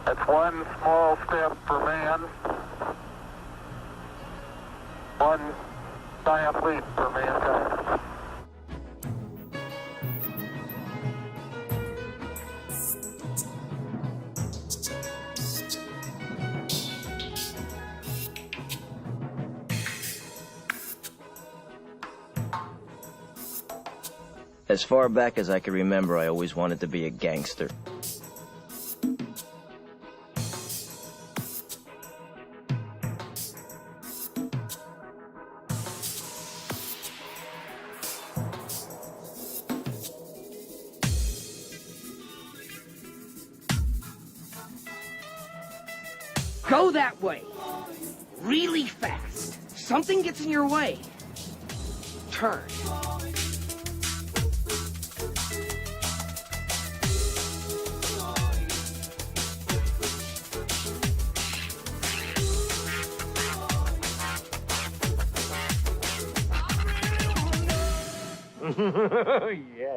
That's one small step for man, one giant leap for mankind. As far back as I can remember, I always wanted to be a gangster. Go that way. Really fast. Something gets in your way. Turn. Yeah.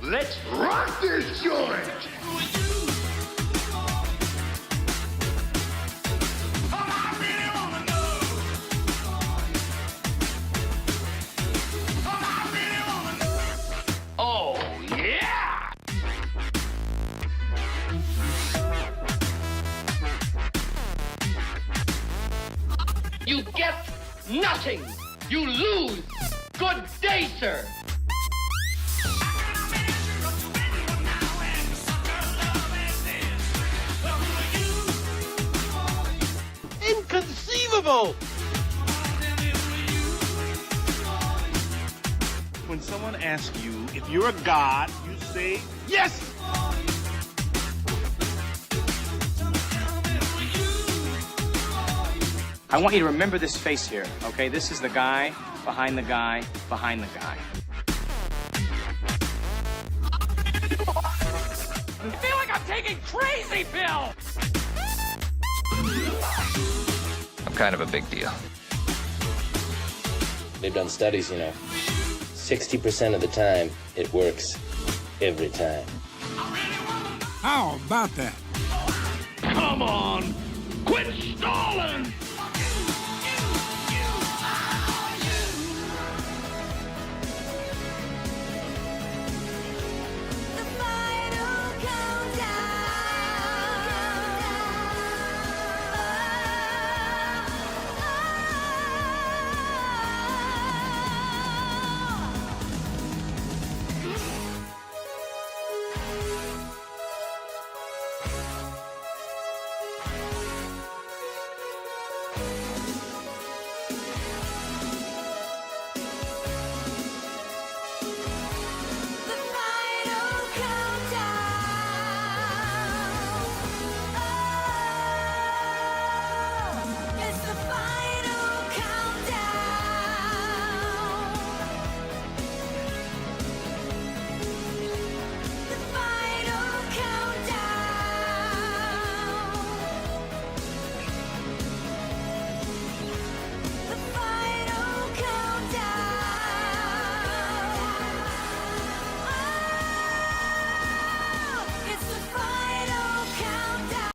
Let's rock this joint! Oh, yeah! You get nothing! You lose! Good day, sir! Inconceivable! When someone asks you if you're a god, you say, yes! I want you to remember this face here, okay? This is the guy behind the guy behind the guy. I feel like I'm taking crazy pills! I'm kind of a big deal. They've done studies, 60% of the time, it works every time. How about that? Come on! Quit stalling!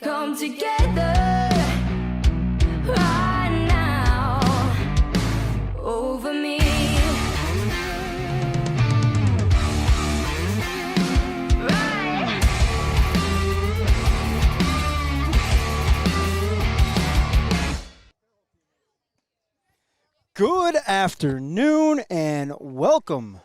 Come together right now over me. Right. Good afternoon and welcome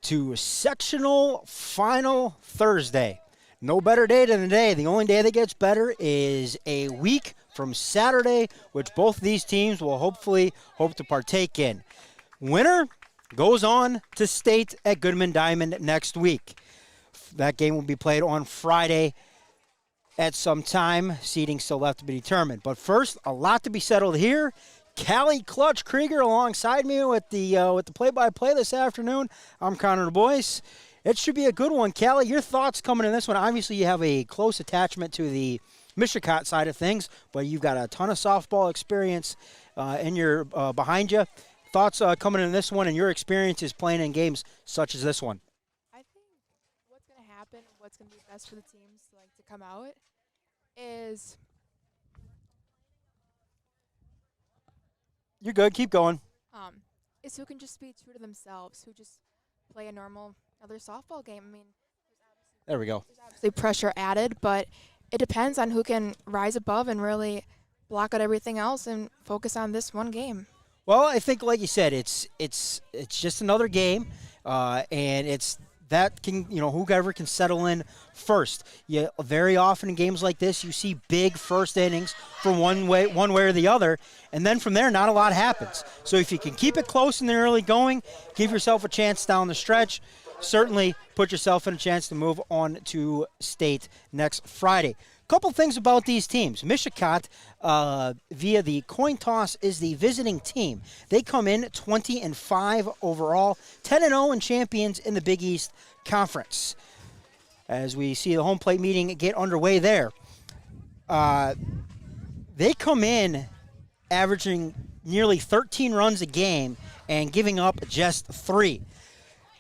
to Sectional Final Thursday. No better day than today. The only day that gets better is a week from Saturday, which both of these teams will hopefully hope to partake in. Winner goes on to state at Goodman Diamond next week. That game will be played on Friday at some time. Seeding still left to be determined. But first, a lot to be settled here. Callie Clutch Krieger alongside me with the play-by-play this afternoon. I'm Connor DuBois. It should be a good one. Callie, your thoughts coming in this one? Obviously, you have a close attachment to the Mishicot side of things, but you've got a ton of softball experience in your behind you. Thoughts coming in this one and your experiences playing in games such as this one? I think what's going to happen, what's going to be best for the teams to come out is You're good. Keep going. Is who can just be true to themselves, who just play a normal other softball game. I mean, there we go. There's obviously pressure added, but it depends on who can rise above and really block out everything else and focus on this one game. Well, I think, like you said, it's just another game, and it's that can whoever can settle in first. Very often in games like this, you see big first innings from one way or the other, and then from there, not a lot happens. So if you can keep it close in the early going, give yourself a chance down the stretch. Certainly put yourself in a chance to move on to state next Friday. Couple things about these teams. Mishicot, via the coin toss, is the visiting team. They come in 20-5 overall, 10-0 and champions in the Big East Conference. As we see the home plate meeting get underway there, they come in averaging nearly 13 runs a game and giving up just 3.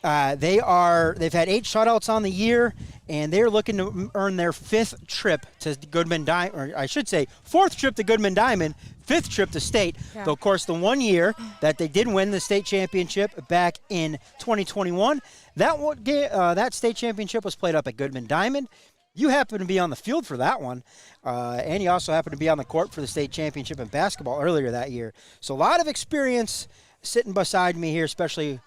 They've had 8 shutouts on the year, and they're looking to earn their 5th trip to Goodman Diamond, or I should say 4th trip to Goodman Diamond, 5th trip to state. Yeah. Though, of course, the one year that they did win the state championship back in 2021, that state championship was played up at Goodman Diamond. You happen to be on the field for that one, and you also happen to be on the court for the state championship in basketball earlier that year. So a lot of experience sitting beside me here, especially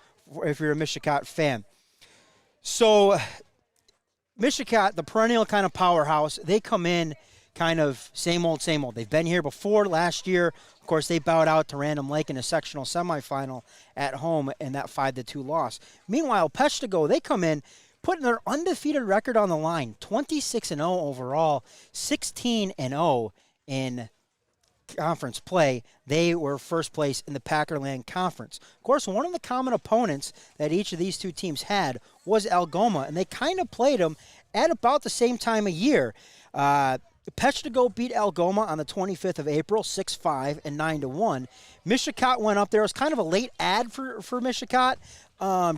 if you're a Mishicot fan. So Mishicot, the perennial kind of powerhouse, they come in kind of same old, same old. They've been here before. Last year, of course, they bowed out to Random Lake in a sectional semifinal at home in that 5-2 loss. Meanwhile, Peshtigo, they come in putting their undefeated record on the line, 26-0 overall, 16-0 in conference play. They were first place in the Packerland Conference. Of course, one of the common opponents that each of these two teams had was Algoma, and they kind of played them at about the same time of year. Peshtigo beat Algoma on the 25th of April, 6-5 and 9-1. Mishicot went up there. It was kind of a late ad for Mishicot,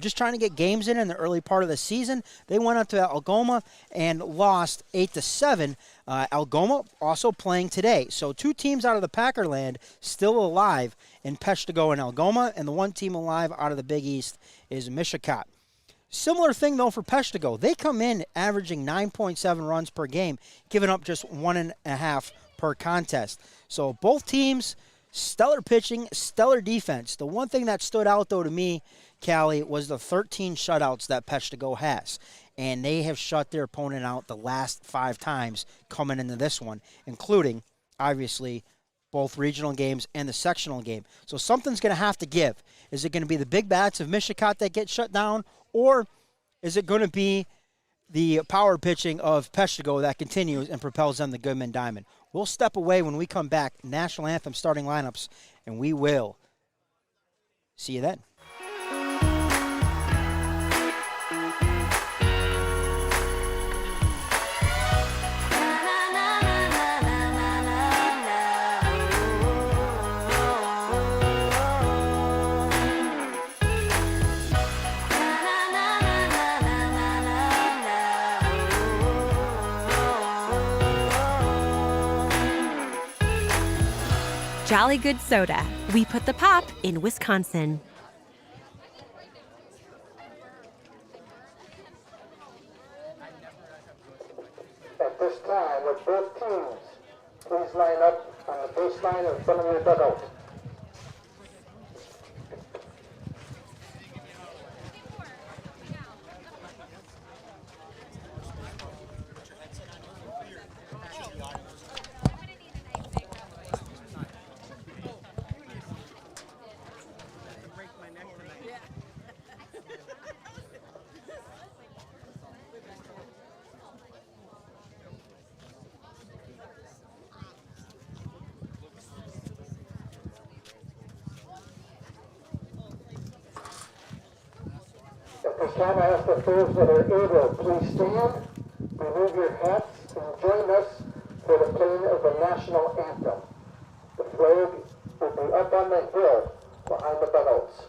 just trying to get games in the early part of the season. They went up to Algoma and lost 8-7. Algoma also playing today. So 2 teams out of the Packerland still alive in Peshtigo and Algoma, and the one team alive out of the Big East is Mishicot. Similar thing, though, for Peshtigo. They come in averaging 9.7 runs per game, giving up just 1.5 per contest. So both teams, stellar pitching, stellar defense. The one thing that stood out, though, to me, Callie, was the 13 shutouts that Peshtigo has. And they have shut their opponent out the last 5 times coming into this one, including, obviously, both regional games and the sectional game. So something's going to have to give. Is it going to be the big bats of Mishicot that get shut down, or is it going to be the power pitching of Peshtigo that continues and propels them to Goodman Diamond? We'll step away when we come back. National Anthem starting lineups, and we will see you then. Jolly Good Soda. We put the pop in Wisconsin. At this time, with both teams, please line up on the baseline in front of your dugout. At this time, I ask that those that are able, please stand, remove your hats, and join us for the playing of the national anthem. The flag will be up on the hill behind the bunnotes.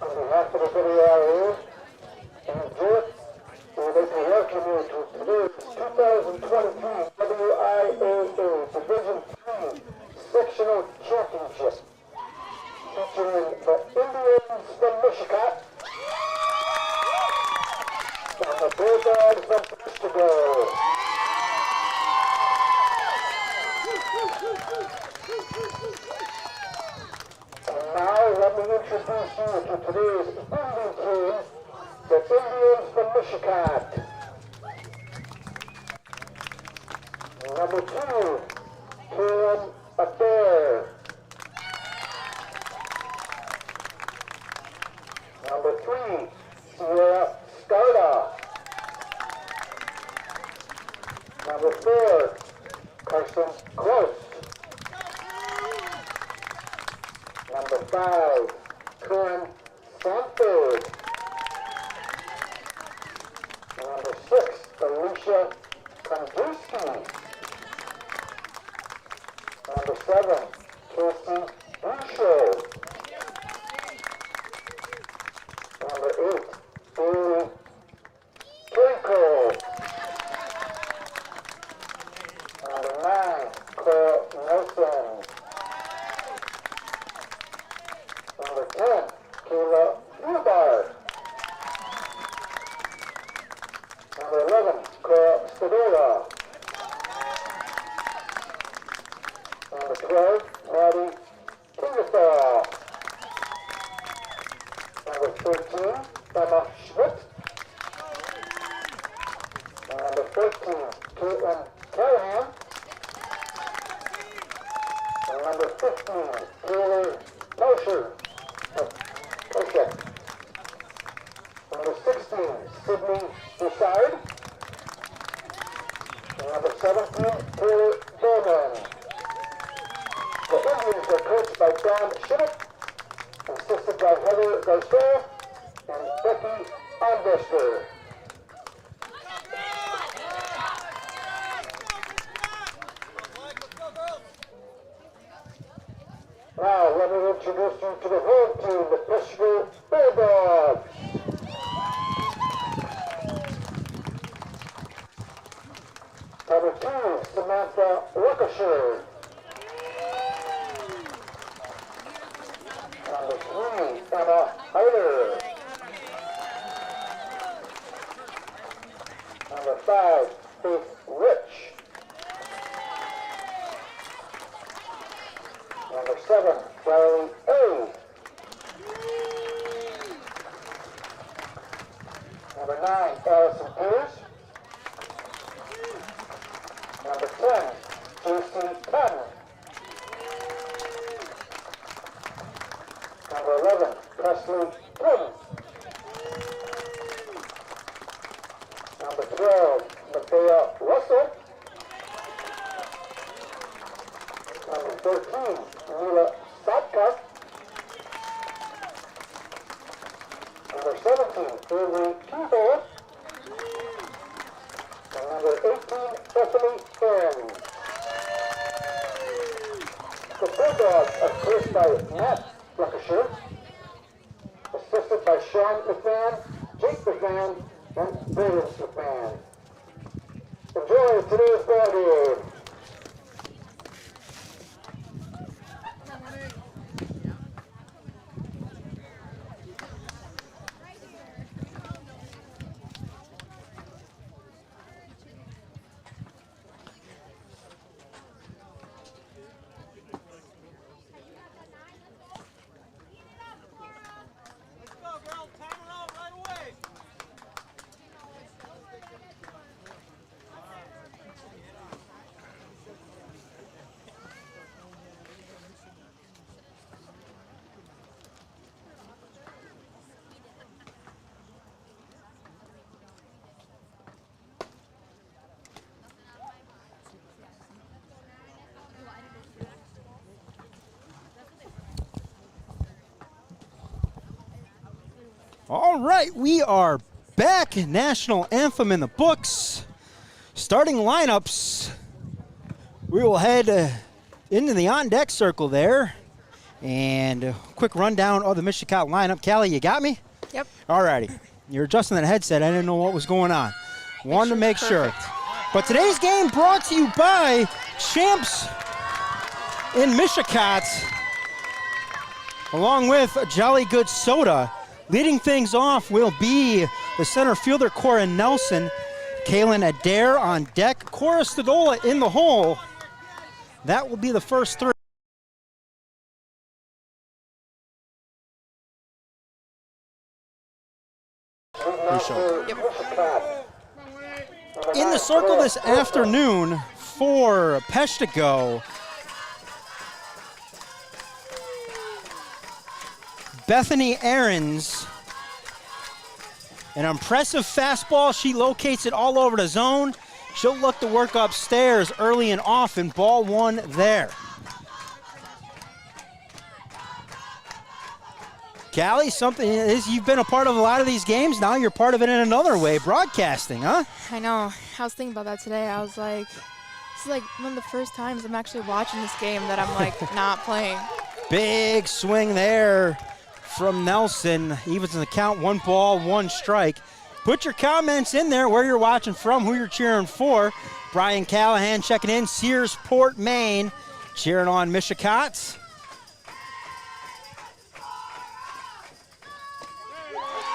On behalf of the Wiaa and Jewett, we would like to welcome you to today's 2023 WIAA Division 3 Sectional Championship, featuring the Indians from Mishicot and the Bulldogs from Peshtigo. Now, let me introduce you to today's Indian team, the Indians from Mishicot. Number 2, Kim Adair. Number 3, Sierra Scarda. Number 4, Carson Close. Number 5, Karen Sanford. Number 6, Alicia Kondruski. Number 7, Casey Boucher. Number 8, Bailey Kirko. Number 9, Cole Nelson. Number 10, Kayla Newbar. Number 11, Cora Stadora. Number 12, Maddie Kingerthal. Number 13, Emma Schmidt. Number 14, Caitlin Callahan. And number 15, Taylor Mosher. Number 16, Sydney Boussard. And number 17, Taylor Bowman. The Indians are coached by Don Schmidt, assisted by Heather Garcia and Becky Onvester. Now, let me introduce you to the home team, the Peshtigo Bulldogs. Number 2, Samantha Waukesha. Number 3, Emma Heider. Number 5, Faith Rich. Number 7, Valerie A. Number 9, Allison Pierce. Number 10, J.C. Patton. Number 11, Presley Quinn. Number 12, Russell. Number 13, Wiaa Satka. Number 17, Avery Keeble. And number 18, Stephanie Aaron. The Bulldogs are coached by Matt Fleckersher, assisted by Sean McMahon, Jake McMahon, and Brandon McMahon. Enjoy today's ball game. All right, we are back. National anthem in the books. Starting lineups. We will head into the on-deck circle there. And a quick rundown of the Mishicot lineup. Callie, you got me? Yep. All righty. You're adjusting that headset. I didn't know what was going on. Wanted to make sure. But today's game brought to you by Champs in Mishicot, along with Jolly Good Soda. Leading things off will be the center fielder, Cora Nelson. Kaylin Adair on deck. Cora Stadola in the hole. That will be the first three. In the circle this afternoon for Peshtigo, Bethany Aarons, an impressive fastball. She locates it all over the zone. She'll look to work upstairs early and often. Ball one there. Callie, something is you've been a part of a lot of these games. Now you're part of it in another way, broadcasting, huh? I know. I was thinking about that today. I was like, this is like one of the first times I'm actually watching this game that I'm like not playing. Big swing there from Nelson. Evens in the count, 1 ball, 1 strike. Put your comments in there, where you're watching from, who you're cheering for. Brian Callahan checking in, Searsport, Maine, cheering on Mishicot.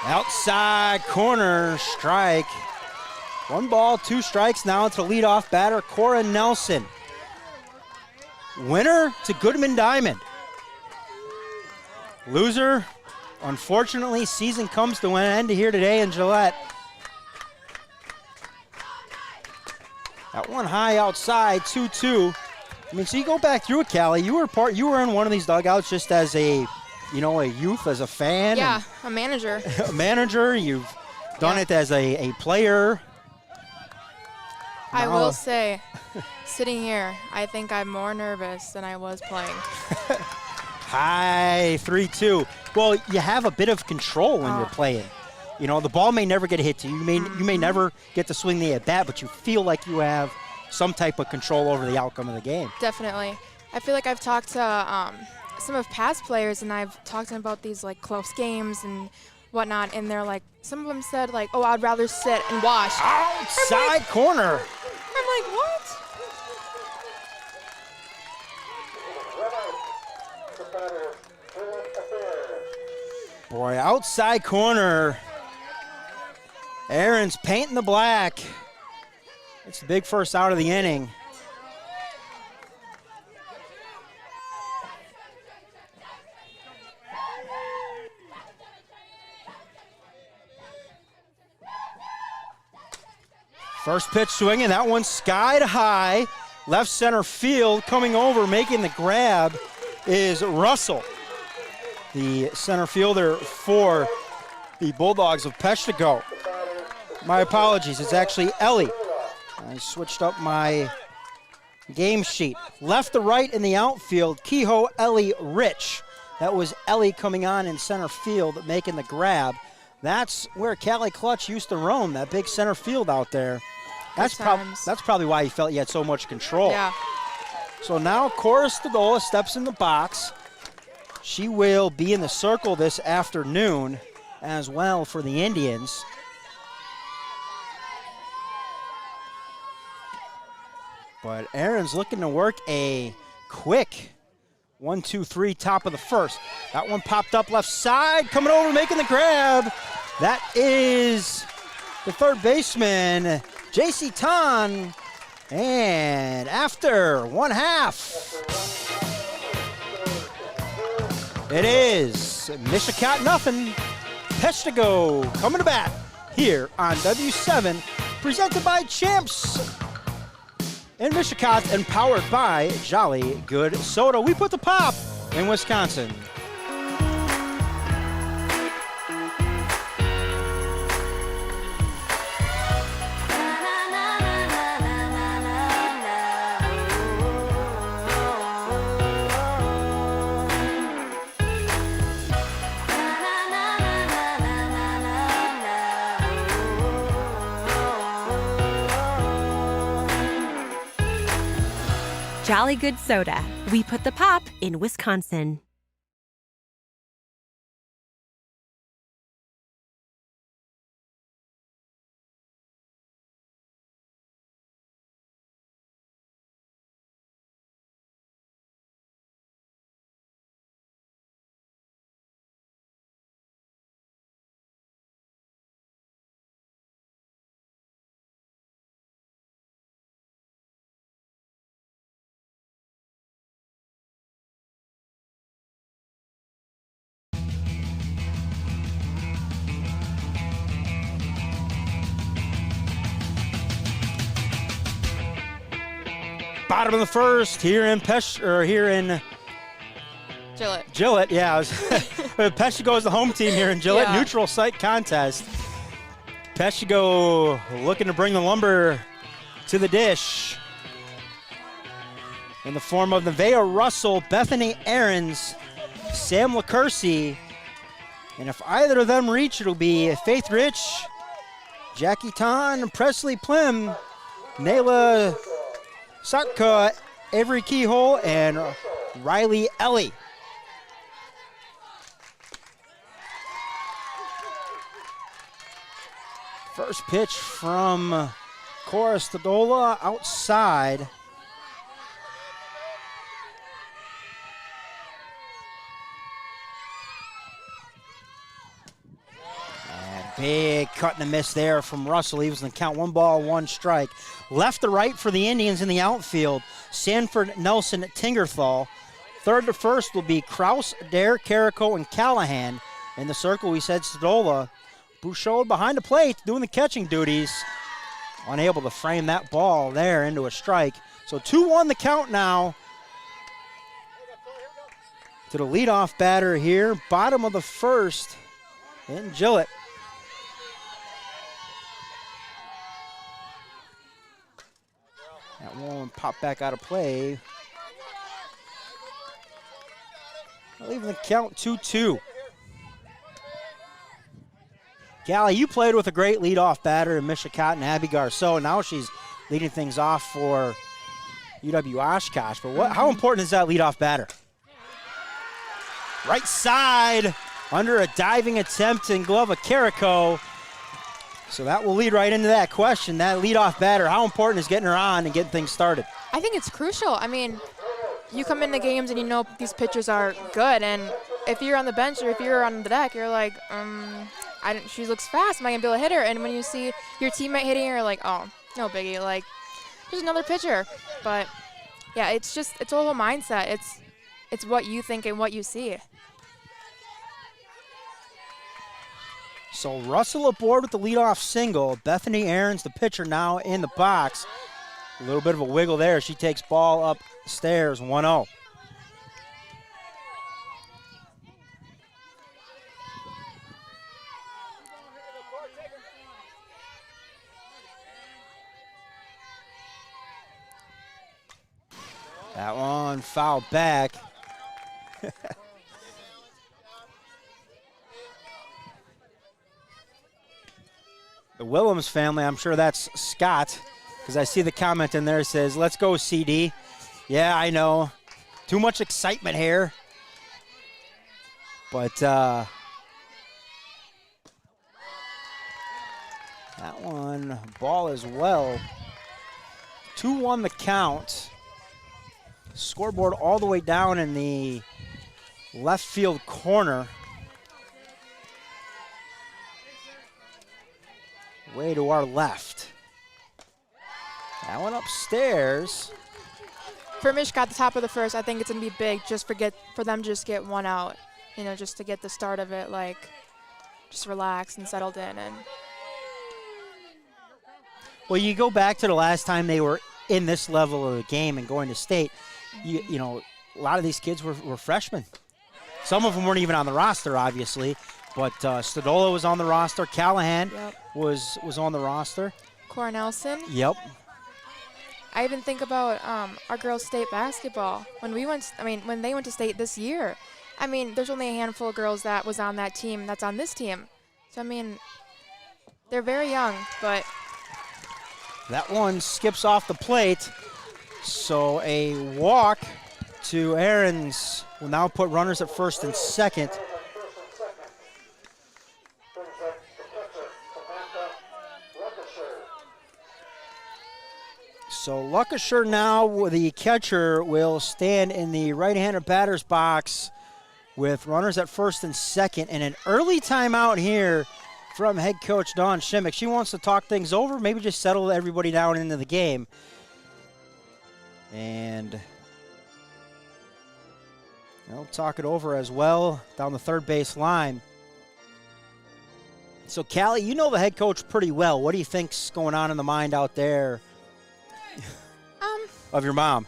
Outside corner, strike. 1 ball, 2 strikes. Now it's a leadoff batter, Cora Nelson. Winner to Goodman Diamond. Loser, unfortunately, season comes to an end here today in Gillette. That one high outside, 2-2. I mean, so you go back through it, Callie. You were in one of these dugouts just as a youth, as a fan. Yeah, a manager. A manager. You've done it as a player. I will say, sitting here, I think I'm more nervous than I was playing. High 3-2. Well, you have a bit of control when you're playing. You know, the ball may never get hit to you. You may never get to swing the at bat, but you feel like you have some type of control over the outcome of the game. Definitely. I feel like I've talked to some of past players, and I've talked to them about these like close games and whatnot, and they're like, some of them said like, oh, I'd rather sit and watch. Outside corner. I'm like, what? Boy, outside corner. Aaron's painting the black. It's the big first out of the inning. First pitch swinging, that one skied high. Left center field, coming over, making the grab is Russell, the center fielder for the Bulldogs of Peshtigo. My apologies, it's actually Ellie I switched up my game sheet. Left to right in the outfield, Kehoe, Ellie, Rich. That was Ellie coming on in center field, making the grab. That's where Callie Clutch used to roam, that big center field out there. That's probably why he felt he had so much control. Yeah. So now Cora Stadola steps in the box. She will be in the circle this afternoon as well for the Indians. But Aaron's looking to work a quick 1-2-3 top of the first. That one popped up left side, coming over, making the grab. That is the third baseman, J.C. Tan. And after 1/2, it is Mishicot nothing. Peshtigo coming to bat here on W7, presented by Champs in Mishicot and powered by Jolly Good Soda. We put the pop in Wisconsin. Jolly Good Soda. We put the pop in Wisconsin. Bottom of the first here in Gillette, yeah. Peshtigo is the home team here in Gillette. Yeah. Neutral site contest. Peshtigo looking to bring the lumber to the dish in the form of Nevaeh Russell, Bethany Aarons, Sam LaCursey. And if either of them reach, it'll be Faith Rich, Jackie Tan, Presley Plim, Nayla Satka, Avery Keyhole, and Riley Ellie. First pitch from Cora Stadola outside. Big cut and a miss there from Russell. He was in the count, 1 strike. Left to right for the Indians in the outfield, Sanford, Nelson, Tingerthal. Third to first will be Kraus, Dare, Carrico, and Callahan. In the circle, we said Stadola. Bouchard behind the plate, doing the catching duties. Unable to frame that ball there into a strike. So 2-1 the count now to the leadoff batter here. Bottom of the first in Gillette. That one popped back out of play. Leaving the count 2-2. Callie, you played with a great leadoff batter in Mishicot and Abby Garceau. Now she's leading things off for UW Oshkosh. But how important is that leadoff batter? Right side, under a diving attempt and glove of Carrico. So that will lead right into that question. That leadoff batter, how important is getting her on and getting things started? I think it's crucial. I mean, you come into games and you know these pitchers are good, and if you're on the bench or if you're on the deck, you're like, she looks fast. Am I gonna be able to hit her? And when you see your teammate hitting her, you're like, oh, no biggie. Like, there's another pitcher. But yeah, it's a whole mindset. It's what you think and what you see. So Russell aboard with the leadoff single. Bethany Aarons, the pitcher, now in the box. A little bit of a wiggle there. She takes ball upstairs, 1-0. That one fouled back. The Willems family, I'm sure that's Scott, because I see the comment in there says, let's go CD. Yeah, I know. Too much excitement here. But that one, ball as well. 2-1 the count. Scoreboard all the way down in the left field corner. Way to our left. That one upstairs. For Mishicot, the top of the first, I think it's going to be big just for them to just get one out. You know, just to get the start of it, like, just relaxed and settled in. And well, you go back to the last time they were in this level of the game and going to state, you know, a lot of these kids were freshmen. Some of them weren't even on the roster, obviously, but Stadola was on the roster. Callahan was on the roster. Cornelson. Yep. I even think about our girls' state basketball. When they went to state this year, I mean, there's only a handful of girls that was on that team that's on this team. So, I mean, they're very young, but. That one skips off the plate. So a walk to Aarons will now put runners at first and second. So Luckisher now, the catcher, will stand in the right-handed batter's box with runners at first and second, and an early timeout here from head coach Dawn Shimmick. She wants to talk things over, maybe just settle everybody down into the game. And they'll talk it over as well down the third base line. So, Callie, you know the head coach pretty well. What do you think's going on in the mind out there of your mom?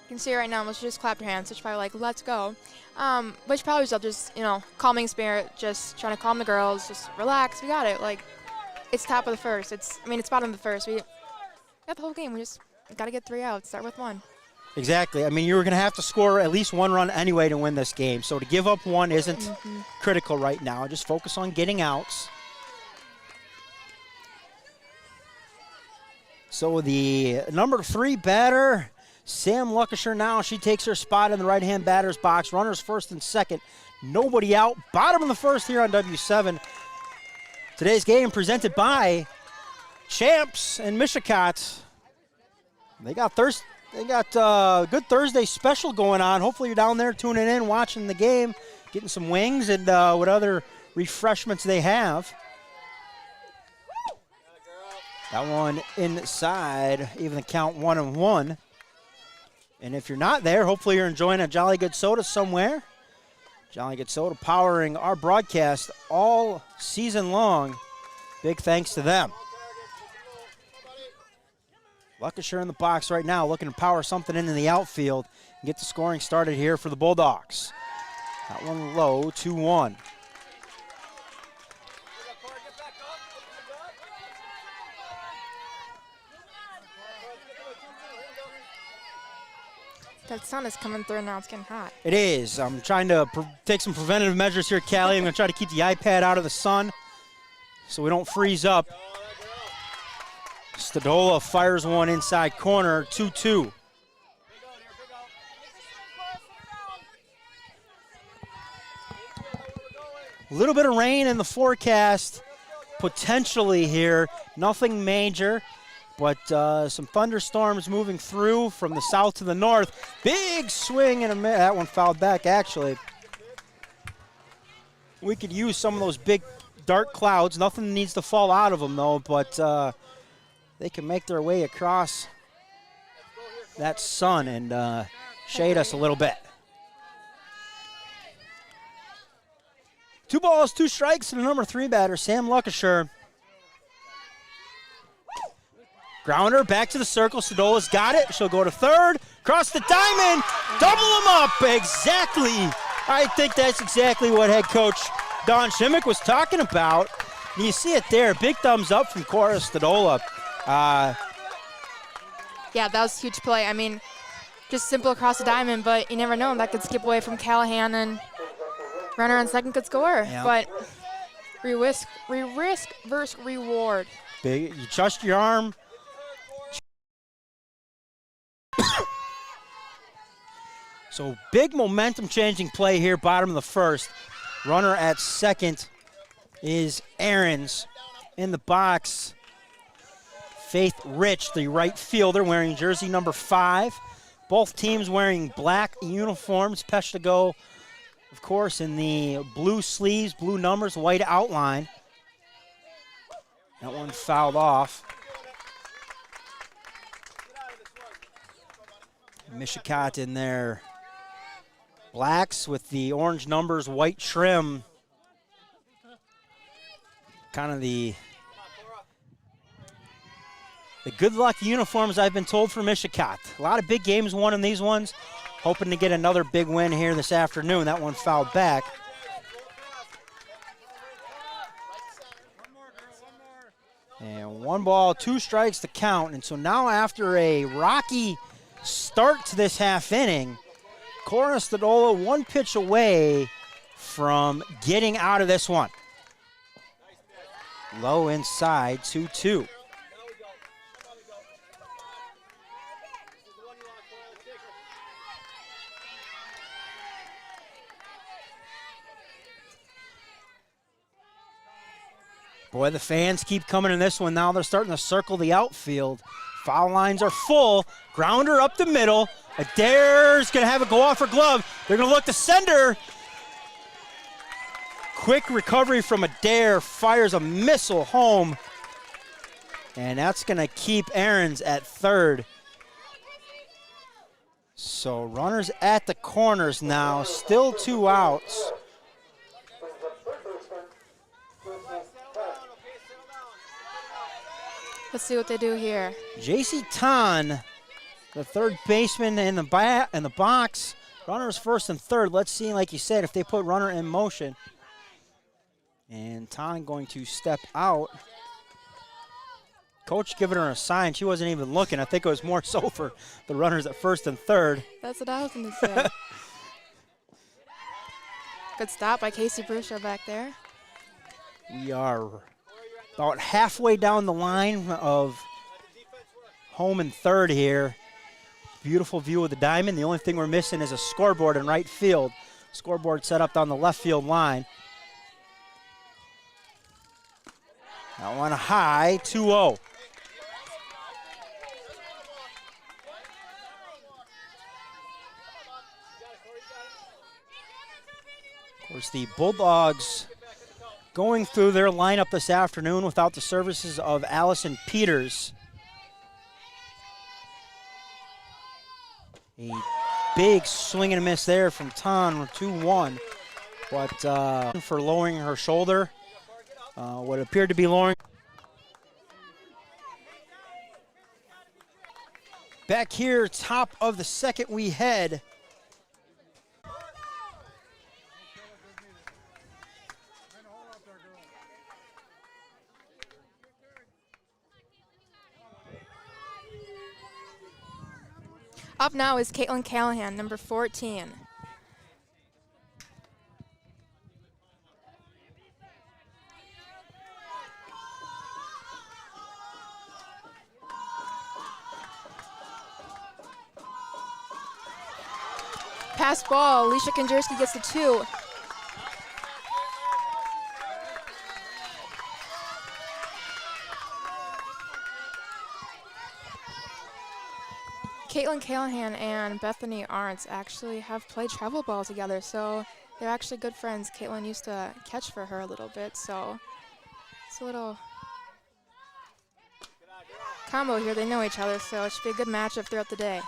You can see right now, she just clapped her hands. So she's probably like, let's go. But she probably just, you know, calming spirit, just trying to calm the girls, just relax. We got it. Like, it's top of the first. It's bottom of the first. We got the whole game. We just got to get 3 outs, start with 1. Exactly. I mean, you were going to have to score at least 1 run anyway to win this game. So to give up 1 isn't critical right now. Just focus on getting outs. So the number 3 batter, Sam Luckisher now. She takes her spot in the right-hand batter's box. Runners first and second. Nobody out. Bottom of the first here on W7. Today's game presented by Champs and Mishicot. They got good Thursday special going on. Hopefully you're down there tuning in, watching the game, getting some wings and what other refreshments they have. That one inside, even the count 1-1. And if you're not there, hopefully you're enjoying a Jolly Good Soda somewhere. Jolly Good Soda powering our broadcast all season long. Big thanks to them. Luckisher in the box right now, looking to power something into the outfield and get the scoring started here for the Bulldogs. That one low, 2-1. That sun is coming through now. It's getting hot. It is. I'm trying to take some preventative measures here, Callie. I'm going to try to keep the iPad out of the sun so we don't freeze up. Stadola fires one inside corner, 2-2. A little bit of rain in the forecast potentially here. Nothing major, but some thunderstorms moving through from the south to the north. Big swing and a miss. That one fouled back, actually. We could use some of those big dark clouds. Nothing needs to fall out of them, though, but they can make their way across that sun and shade us a little bit. 2 balls, 2 strikes to the number 3 batter, Sam Luckisher. Grounder back to the circle. Stadola's got it. She'll go to third. Cross the diamond. Double them up. Exactly. I think that's exactly what head coach Dawn Shimmick was talking about. And you see it there. Big thumbs up from Cora Stadola. Yeah, that was a huge play. I mean, just simple across the diamond, but you never know. That could skip away from Callahan, and runner on second could score. Yep. But risk versus reward. Big, you trust your arm. So big momentum changing play here, bottom of the first. Runner at second is Ahrens. In the box, Faith Rich, the right fielder, wearing jersey number 5. Both teams wearing black uniforms. Peshtigo, of course, in the blue sleeves, blue numbers, white outline. That one fouled off. Mishicot in their blacks with the orange numbers, white trim. Kind of the good luck uniforms, I've been told, for Mishicot. A lot of big games won in these ones. Hoping to get another big win here this afternoon. That one fouled back. And 1 ball, 2 strikes to count. And so now after a rocky start to this half inning, Cornastadola 1 pitch away from getting out of this one. Low inside, 2-2. Boy, the fans keep coming in this one. Now they're starting to circle the outfield. Foul lines are full. Grounder up the middle. Adair's going to have it go off her glove. They're going to look to sender. Quick recovery from Adair. Fires a missile home. And that's going to keep Ahrens at third. So runners at the corners now. Still 2 outs. Let's see what they do here. J.C. Tan, the third baseman in the box. Runners first and third. Let's see, like you said, if they put runner in motion. And Tan going to step out. Coach giving her a sign. She wasn't even looking. I think it was more so for the runners at first and third. That's what I was going to say. Good stop by Casey Brusha back there. We are about halfway down the line of home and third here. Beautiful view of the diamond. The only thing we're missing is a scoreboard in right field. Scoreboard set up down the left field line. That one high, 2-0. Of course, the Bulldogs going through their lineup this afternoon without the services of Allison Peters. A big swing and a miss there from Tan, 2-1. But for lowering her shoulder, what appeared to be lowering. Back here, top of the second, we head. Up now is Caitlin Callahan, number 14. Pass ball, Alicia Konjerski gets the 2. Caitlin Callahan and Bethany Arntz actually have played travel ball together, so they're actually good friends. Caitlin used to catch for her a little bit, so it's a little combo here. They know each other, so it should be a good matchup throughout the day.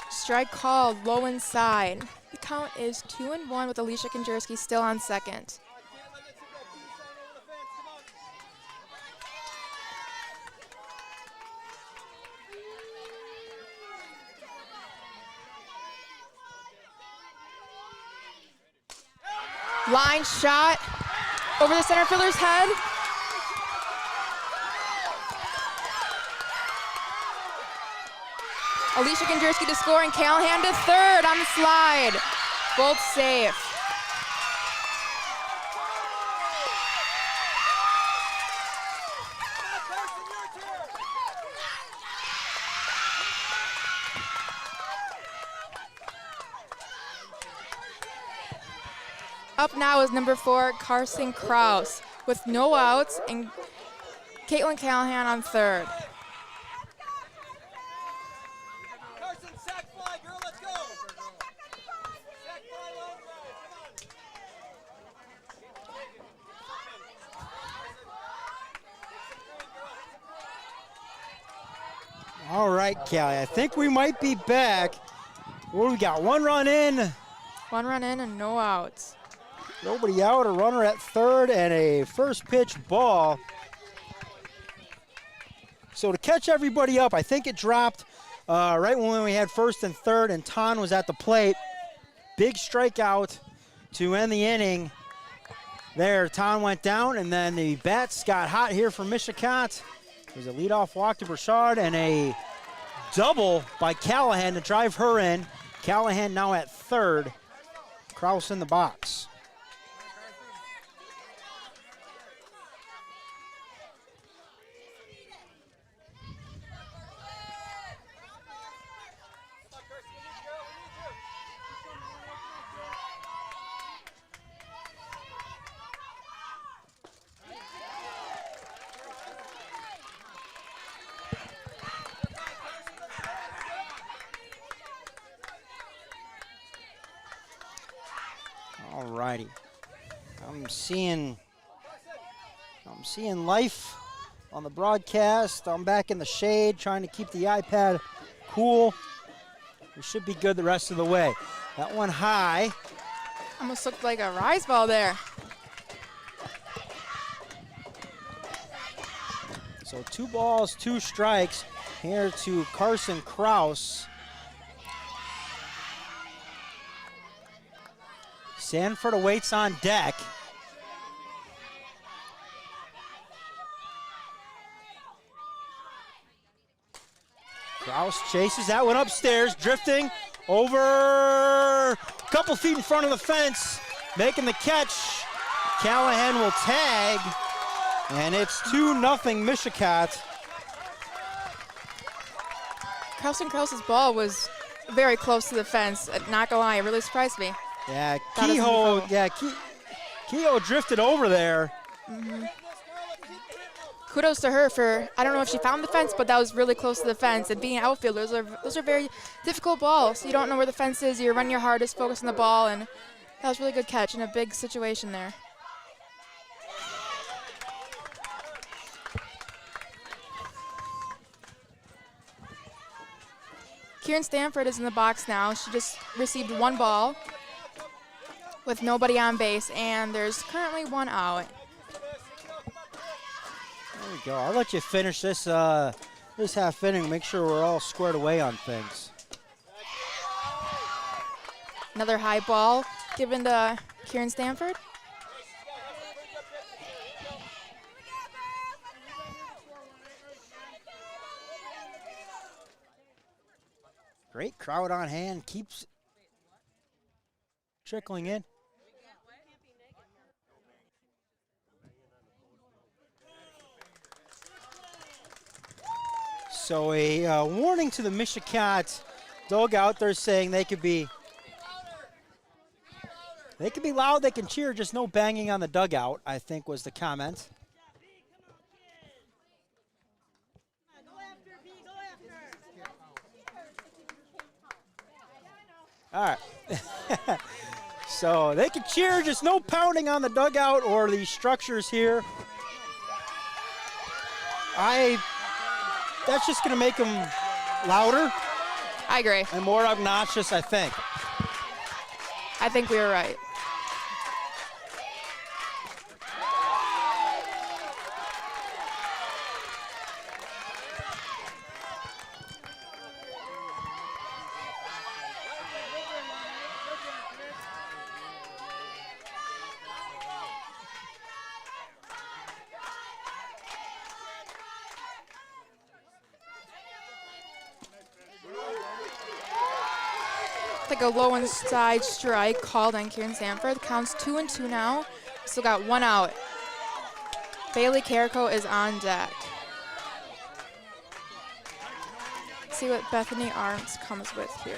Strike called, low inside. The count is 2-1 with Alicia Konjerski still on second. Line shot over the center fielder's head. Alicia Kondrowski to score, and Callahan to third on the slide. Both safe. Up now is number 4, Carson Kraus, with no outs, and Caitlin Callahan on third. All right, Callie, I think we might be back. What do we got? 1 run in. 1 run in and no outs. Nobody out, a runner at third, and a first pitch ball. So to catch everybody up, I think it dropped right when we had first and third, and Ton was at the plate. Big strikeout to end the inning. There, Ton went down, and then the bats got hot here for Mishicot. There's a leadoff walk to Burchard and a double by Callahan to drive her in. Callahan now at third. Kraus in the box. All righty. I'm seeing life on the broadcast. I'm back in the shade trying to keep the iPad cool. We should be good the rest of the way. That one high. Almost looked like a rise ball there. So 2 balls, 2 strikes here to Carson Kraus. Sanford awaits on deck. Kraus chases that one upstairs, drifting over a couple feet in front of the fence, making the catch. Callahan will tag, and it's 2-0 Mishicot. Carson Kraus's ball was very close to the fence. Not gonna lie, it really surprised me. Yeah, Kehoe drifted over there. Mm-hmm. Kudos to her for, I don't know if she found the fence, but that was really close to the fence. And being an outfielder, those are very difficult balls. You don't know where the fence is. You're running your hardest, focus on the ball, and that was a really good catch in a big situation there. Kieran Stanford is in the box now. She just received 1 ball with nobody on base, and there's currently 1 out. There we go. I'll let you finish this this half inning. Make sure we're all squared away on things. Another high ball given to Kieran Stanford. Great crowd on hand, keeps trickling in. So a warning to the Mishicot dugout. They're saying they could be loud, they can cheer, just no banging on the dugout, I think was the comment. All right. So they can cheer, just no pounding on the dugout or the structures here. That's just going to make them louder. I agree. And more obnoxious, I think. I think we were right. like a low inside strike called on Kieran Sanford. Counts 2-2 now. Still got 1 out. Bailey Carrico is on deck. Let's see what Bethany Arms comes with here.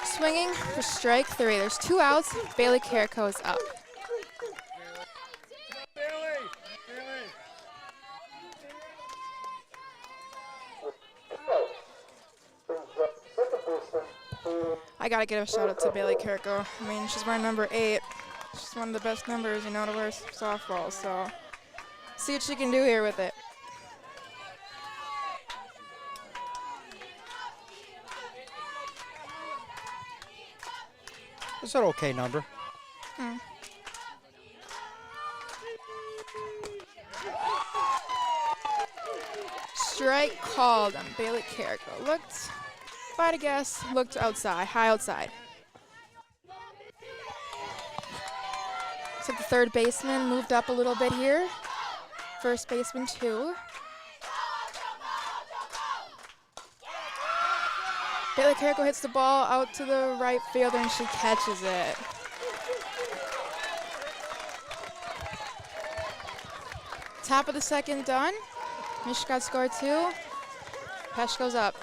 Swinging for strike 3. There's 2 outs. Bailey Carrico is up. I gotta give a shout out to Bailey Carrico. I mean, she's wearing number 8. She's one of the best numbers, you know, to wear softball. So, see what she can do here with it. It's an okay number. Strike called on Bailey Carrico. Looked, if I had to guess, looked outside, high outside. So the third baseman moved up a little bit here. First baseman 2. Bailey Carrico hits the ball out to the right fielder and she catches it. Top of the second done. Mishicot scored 2. Peshtigo's up.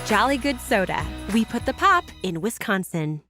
Jolly Good Soda. We put the pop in Wisconsin.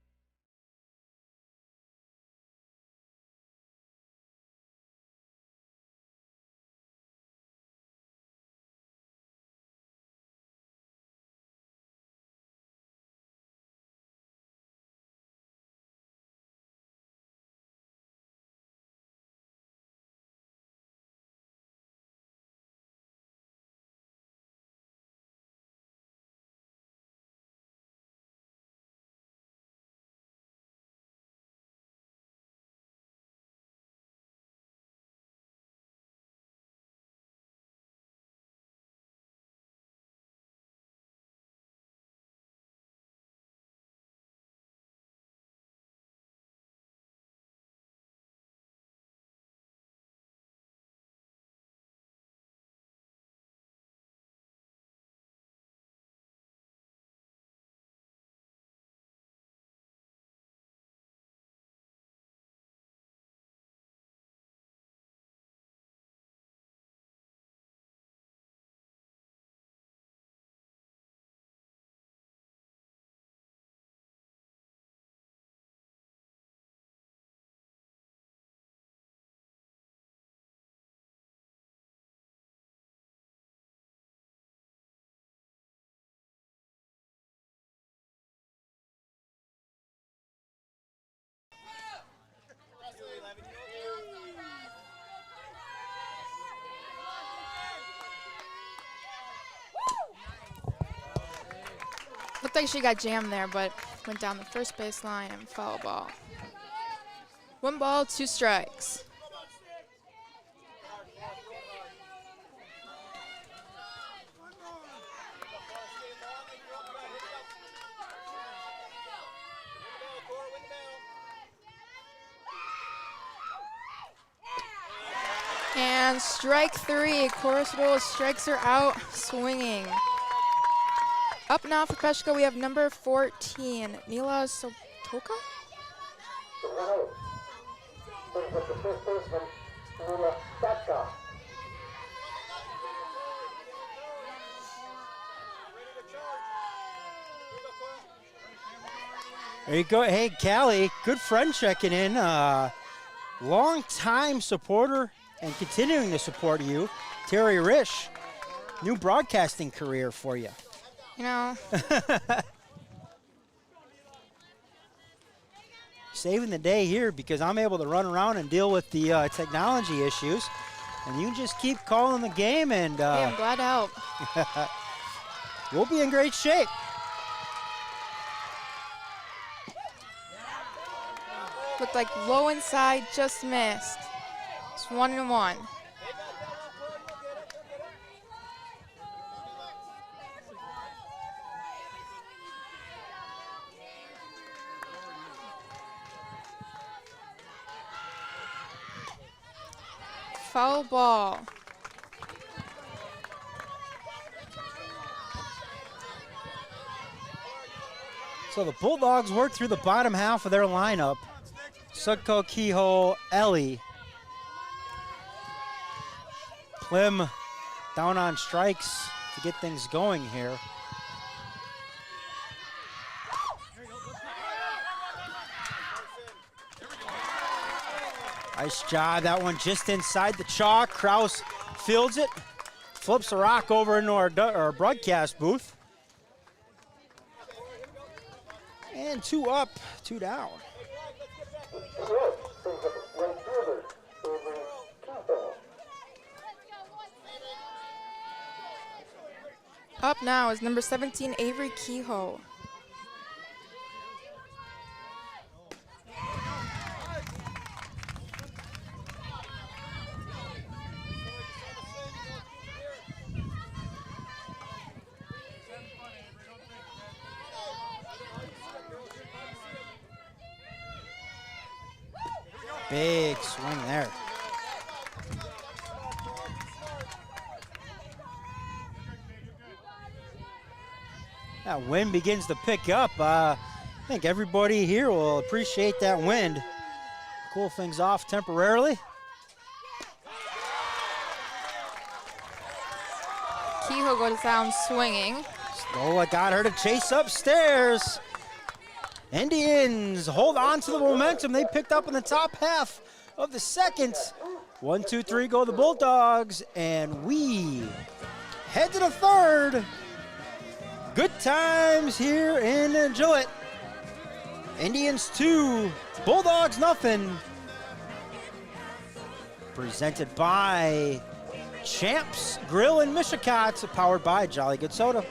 Looked like she got jammed there, but went down the first baseline and foul ball. 1 ball, 2 strikes. And strike 3, Coruscant strikes her out, swinging. Up now for Peshtigo, we have number 14, Nila Sotoka? There you go. Hey, Callie, good friend checking in. Long-time supporter and continuing to support you, Terry Risch. New broadcasting career for you. You know. Saving the day here because I'm able to run around and deal with the technology issues. And you just keep calling the game, and Hey, I'm glad to help. we'll be in great shape. Looked like low inside, just missed. It's 1-1. Foul ball. So the Bulldogs work through the bottom half of their lineup. Sudko, Kehoe, Ellie. Plim down on strikes to get things going here. Nice job, that one just inside the chalk. Kraus fields it, flips the rock over into our broadcast booth. And 2 up, 2 down. Up now is number 17, Avery Kehoe. Big swing there. That wind begins to pick up. I think everybody here will appreciate that wind. Cool things off temporarily. Kehoe goes down swinging. Stola got her to chase upstairs. Indians hold on to the momentum they picked up in the top half of the second. 1, 2, 3 go the Bulldogs, and we head to the third. Good times here in Gillette. Indians 2, Bulldogs nothing. Presented by Champs Grill and Mishicot, powered by Jolly Good Soda.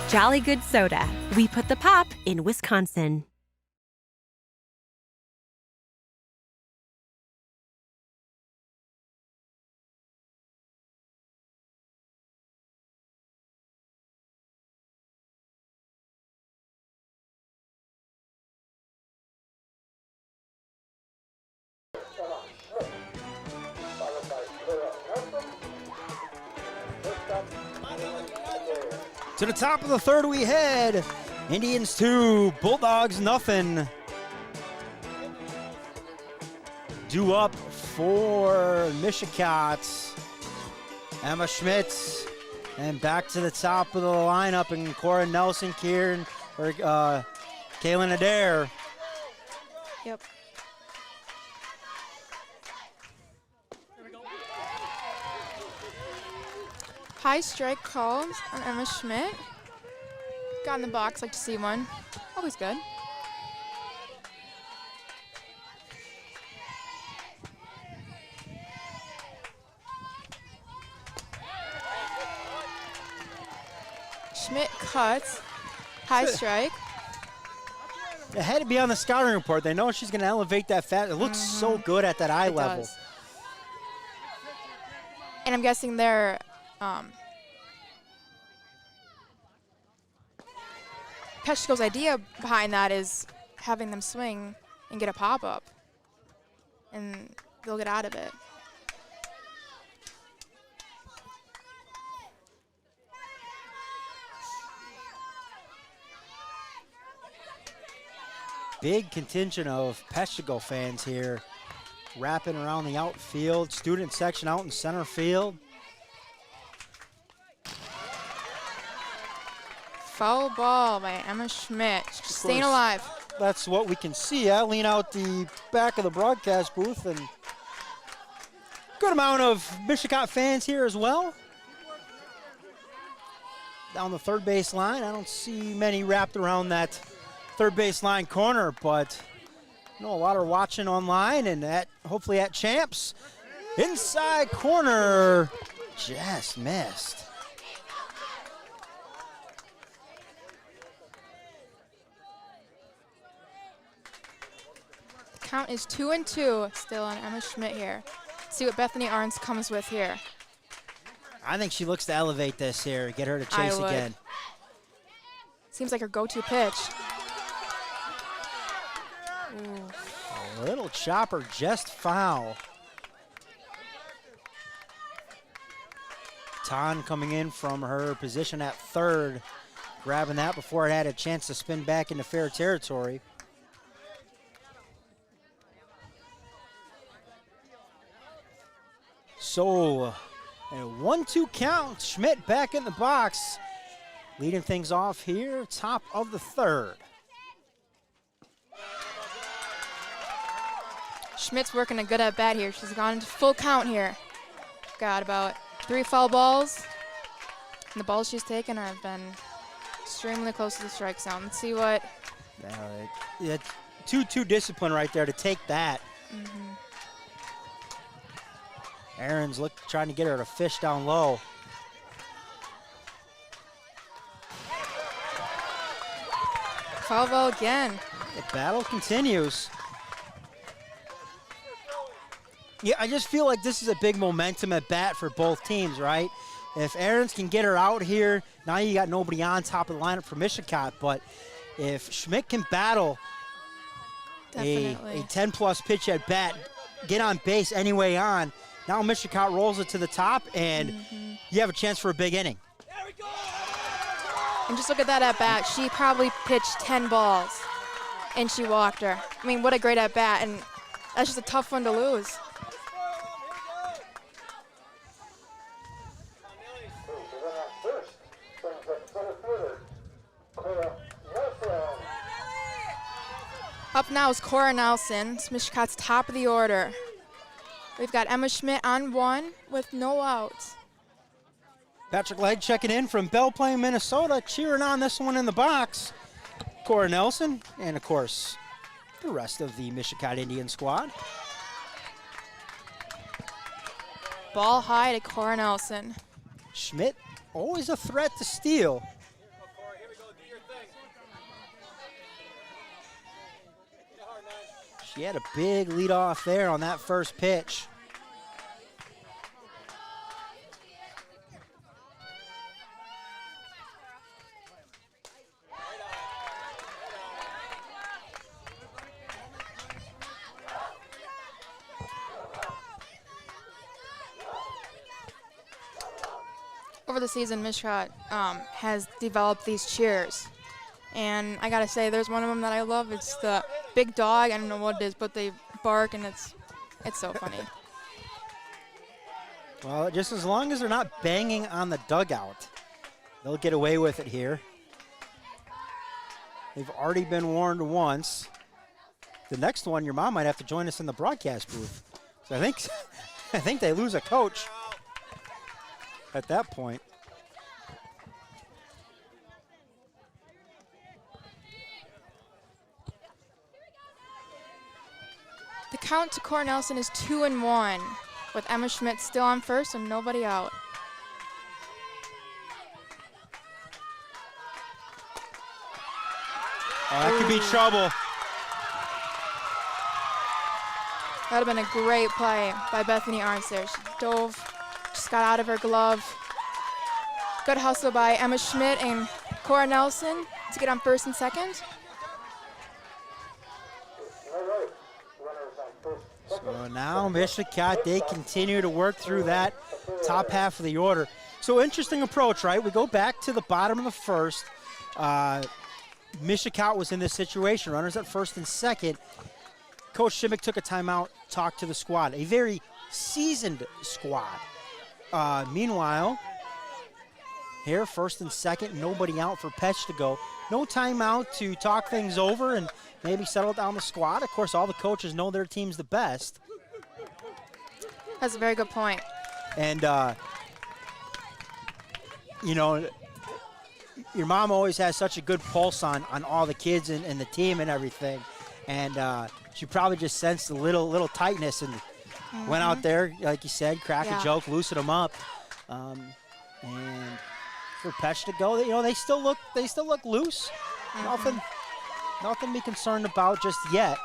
Jolly Good Soda. We put the pop in Wisconsin. To the top of the third we head. Indians 2, Bulldogs nothing. Due up for Mishicot. Emma Schmitz. And back to the top of the lineup, and Cora Nelson, Kaylin Adair. Yep. High strike called on Emma Schmidt. Got in the box, like to see one. Always good. Schmidt cuts. High strike. It had to be on the scouting report. They know she's going to elevate that fat. It looks so good at that eye level. Does. And I'm guessing they're Peshtigo's idea behind that is having them swing and get a pop-up, and they'll get out of it. Big contingent of Peshtigo fans here wrapping around the outfield, student section out in center field. Foul ball by Emma Schmidt. Staying alive. That's what we can see. I lean out the back of the broadcast booth, and good amount of Mishicot fans here as well. Down the third base line, I don't see many wrapped around that third base line corner, but I know a lot are watching online and hopefully at Champs. Inside corner, just missed. The count is 2-2 still on Emma Schmidt here. Let's see what Bethany Arns comes with here. I think she looks to elevate this here, get her to chase again. Seems like her go-to pitch. Ooh. A little chopper, just foul. Tan coming in from her position at third, grabbing that before it had a chance to spin back into fair territory. So, a 1-2 count. Schmidt back in the box, leading things off here, top of the third. Schmidt's working a good at-bat here. She's gone into full count here. Got about 3 foul balls. And the balls she's taken have been extremely close to the strike zone. Let's see what... 2-2 discipline right there to take that. Aaron's trying to get her to fish down low. Foul ball again. The battle continues. Yeah, I just feel like this is a big momentum at bat for both teams, right? If Aarons can get her out here, now you got nobody on top of the lineup for Mishicot. But if Schmidt can battle a 10-plus pitch at bat, get on base anyway on, now Mishicot rolls it to the top, and you have a chance for a big inning. And just look at that at-bat. She probably pitched 10 balls, and she walked her. I mean, what a great at-bat, and that's just a tough one to lose. Up now is Cora Nelson. It's Mishicot's top of the order. We've got Emma Schmidt on 1 with no outs. Patrick Legg checking in from Belle Plaine, Minnesota, cheering on this one in the box. Cora Nelson, and of course, the rest of the Mishicot Indian squad. Ball high to Cora Nelson. Schmidt, always a threat to steal. She had a big lead off there on that first pitch. Over the season, Mishicot has developed these cheers. And I gotta say, there's one of them that I love. It's the big dog. I don't know what it is, but they bark, and it's so funny. Well, just as long as they're not banging on the dugout, they'll get away with it here. They've already been warned once. The next one, your mom might have to join us in the broadcast booth. So I think they lose a coach at that point. The count to Cora Nelson is 2-1, with Emma Schmidt still on first and nobody out. Oh, that could be trouble. That would have been a great play by Bethany Arns there. She dove, just got out of her glove. Good hustle by Emma Schmidt and Cora Nelson to get on first and second. So now Mishicot, they continue to work through that top half of the order. So interesting approach, right? We go back to the bottom of the first. Mishicot was in this situation, runners at first and second. Coach Shimmick took a timeout, talked to the squad, a very seasoned squad. Meanwhile, here, first and second, nobody out for Peshtigo. No timeout to talk things over and maybe settle down the squad. Of course, all the coaches know their team's the best. That's a very good point. And, you know, your mom always has such a good pulse on all the kids and the team and everything. And she probably just sensed a little tightness and went out there, like you said, crack a joke, loosen them up. And for Peshtigo, you know, they still look loose. Nothing to be concerned about just yet.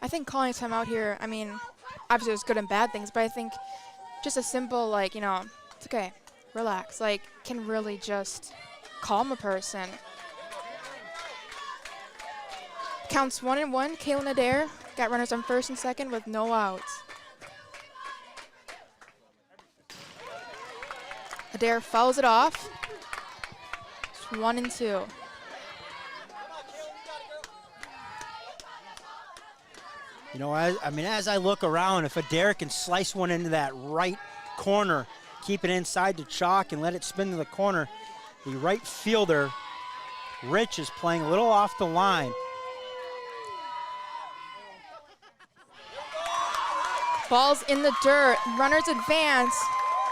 I think calling time out here, I mean, obviously there's good and bad things, but I think just a simple, like, you know, it's okay, relax, like, can really just calm a person. Counts 1-1. Kaylin Adair got runners on first and second with no outs. Adair fouls it off. It's 1-2. You know, as I look around, if Adair can slice one into that right corner, keep it inside the chalk and let it spin to the corner, the right fielder, Rich, is playing a little off the line. Ball's in the dirt. Runners advance.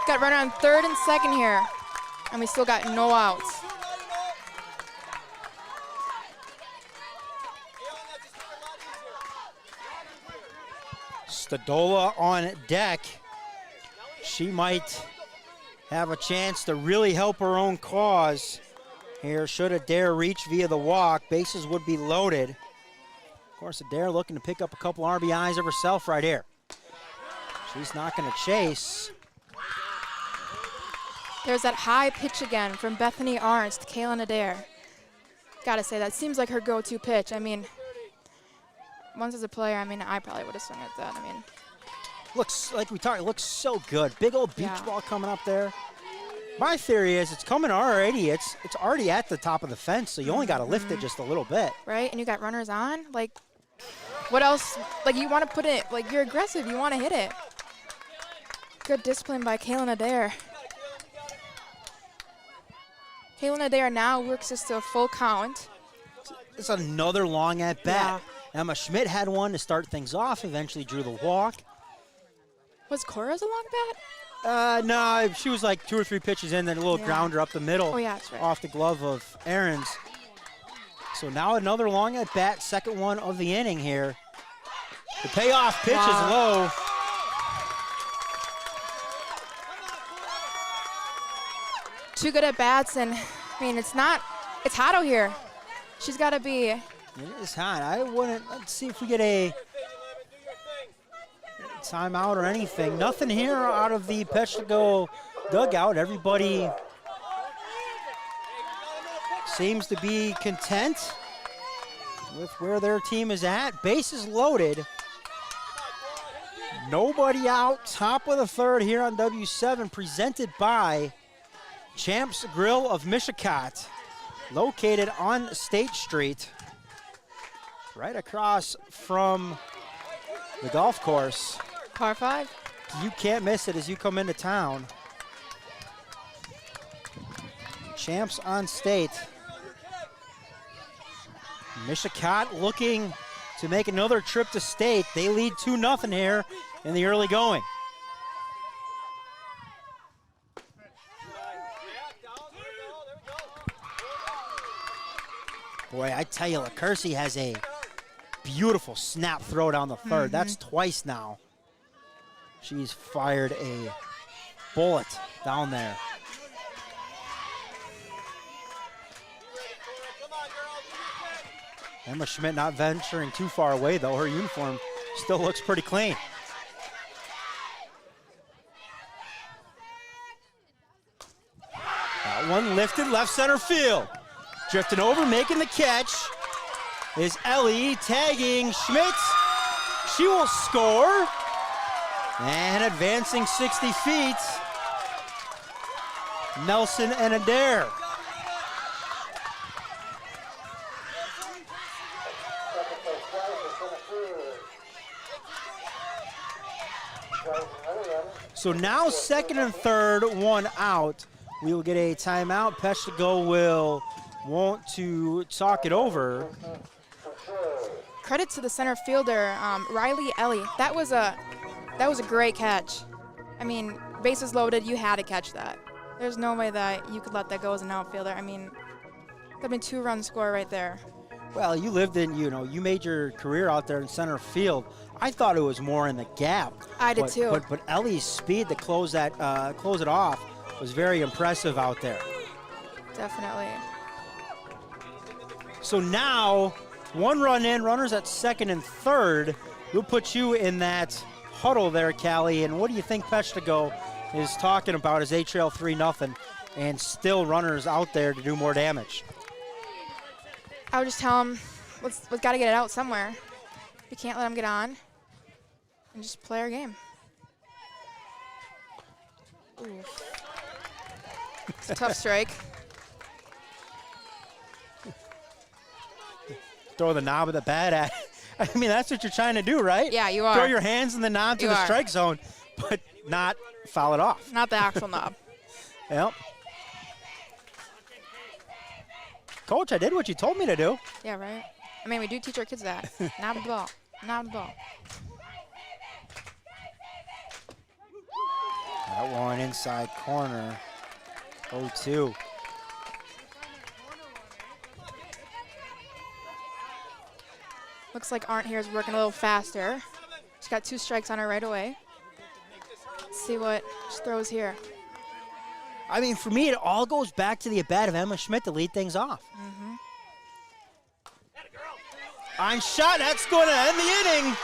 Got runner on third and second here. And we still got no outs. Stadola on deck. She might have a chance to really help her own cause here. Should Adair reach via the walk, bases would be loaded. Of course, Adair looking to pick up a couple RBIs of herself right here. She's not going to chase. There's that high pitch again from Bethany Arns to Kaylin Adair. Gotta say, that seems like her go-to pitch. I mean, once as a player, I mean, I probably would have swung at that. I mean, looks like we talked. It looks so good. Big old beach ball coming up there. My theory is it's coming already. It's already at the top of the fence, so you only got to lift it just a little bit. Right, and you got runners on. Like, what else? Like, you want to put it. Like, you're aggressive. You want to hit it. Good discipline by Kaylin Adair. Kaylin Adair now works us to a full count. It's another long at bat. Yeah. Emma Schmidt had one to start things off, eventually drew the walk. Was Cora's a long bat? No, she was like 2 or 3 pitches in, then a little grounder up the middle. Oh, yeah, that's right. Off the glove of Aarons. So now another long at bat, second one of the inning here. The payoff pitch is low. Two good at bats, and I mean, it's hot out here. She's got to be. It is hot. I wouldn't. Let's see if we get a timeout or anything. Nothing here out of the Peshtigo dugout. Everybody seems to be content with where their team is at. Bases loaded. Nobody out. Top of the third here on W7, presented by Champs Grill of Mishicot, located on State Street, right across from the golf course. Par 5. You can't miss it as you come into town. Champs on State. Mishicot looking to make another trip to State. They lead 2-0 here in the early going. Boy, I tell you, LaCursi has a beautiful snap throw down the third. That's twice now. She's fired a bullet down there. Emma Schmidt not venturing too far away, though. Her uniform still looks pretty clean. That one lifted left center field. Drifting over, making the catch is Ellie, tagging Schmidt. She will score. And advancing 60 feet, Nelson and Adair. So now second and third, one out. We will get a timeout. Peshtigo will want to talk it over. Credit to the center fielder, Riley Ellie. That was a great catch. I mean, bases loaded, you had to catch that. There's no way that you could let that go as an outfielder. I mean, that'd been 2-run score right there. Well, you lived in, you made your career out there in center field. I thought it was more in the gap. I did too. But Ellie's speed to close it off was very impressive out there. Definitely. So now, 1 run in, runners at second and third. We'll put you in that huddle there, Callie. And what do you think Peshtigo is talking about as they trail 3-0 and still runners out there to do more damage? I would just tell him, let's got to get it out somewhere. We can't let him get on and just play our game. Ooh. It's a tough strike. Throw the knob of the bat at. I mean, that's what you're trying to do, right? Yeah, you are. Throw your hands in the knob to the strike zone, but not foul it off. Not the actual knob. Yep. Coach, I did what you told me to do. Yeah, right. I mean, we do teach our kids that. Knob the ball. Knob the ball. That one inside corner. 0-2. Looks like Arndt here is working a little faster. She's got 2 strikes on her right away. Let's see what she throws here. I mean, for me, it all goes back to the at-bat of Emma Schmidt to lead things off. Mm-hmm. On shot, that's going to end the inning.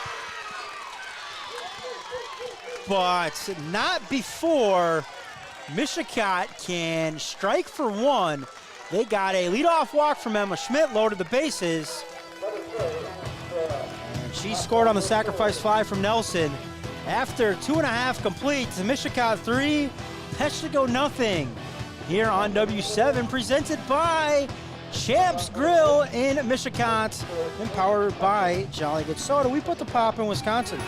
But not before Mishicot can strike for 1. They got a leadoff walk from Emma Schmidt, loaded the bases. And she scored on the sacrifice fly from Nelson. After 2.5 complete, Mishicot 3, Peshtigo nothing. Here on W7, presented by Champs Grill in Mishicot, empowered by Jolly Good Soda. We put the pop in Wisconsin.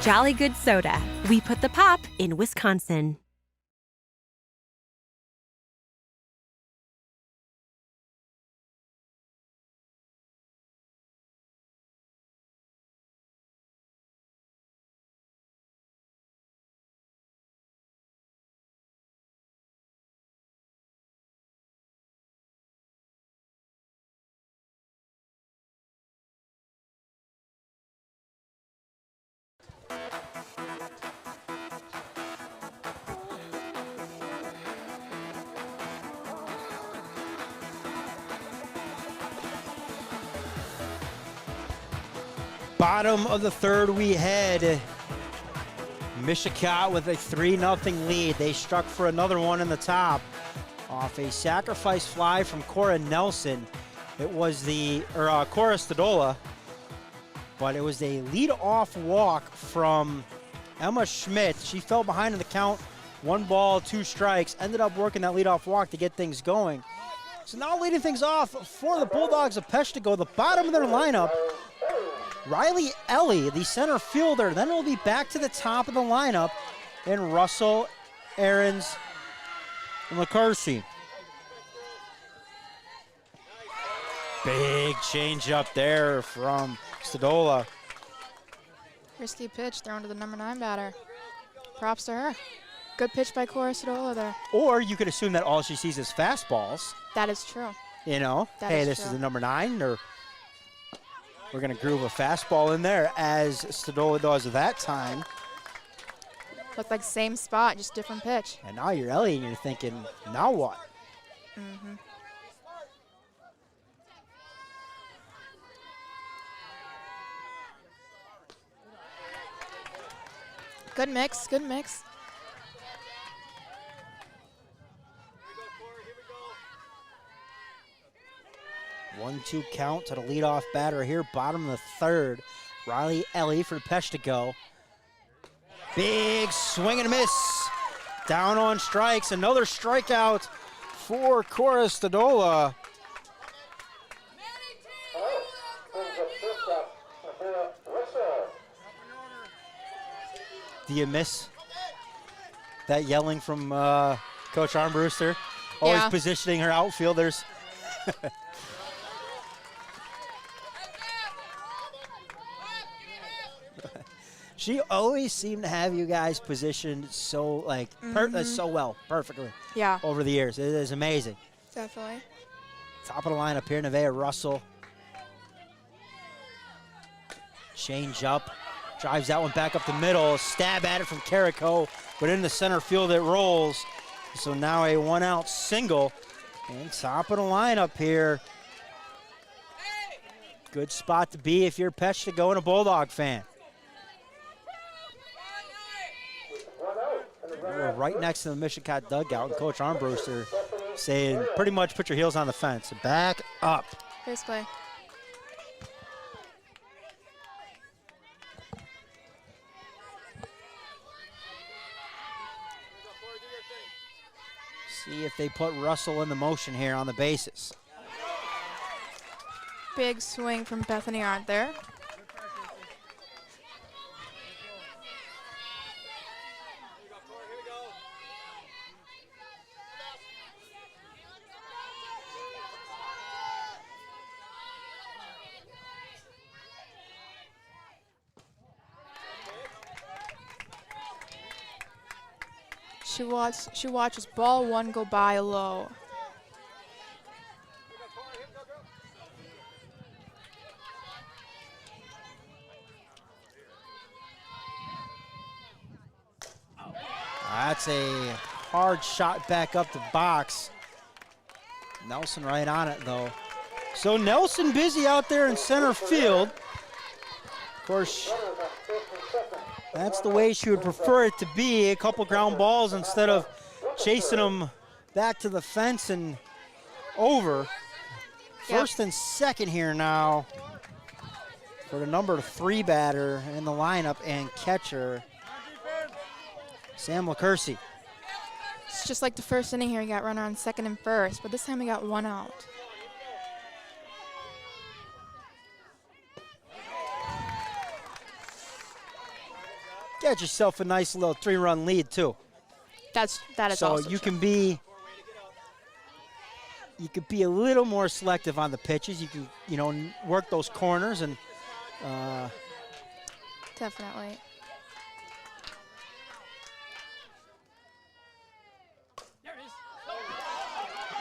Jolly Good Soda. We put the pop in Wisconsin. Bottom of the third we head. Mishicot with a 3-0 lead. They struck for another one in the top off a sacrifice fly from Cora Nelson. It was Cora Stadola, but it was a lead-off walk from Emma Schmidt. She fell behind in the count. 1 ball, 2 strikes. Ended up working that lead-off walk to get things going. So now leading things off for the Bulldogs of Peshtigo, the bottom of their lineup. Riley Ellie, the center fielder. Then it'll be back to the top of the lineup in Russell, Aarons, and McCarthy. Big change up there from Stadola. Risky pitch thrown to the number 9 batter. Props to her. Good pitch by Cora Stadola there. Or you could assume that all she sees is fastballs. That is true. You know, That hey, is this true. is the number 9, or we're going to groove a fastball in there, as Stadola does at that time. Looked like same spot, just different pitch. And now you're Ellie, and you're thinking, now what? Mm-hmm. Good mix, good mix. 1-2 count to the leadoff batter here, bottom of the third. Riley Ellie for Peshtigo. Big swing and a miss. Down on strikes, another strikeout for Cora Stadola. Do you miss that yelling from Coach Armbruster? Always positioning her outfielders. She always seemed to have you guys positioned so like so well, perfectly. Yeah. Over the years, it is amazing. Definitely. Top of the lineup here, Nevaeh Russell. Change up, drives that one back up the middle. Stab at it from Carrico, but in the center field it rolls. So now a 1-out single, and top of the lineup here. Good spot to be if you're Peshtigo and a Bulldog fan. We're right next to the Mishicot dugout, and Coach Armbruster saying pretty much put your heels on the fence. Back up. Basically. See if they put Russell in the motion here on the bases. Big swing from Bethany Arndt there. She watches ball one go by low. That's a hard shot back up the box. Nelson right on it, though. So Nelson busy out there in center field. Of course, that's the way she would prefer it to be, a couple ground balls instead of chasing them back to the fence and over. First and second here now for the number 3 batter in the lineup and catcher, Sam LaCursey. It's just like the first inning here, he got runner on second and first, but this time he got 1 out. Get yourself a nice little 3-run lead too. That is so also you true. you could be a little more selective on the pitches. You can work those corners and definitely.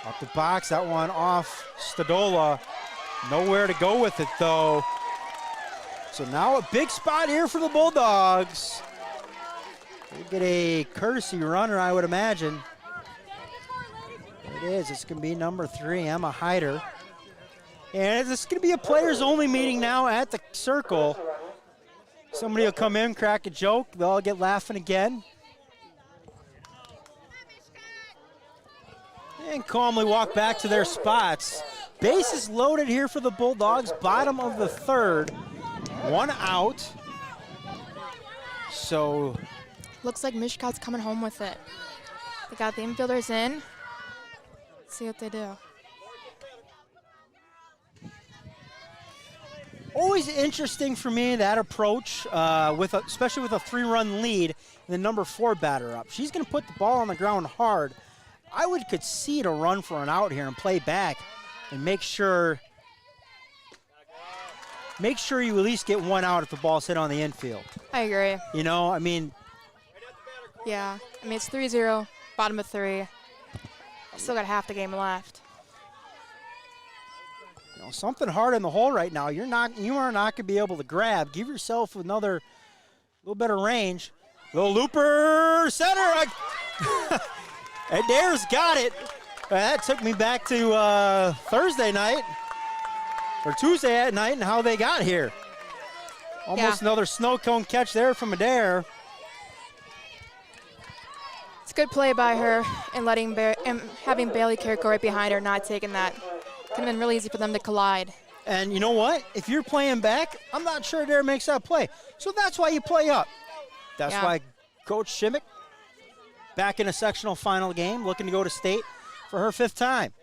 Up the box, that one off Stadola. Nowhere to go with it though. So now a big spot here for the Bulldogs. We'll get a courtesy runner, I would imagine. It is. It's going to be number 3, Emma Hyder. And it's going to be a players-only meeting now at the circle. Somebody will come in, crack a joke. They'll all get laughing again. And calmly walk back to their spots. Bases loaded here for the Bulldogs. Bottom of the third. 1 out. So looks like Mishicot's coming home with it. They got the infielders in. Let's see what they do. Always interesting for me, that approach, especially with a 3-run lead and the number 4 batter up. She's going to put the ball on the ground hard. I would concede a run for an out here and play back and make sure you at least get 1 out if the ball's hit on the infield. I agree. I mean. Yeah, it's 3-0, bottom of 3. Still got half the game left. Something hard in the hole right now. You are not going to be able to grab. Give yourself another little bit of range. Little looper center. And Dare's got it. That took me back to Thursday night or Tuesday at night and how they got here. Almost another snow cone catch there from Adair. It's a good play by her and having Bailey Carrico right behind her, not taking that Could have been really easy for them to collide. And you know what? If you're playing back, I'm not sure Dare makes that play. So that's why you play up. That's why Coach Shimmick, back in a sectional final game, looking to go to state for her 5th time.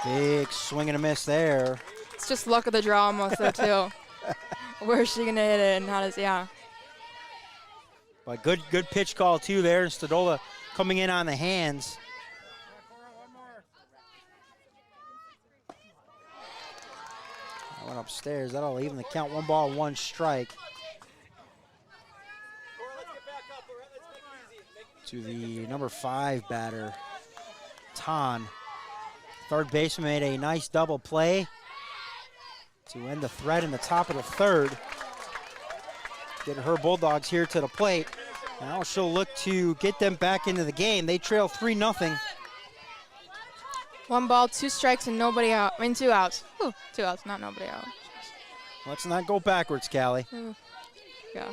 Big swing and a miss there. It's just luck of the draw almost there, too. Where is she going to hit it and how does, But good pitch call, too, there. And Stadola coming in on the hands. I went upstairs. That'll even the count. 1 ball, 1 strike. To the number 5 batter, Tan. Third baseman made a nice double play to end the threat in the top of the 3rd. Get her Bulldogs here to the plate. Now she'll look to get them back into the game. They trail 3-0. 1 ball, 2 strikes, and nobody out. I mean, 2 outs. Ooh, 2 outs, not nobody out. Let's not go backwards, Callie. Yeah.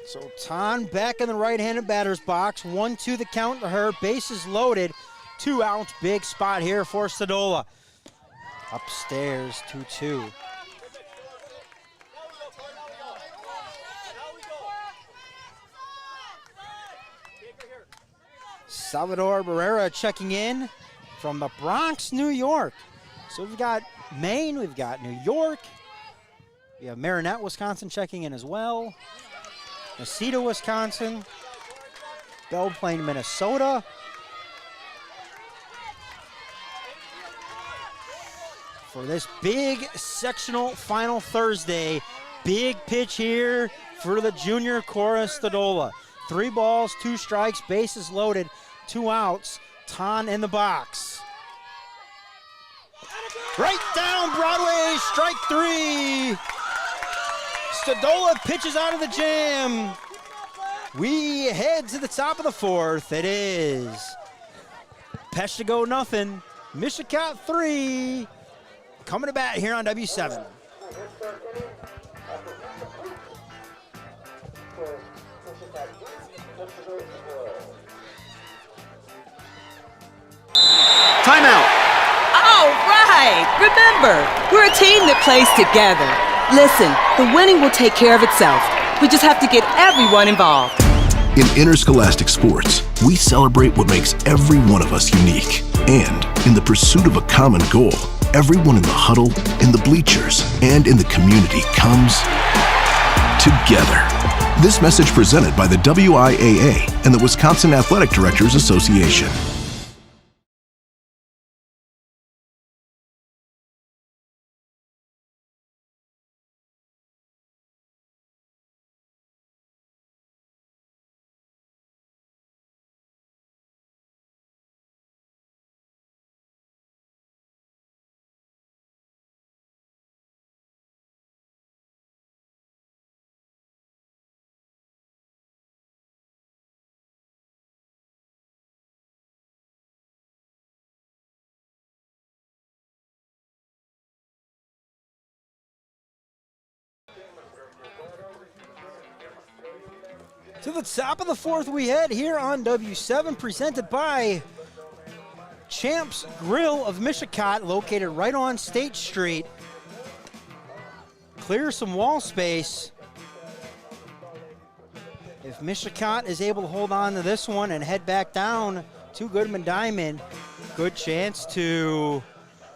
So Tan back in the right-handed batter's box. 1-2 the count to her. Bases loaded. 2 outs. Big spot here for Stadola. Upstairs, 2-2. Salvador Barrera checking in from the Bronx, New York. So we've got Maine, we've got New York. We have Marinette, Wisconsin checking in as well. Necedah, Wisconsin. Belle Plaine, Minnesota. For this big sectional final Thursday, big pitch here for the junior Cora Stadola. 3 balls, 2 strikes, bases loaded, 2 outs. Tan in the box. Right down Broadway, strike 3. Stadola pitches out of the jam. We head to the top of the 4th. It is Peshtigo 0, Mishicot 3. Coming to bat here on W7. Timeout. All right. Remember, we're a team that plays together. Listen, the winning will take care of itself. We just have to get everyone involved. In interscholastic sports, we celebrate what makes every one of us unique. And in the pursuit of a common goal, everyone in the huddle, in the bleachers, and in the community comes together. This message presented by the WIAA and the Wisconsin Athletic Directors Association. To the top of the 4th we head here on W7, presented by Champs Grill of Mishicot, located right on State Street. Clear some wall space. If Mishicot is able to hold on to this one and head back down to Goodman Diamond, good chance to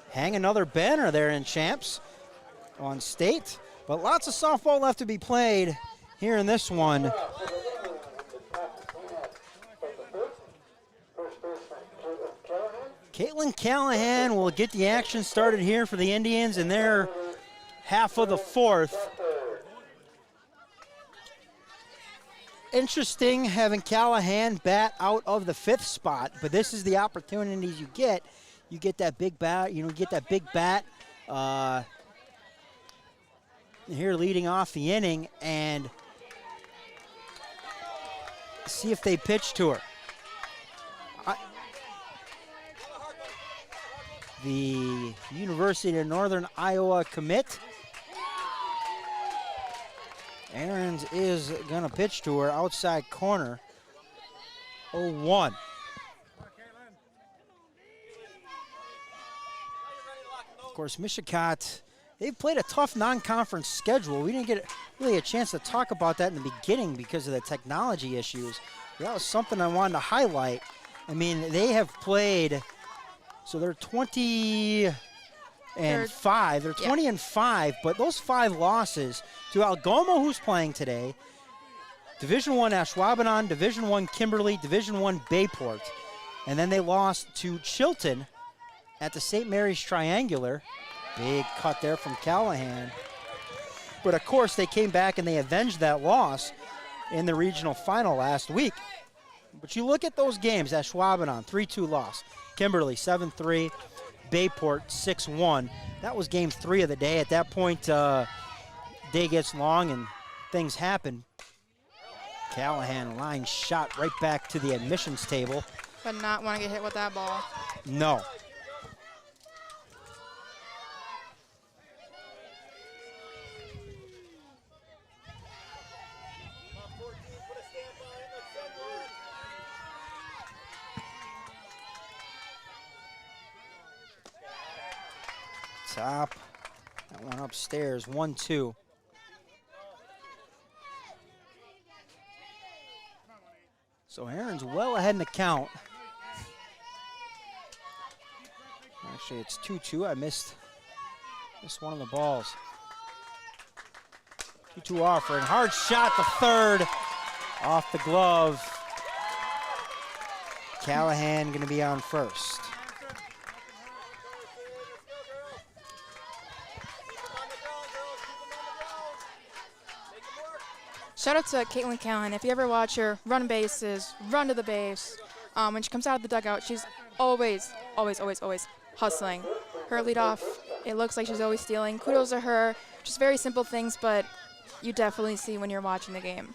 hang another banner there in Champs on State. But lots of softball left to be played here in this one. Caitlin Callahan will get the action started here for the Indians in their half of the 4th. Interesting having Callahan bat out of the 5th spot, but this is the opportunities you get. You get that big bat, here leading off the inning, and see if they pitch to her. the University of Northern Iowa commit. Ahrens is going to pitch to her outside corner. 0-1. Of course, Mishicot, they've played a tough non-conference schedule. We didn't get really a chance to talk about that in the beginning because of the technology issues. That was something I wanted to highlight. I mean, they have played, so they're 20 and 5. They're 20 and 5, but those 5 losses to Algoma, who's playing today, Division I Ashwaubenon, Division I Kimberly, Division I Bayport, and then they lost to Chilton at the St. Mary's Triangular. Big cut there from Callahan. But of course, they came back and they avenged that loss in the regional final last week. But you look at those games, Ashwaubenon, 3-2 loss. Kimberly, 7-3. Bayport, 6-1. That was game 3 of the day. At that point, day gets long and things happen. Callahan line shot right back to the admissions table. But not want to get hit with that ball. No. Top. That one upstairs. 1-2. So Aaron's well ahead in the count. Actually, it's 2-2. I missed one of the balls. 2-2 offering. Hard shot to third. Off the glove. Callahan going to be on first. Shout out to Caitlin Callahan. If you ever watch her run bases, run to the base, when she comes out of the dugout, she's always hustling. Her leadoff, it looks like she's always stealing. Kudos to her. Just very simple things, but you definitely see when you're watching the game.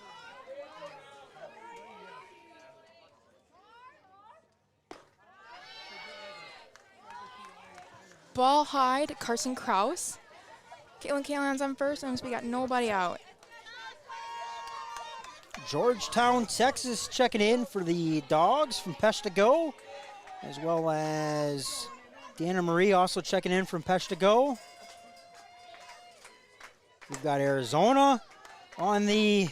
Ball high to Carson Kraus. Caitlin Callahan's on first, and we got nobody out. Georgetown, Texas checking in for the Dogs from Peshtigo, as well as Deanna Marie also checking in from Peshtigo. We've got Arizona on the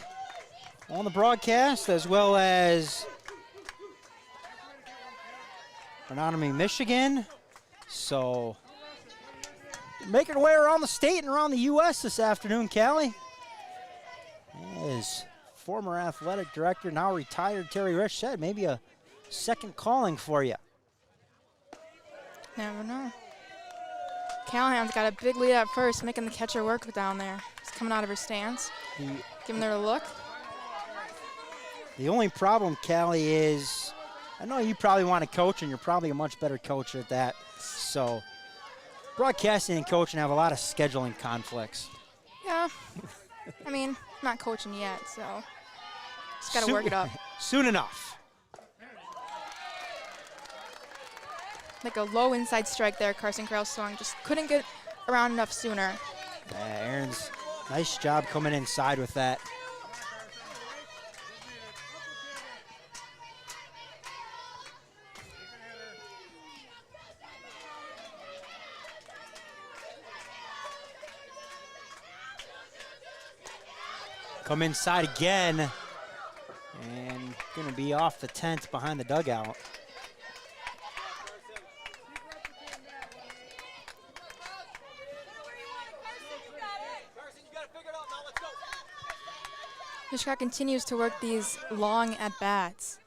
broadcast, as well as Menominee, Michigan. So making our way around the state and around the U.S. this afternoon, Callie. As former athletic director, now retired Terry Rich said, maybe a second calling for you. Never know. Callahan's got a big lead at first, making the catcher work down there. He's coming out of her stance, giving her a look. The only problem, Callie, is I know you probably want to coach, and you're probably a much better coach at that. So broadcasting and coaching have a lot of scheduling conflicts. Yeah. I mean, I'm not coaching yet, so just got to work it up. Soon enough. Like a low inside strike there, Carson Kraus swung. Just couldn't get around enough sooner. Aaron's nice job coming inside with that. Come inside again, and going to be off the tent behind the dugout. Mishicot continues to work these long at-bats.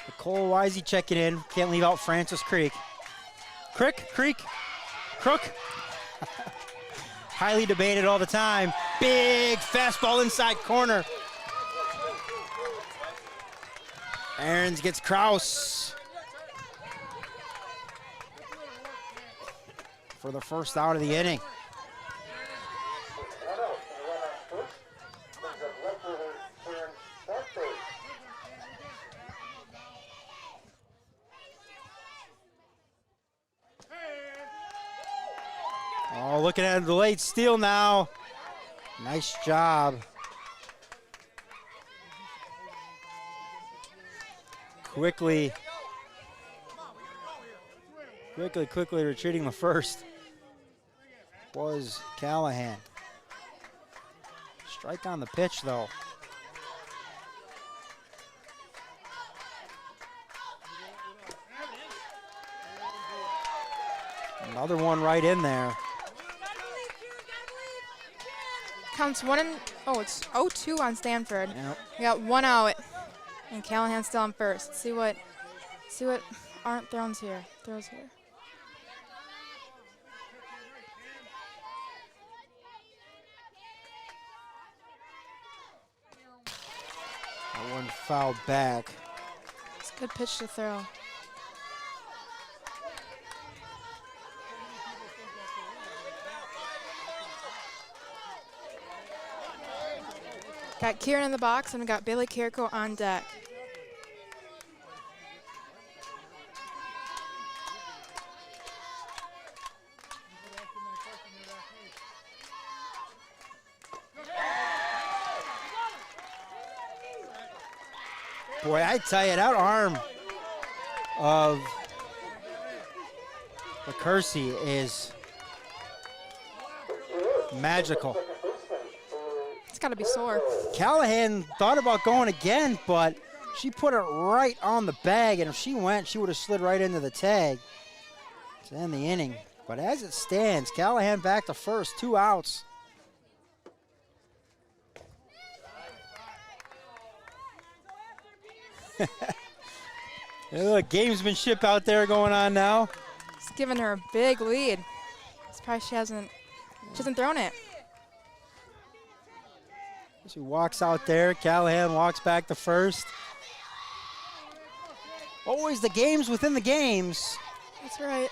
Nicole Wisey checking in. Can't leave out Francis Creek. Crook. Highly debated all the time. Big fastball inside corner. Ahrens gets Kraus for the first out of the inning. Oh, looking at the late steal now. Nice job. Quickly retreating the first was Callahan. Strike on the pitch, though. Another one right in there. Counts one and, oh, it's 0-2 on Stanford. Yep. We got one out, and Callahan's still on first. See what Arndt throws here. That one fouled back. It's a good pitch to throw. Got Kieran in the box, and we got Bailey Kirko on deck. Boy, I tell you, that arm of McCursey is magical. It's got to be sore. Callahan thought about going again, but she put it right on the bag, and if she went, she would have slid right into the tag to end the inning. But as it stands, Callahan back to first, 2 outs. Look, gamesmanship out there going on now. It's giving her a big lead. Surprised she hasn't thrown it. She walks out there. Callahan walks back to first. Always the games within the games. That's right.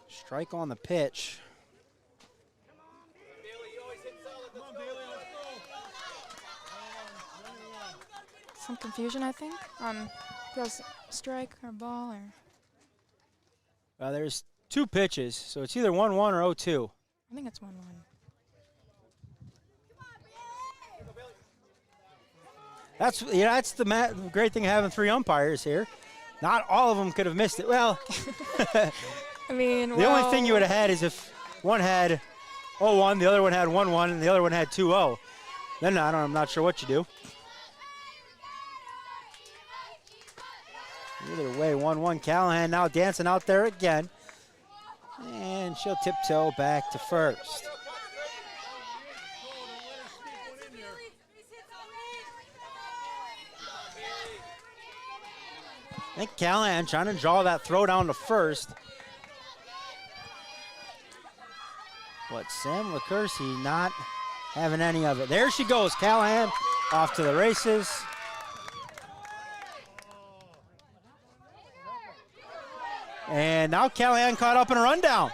Strike on the pitch. Some confusion, I think, on feels strike or ball or. There's 2 pitches, so it's either 1-1 or 0-2. I think it's 1-1. That's the great thing of having 3 umpires here. Not all of them could have missed it. Well, I mean, the only thing you would have had is if one had 0-1, the other one had 1-1, and the other one had 2-0. Then I'm not sure what you do. Either way, 1-1. Callahan now dancing out there again. And she'll tiptoe back to first. I think Callahan trying to draw that throw down to first. But Sam LaCursey not having any of it. There she goes, Callahan off to the races. And now Callahan caught up in a rundown.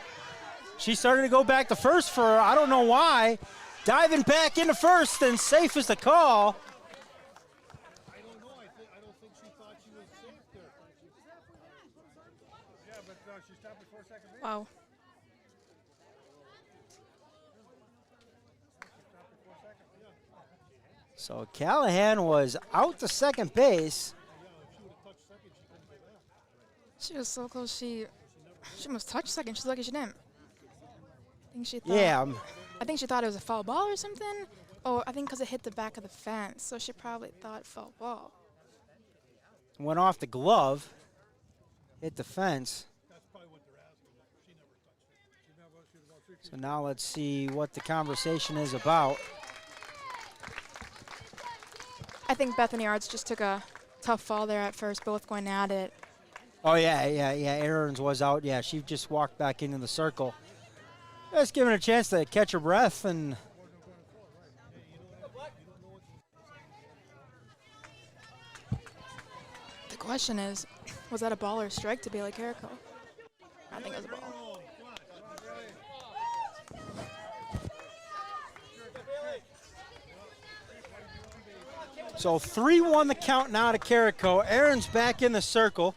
She started to go back to first for I don't know why. Diving back into first, and safe is the call. Wow. So Callahan was out to second base. She was so close. She almost touched second. She's lucky she didn't. I think she thought. Yeah. I think she thought it was a foul ball or something. Oh, I think because it hit the back of the fence, so she probably thought foul ball. Went off the glove, hit the fence. So now let's see what the conversation is about. I think Bethany Arts just took a tough fall there at first, both going at it. Oh, yeah. Aarons was out. Yeah, she just walked back into the circle. Just giving her a chance to catch her breath. And the question is, Was that a ball or a strike to Bailey Carrico? I think it was a ball. So 3-1 the count now to Carrico. Aaron's back in the circle.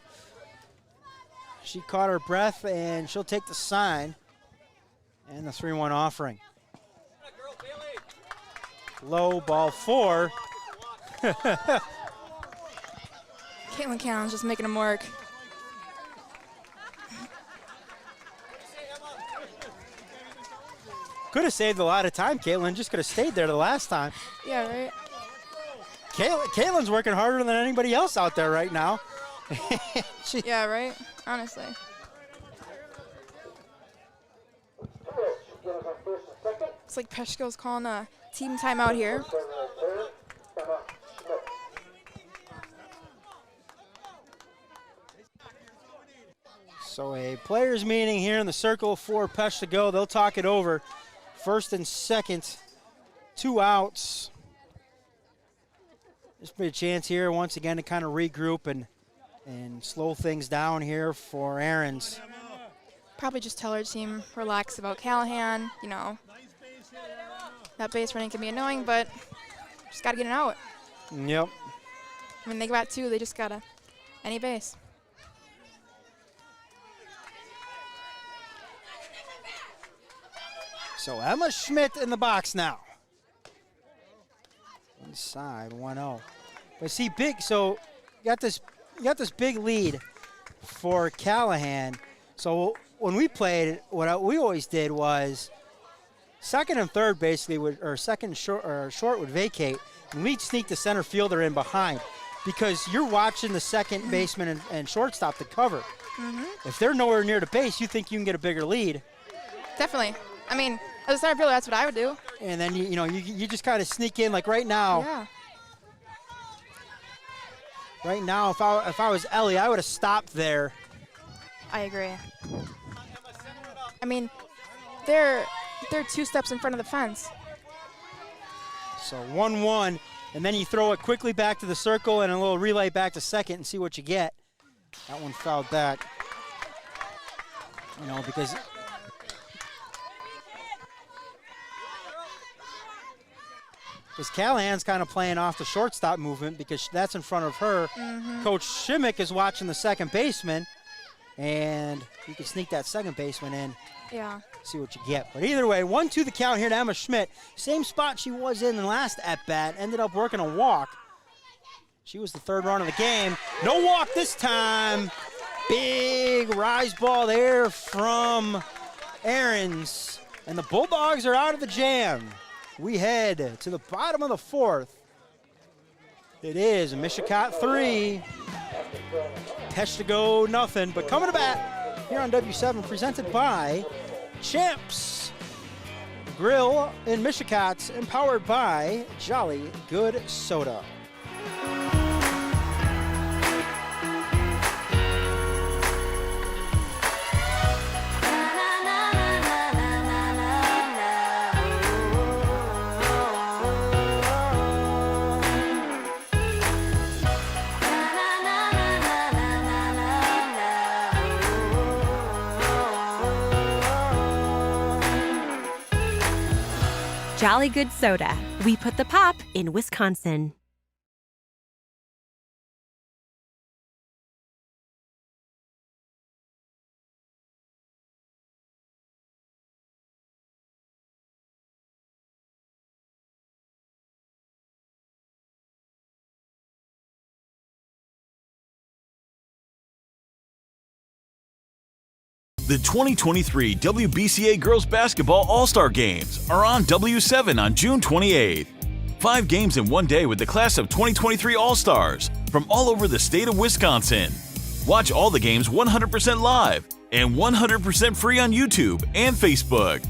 She caught her breath, and she'll take the sign and the 3-1 offering. Low ball 4. Caitlin Cannon's just making them work. Could have saved a lot of time, Caitlin. Just could have stayed there the last time. Yeah, right. Caitlin's working harder than anybody else out there right now. Yeah, right. Honestly. It's like Peshtigo's calling a team timeout here. So a players meeting here in the circle for Peshtigo. They'll talk it over. First and second, 2 outs. Just be a chance here once again to kind of regroup and slow things down here for Aarons. Probably just tell our team relax about Callahan. You know, that base running can be annoying, but just got to get it out. Yep. I mean, they got 2. They just got to any base. So Emma Schmidt in the box now. Inside 1-0. But see, so you got this big lead for Callahan. So when we played, what we always did was second and third basically or second short would vacate, and we'd sneak the center fielder in behind because you're watching the second baseman and shortstop to cover. If they're nowhere near the base, you think you can get a bigger lead. Definitely. I mean, as a center fielder, that's what I would do. And then you just kind of sneak in like right now. Yeah. Right now, if I was Ellie, I would have stopped there. I agree. I mean, they're 2 steps in front of the fence. So 1-1, and then you throw it quickly back to the circle and a little relay back to second and see what you get. That one fouled back. You know, because Callahan's kind of playing off the shortstop movement because that's in front of her. Coach Shimmick is watching the second baseman, and you can sneak that second baseman in. Yeah. See what you get. But either way, 1-2 the count here to Emma Schmidt. Same spot she was in the last at-bat. Ended up working a walk. She was the 3rd run of the game. No walk this time. Big rise ball there from Aarons. And the Bulldogs are out of the jam. We head to the bottom of the 4th. It is a Mishicot 3. Peshtigo nothing. But coming to bat here on W7, presented by Champs Grill in Mishicot, empowered by Jolly Good Soda. Jolly Good Soda. We put the pop in Wisconsin. The 2023 WBCA Girls Basketball All-Star Games are on W7 on June 28th. 5 games in one day with the class of 2023 All-Stars from all over the state of Wisconsin. Watch all the games 100% live and 100% free on YouTube and Facebook.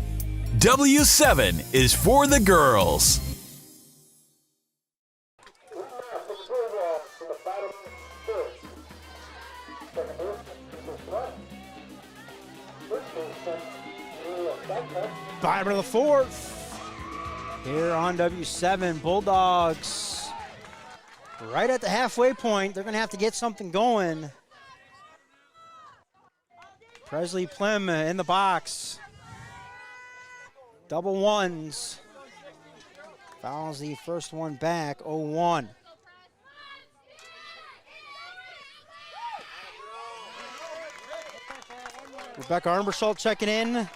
W7 is for the girls. Bottom of the 4th. Here on W7, Bulldogs right at the halfway point. They're going to have to get something going Presley Plim in the box. Double ones. Fouls the first one back, 0-1. Rebecca Armberschult checking in,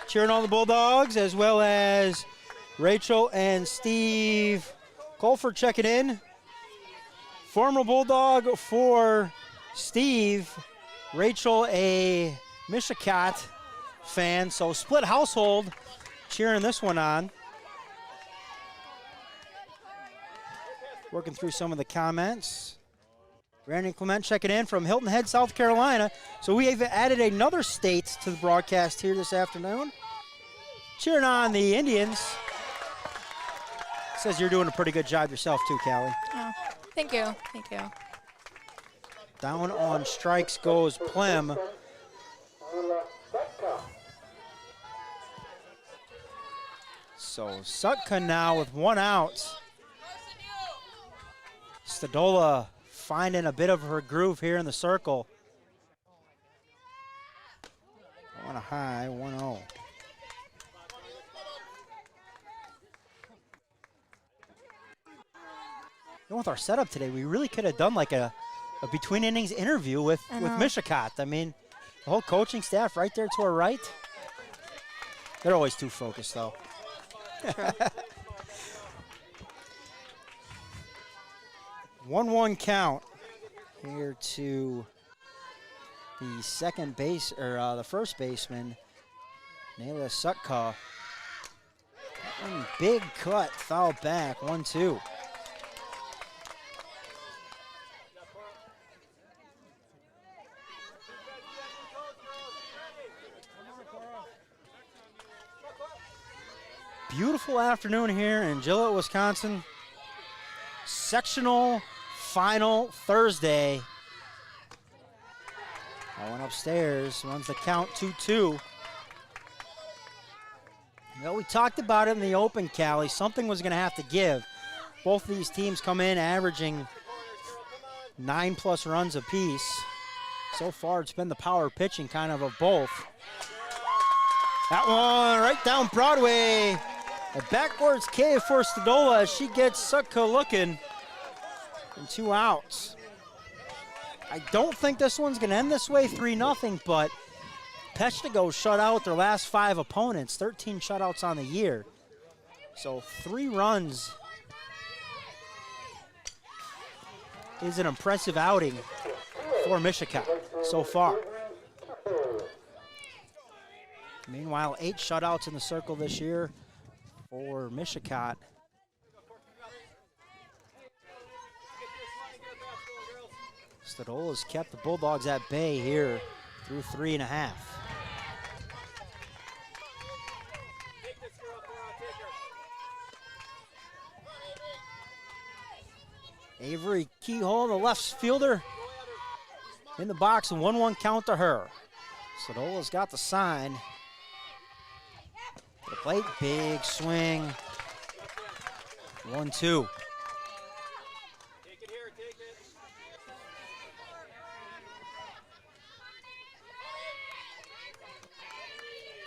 cheering on the Bulldogs, as well as Rachel and Steve Colford checking in. Former Bulldog for Steve. Rachel, a Mishicot fan, so split household cheering this one on. Working through some of the comments. Brandon Clement checking in from Hilton Head, South Carolina. So we have added another state to the broadcast here this afternoon. Cheering on the Indians. Says you're doing a pretty good job yourself too, Callie. Oh, thank you, thank you. Down on strikes goes Plim. So Sutka now with one out. Stadola finding a bit of her groove here in the circle. On a high, 1-0. With our setup today, we really could have done like a between innings interview with Mishicot. I mean, the whole coaching staff right there to our right. They're always too focused, though. 1-1 count here to the second base, or the first baseman, Nayla Sutka. One big cut, foul back, 1-2. Beautiful afternoon here in Gillette, Wisconsin. Sectional final Thursday. I went upstairs, runs the count 2-2. You know, we talked about it in the open, Callie. Something was going to have to give. Both of these teams come in averaging 9+ runs apiece. So far, it's been the power pitching kind of both. That one right down Broadway. A backwards K for Stadola as she gets Sutka looking. And 2 outs. I don't think this one's going to end this way, 3-0, but Peshtigo shut out their last 5 opponents, 13 shutouts on the year. So 3 runs is an impressive outing for Mishicot so far. Meanwhile, 8 shutouts in the circle this year for Mishicot. Stadola's kept the Bulldogs at bay here through 3.5. Avery Keyhole, the left fielder, in the box, and 1-1 count to her. Stadola's got the sign. To the plate, big swing. 1-2.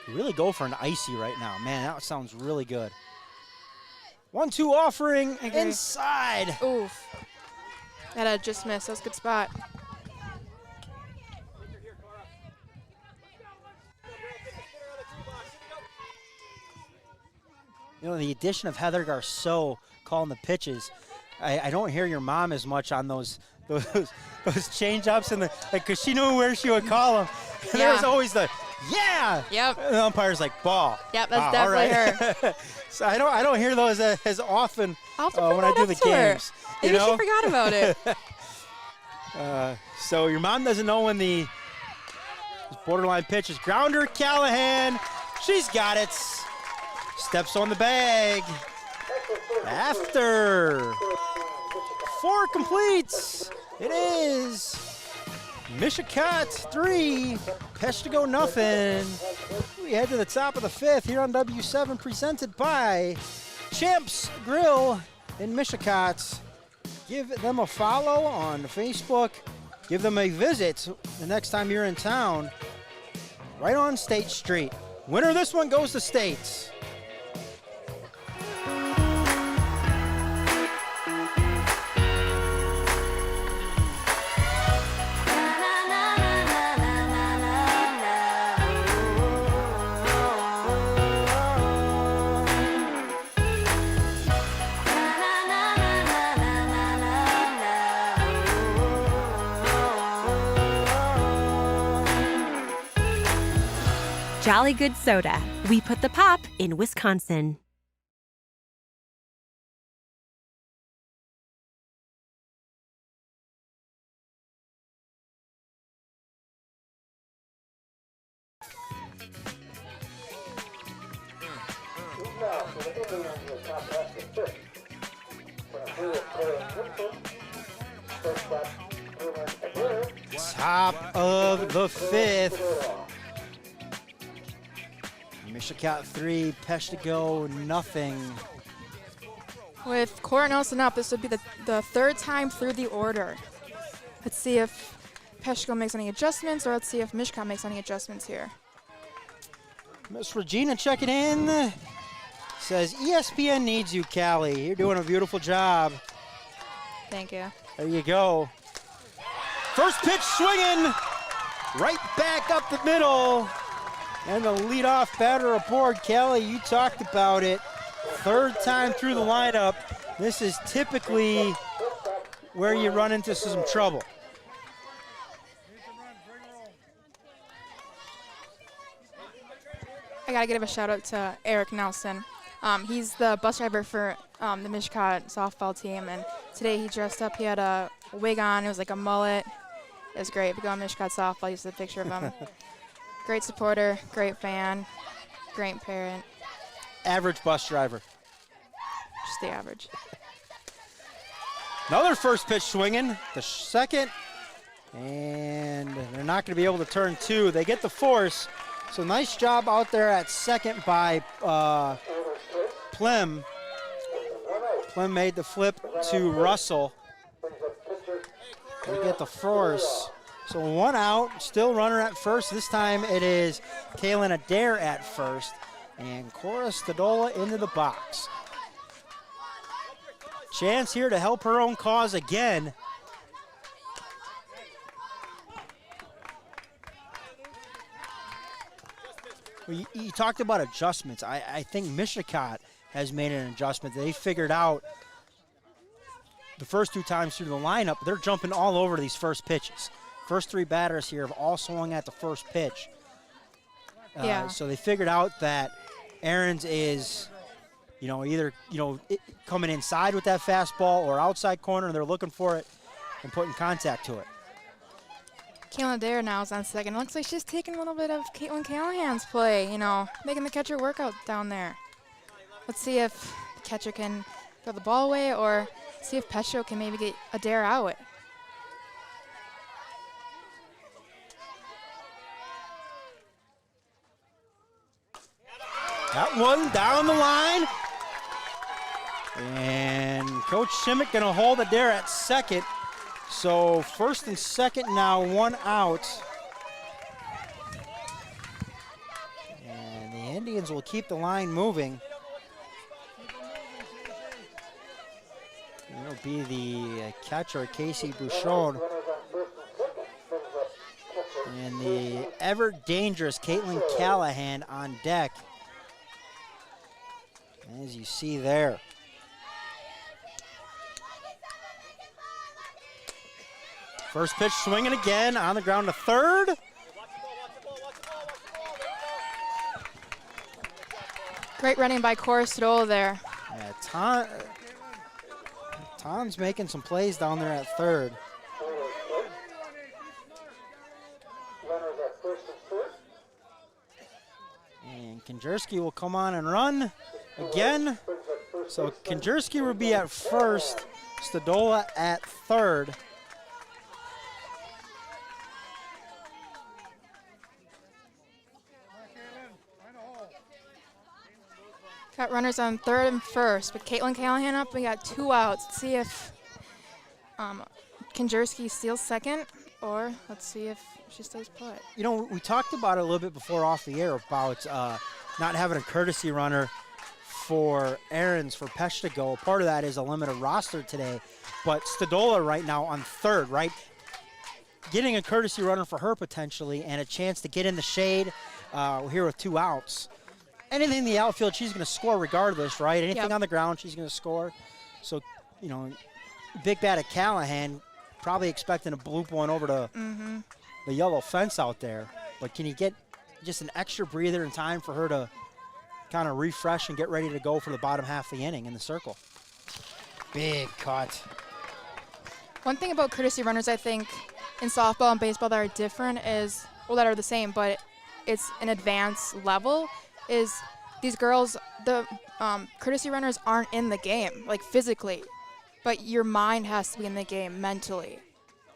Really go for an icy right now. Man, that sounds really good. 1-2 offering inside. Oof. That had just missed. That was a good spot. You know, the addition of Heather Garceau calling the pitches, I don't hear your mom as much on those change-ups, and because she knew where she would call them. And there was always the, yeah! Yep. And the umpire's like, ball. Yep, that's definitely her. So I don't hear those as often when I do the games. Maybe she forgot about it. So your mom doesn't know when the borderline pitch is grounder. Callahan, she's got it. Steps on the bag. After 4 completes, it is Mishicot 3, Peshtigo nothing. We head to the top of the 5th here on W7, presented by Champs Grill in Mishicot. Give them a follow on Facebook. Give them a visit the next time you're in town. right on State Street. Winner of this one goes to States. Jolly Good Soda. We put the pop in Wisconsin. Top of the fifth. Mishicot 3, Peshtigo nothing. With Cora Nelson up, this would be the third time through the order. Let's see if Peshtigo makes any adjustments, or let's see if Mishicot makes any adjustments here. Miss Regina checking in. Says, ESPN needs you, Callie. You're doing a beautiful job. Thank you. There you go. First pitch swinging. Right back up the middle. And the leadoff batter aboard. Callie, you talked about it. Third time through the lineup. This is typically where you run into some trouble. I gotta give a shout out to Eric Nelson. He's the bus driver for the Mishicot softball team, and today he dressed up. He had a wig on. It was like a mullet. It was great. If you go on Mishicot softball, you see a picture of him. Great supporter, great fan, great parent. Average bus driver. Just the average. Another first pitch swinging. The second, and they're not going to be able to turn two. They get the force. So nice job out there at second by Plem. Plem made the flip to Russell. They get the force. So one out, still runner at first. This time it is Kaylin Adair at first. And Cora Stadola into the box. Chance here to help her own cause again. Well, you talked about adjustments. I think Mishicot has made an adjustment. They figured out the first two times through the lineup, they're jumping all over these first pitches. First three batters here have all swung at the first pitch. Yeah. So they figured out that Aarons is, either, coming inside with that fastball or outside corner, and they're looking for it and putting contact to it. Kaylin Adair now is on second. It looks like she's taking a little bit of Caitlin Callahan's play, making the catcher work out down there. Let's see if the catcher can throw the ball away, or see if Peshtigo can maybe get Adair out. That one down the line. And Coach Simic going to hold Adair at second. So first and second now, one out. And the Indians will keep the line moving. It'll be the catcher, Casey Bouchon. And the ever dangerous Caitlin Callahan on deck. As you see there. First pitch swinging again, on the ground to third. Great running by Cora Stadola there. Yeah, Ton's making some plays down there at third. And Konjerski will come on and run again. So Konjerski will be at first, Stadola at third. Got runners on third and first, but Caitlin Callahan up. We got two outs. Let's see if Konjerski steals second, or let's see if she stays put. You know, we talked about it a little bit before off the air about not having a courtesy runner for errands for Peshtigo. Part of that is a limited roster today. But Stadola right now on third, right? Getting a courtesy runner for her potentially and a chance to get in the shade here with 2 outs. Anything in the outfield, she's going to score regardless, right? Anything on the ground, she's going to score. So, you know, big bat at Callahan, probably expecting to bloop one over to the yellow fence out there. But can you get just an extra breather and time for her to kind of refresh and get ready to go for the bottom half of the inning in the circle? Big cut. One thing about courtesy runners, I think, in softball and baseball that are different is, well, that are the same, but it's an advanced level, is these girls, the courtesy runners aren't in the game, like physically, but your mind has to be in the game mentally.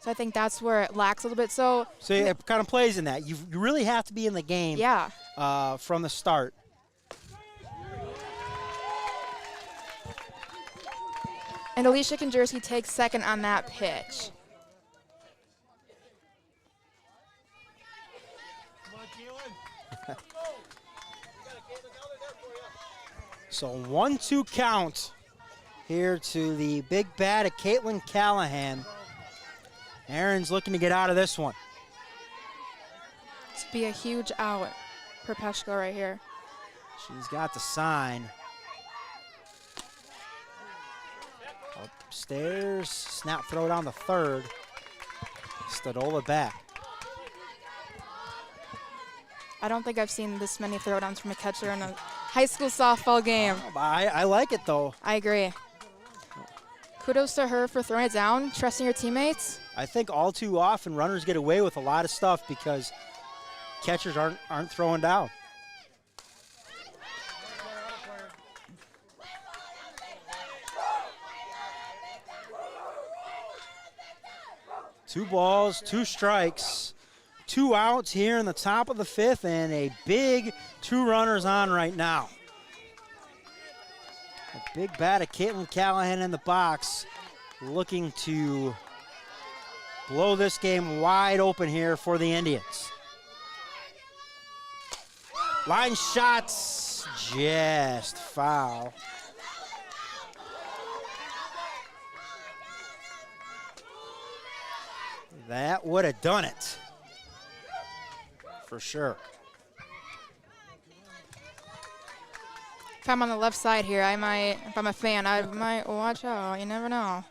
So I think that's where it lacks a little bit. So it kind of plays in that. You really have to be in the game from the start. And Alicia Konjersky takes second on that pitch. So 1-2 count here to the big bat of Caitlin Callahan. Aaron's looking to get out of this one. This would be a huge out for Peshtigo right here. She's got the sign. Upstairs, snap throw down the third. Stadola back. I don't think I've seen this many throwdowns from a catcher in a high school softball game. I like it, though. I agree. Kudos to her for throwing it down, trusting her teammates. I think all too often runners get away with a lot of stuff because catchers aren't throwing down. Two balls, 2 strikes, 2 outs here in the top of the 5th, and a big 2 runners on right now. A big bat of Caitlin Callahan in the box, looking to blow this game wide open here for the Indians. Line shots, just foul. That would have done it, for sure. If I'm on the left side here, I might, if I'm a fan, I might watch out. You never know.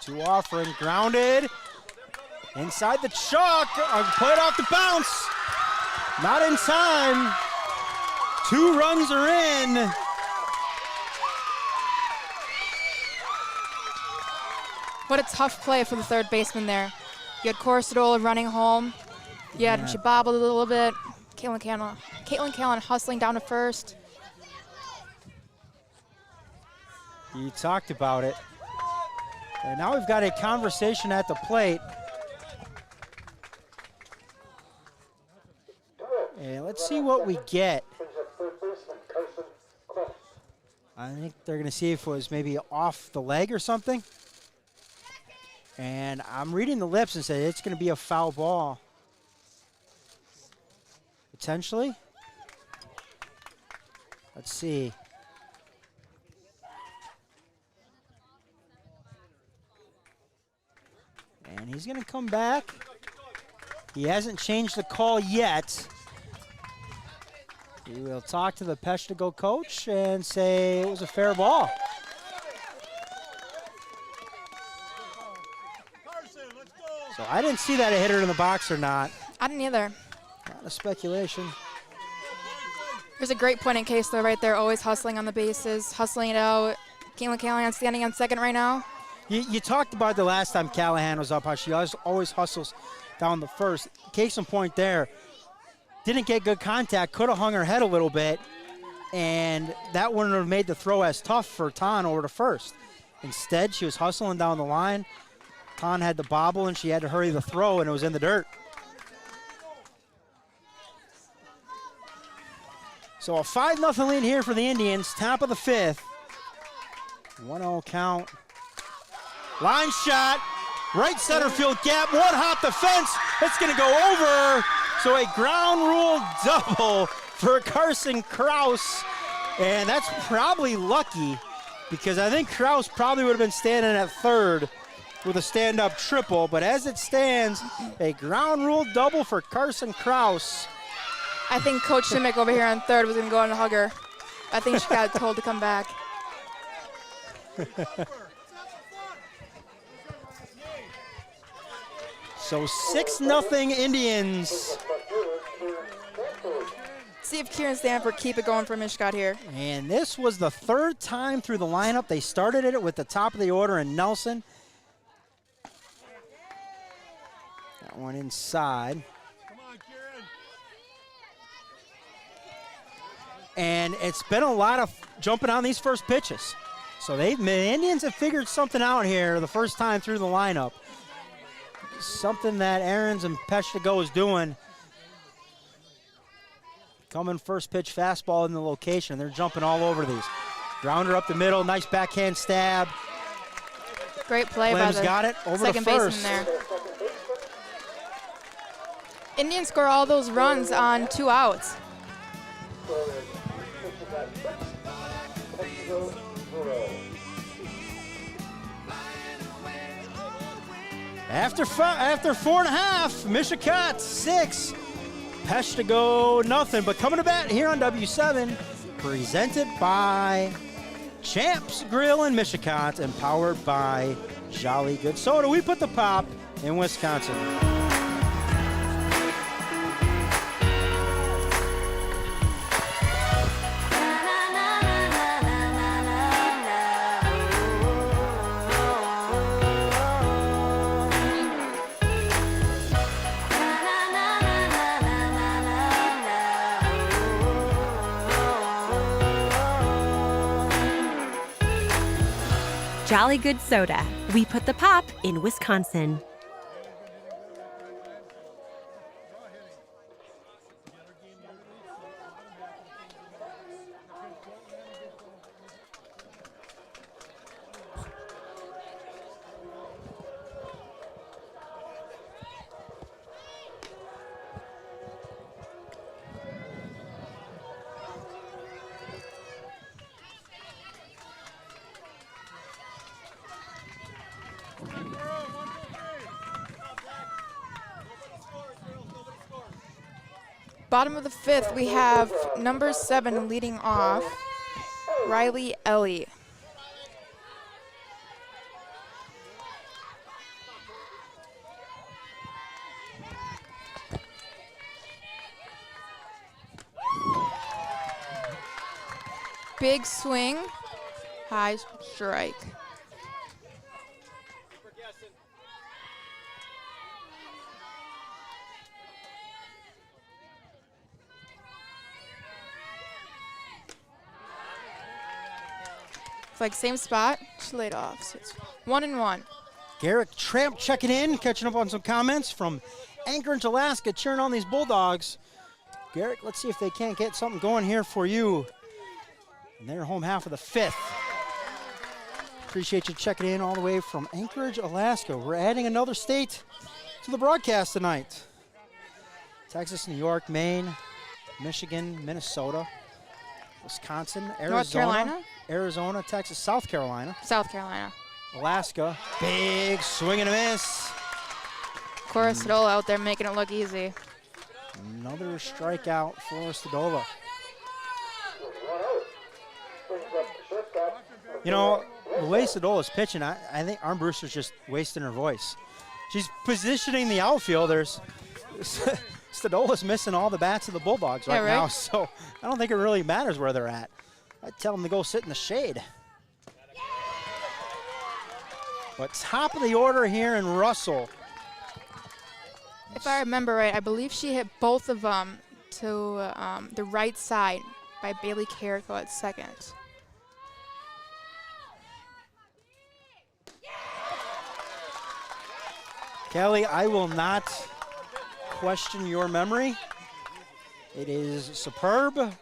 Two offering, grounded. Inside the chalk, played off the bounce. Not in time. 2 runs are in. What a tough play for the third baseman there. You had Corsadola running home. She bobbled a little bit. Caitlin Callahan hustling down to first. You talked about it. And now we've got a conversation at the plate. And let's see what we get. I think they're going to see if it was maybe off the leg or something. And I'm reading the lips and say it's going to be a foul ball. Potentially. Let's see. And he's going to come back. He hasn't changed the call yet. He will talk to the Peshtigo coach and say it was a fair ball. So I didn't see that a hitter in the box or not. I didn't either. Not a speculation. There's a great point in case though right there, always hustling on the bases, hustling it out. Caitlin Callahan standing on second right now. You talked about the last time Callahan was up, how she always hustles down the first. Case in point there. Didn't get good contact, could have hung her head a little bit, and that wouldn't have made the throw as tough for Tan over to first. Instead, she was hustling down the line. Tan had the bobble, and she had to hurry the throw, and it was in the dirt. So a 5-0 lead here for the Indians, top of the 5th. 1-0 count. Line shot, right center field gap, one hop the fence. It's going to go over. So a ground rule double for Carson Kraus. And that's probably lucky because I think Kraus probably would have been standing at third with a stand-up triple. But as it stands, a ground rule double for Carson Kraus. I think Coach Shimmick over here on third was going to go on and hug her. I think she got told to come back. So 6-0 Indians. See if Kieran Stanford keep it going for Mishicot here. And this was the third time through the lineup. They started it with the top of the order and Nelson. That one inside. And it's been a lot of jumping on these first pitches. So the Indians have figured something out here the first time through the lineup. Something that Aarons and Peshtigo is doing. Coming first pitch fastball in the location. They're jumping all over these. Grounder up the middle, nice backhand stab. Great play Clem's by the got it over second to first. baseman there. Indians score all those runs on 2 outs. After 4.5, Mishicot 6, Peshtigo nothing. But coming to bat here on W7, presented by Champs Grill in Mishicot and powered by Jolly Good Soda. We put the pop in Wisconsin. Jolly Good Soda. We put the pop in Wisconsin. Bottom of the 5th, we have number 7 leading off, Riley Ellie. Big swing, high strike. Like same spot, she laid off. So it's 1-1. Garrick Tramp checking in, catching up on some comments from Anchorage, Alaska, cheering on these Bulldogs. Garrick, let's see if they can't get something going here for you. And they're home half of the 5th. Appreciate you checking in all the way from Anchorage, Alaska. We're adding another state to the broadcast tonight. Texas, New York, Maine, Michigan, Minnesota, Wisconsin, Arizona. North Carolina? Arizona, Texas, South Carolina. South Carolina. Alaska. Big swing and a miss. Coristola out there making it look easy. Another strikeout for Stadola. You know, the way Stadola's pitching, I think Armbruster's just wasting her voice. She's positioning the outfielders. Stadola's missing all the bats of the Bulldogs right now, so I don't think it really matters where they're at. I'd tell them to go sit in the shade. But top of the order here in Russell. If I remember right, I believe she hit both of them to the right side by Bailey Carrico at second. Kelly, I will not question your memory. It is superb.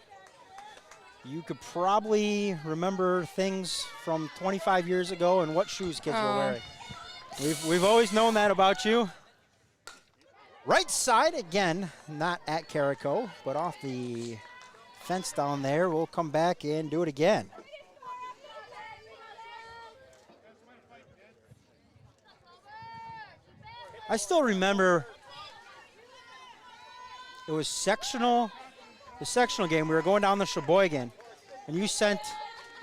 you could probably remember things from 25 years ago and what shoes kids were wearing. We've always known that about you. Right side, again, not at Carrico, but off the fence down there. We'll come back and do it again. I still remember it was the sectional game. We were going down the Sheboygan, and you sent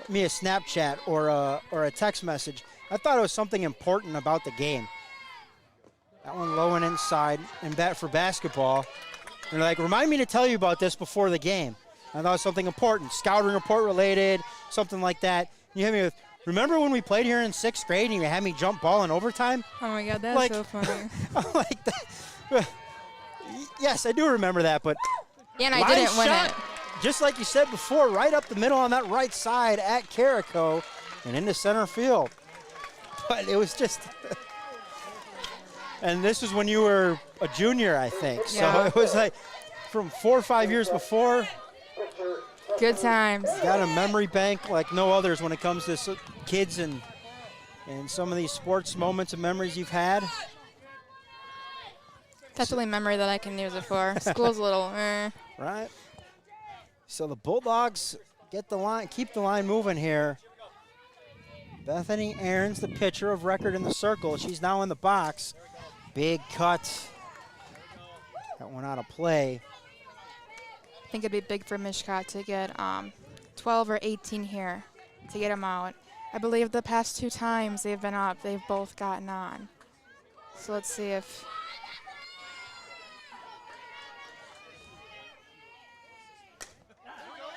me a Snapchat or a text message. I thought it was something important about the game. That one low and inside, and that for basketball. And like, remind me to tell you about this before the game. I thought it was something important, scouting report related, something like that. You hit me with, remember when we played here in 6th grade and you had me jump ball in overtime? Oh my God, that's so funny. I'm like that. Yes, I do remember that, but yeah, and I didn't win it. Just like you said before, right up the middle on that right side at Carrico and into center field. But it was just, and this was when you were a junior, I think. Yeah. So it was like from 4 or 5 years before. Good times. Got a memory bank like no others when it comes to kids and some of these sports moments and memories you've had. That's the only memory that I can use it for. School's a little, Right. So the Bulldogs get the line, keep the line moving here. Bethany Aarons, the pitcher of record in the circle. She's now in the box. Big cut. That one out of play. I think it'd be big for Mishicot to get 12 or 18 here to get them out. I believe the past 2 times they've been up, they've both gotten on. So let's see if...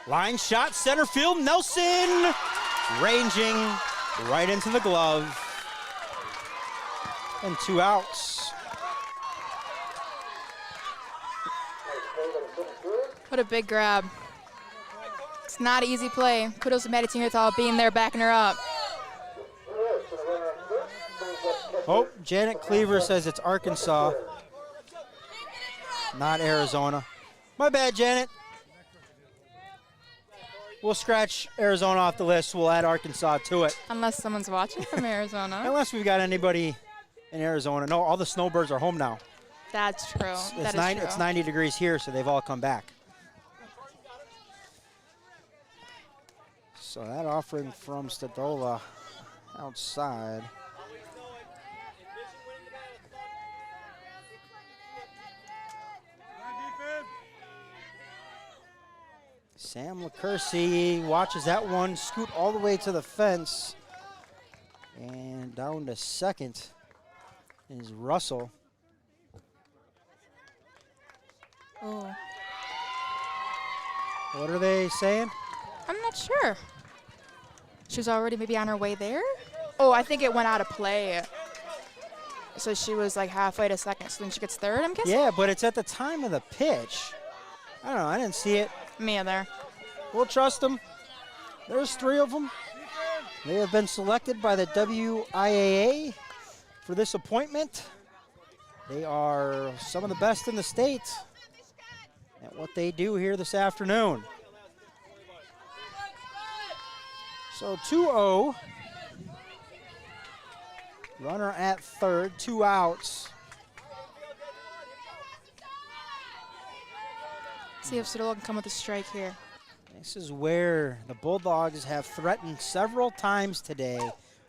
Line shot, center field, Nelson ranging right into the glove. And 2 outs. What a big grab. It's not an easy play. Kudos to Maddie Tingerthal being there, backing her up. Oh, Janet Cleaver says it's Arkansas, not Arizona. My bad, Janet. We'll scratch Arizona off the list. We'll add Arkansas to it. Unless someone's watching from Arizona. Unless we've got anybody in Arizona. No, all the snowbirds are home now. That's true. It's 90 degrees here, so they've all come back. So that offering from Stadola outside. Sam LaCursi watches that one scoot all the way to the fence. And down to second is Russell. Oh. What are they saying? I'm not sure. She was already maybe on her way there? Oh, I think it went out of play. So she was like halfway to second, so then she gets third, I'm guessing? Yeah, but it's at the time of the pitch. I don't know, I didn't see it. Me either. We'll trust them. There's 3 of them. They have been selected by the WIAA for this appointment. They are some of the best in the state at what they do here this afternoon. So 2-0. Runner at third, 2 outs. See if Stadola can come with a strike here. This is where the Bulldogs have threatened several times today,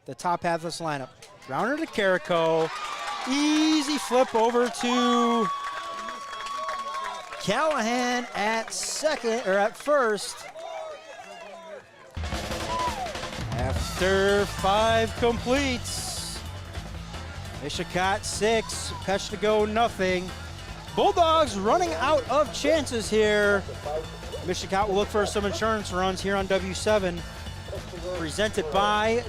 the top half of this lineup. Grounder to Carrico. Easy flip over to Callahan at second, or at first. After 5 completes, Mishicot 6, Peshtigo nothing. Bulldogs running out of chances here. Mishicot will look for some insurance runs here on W7. Presented by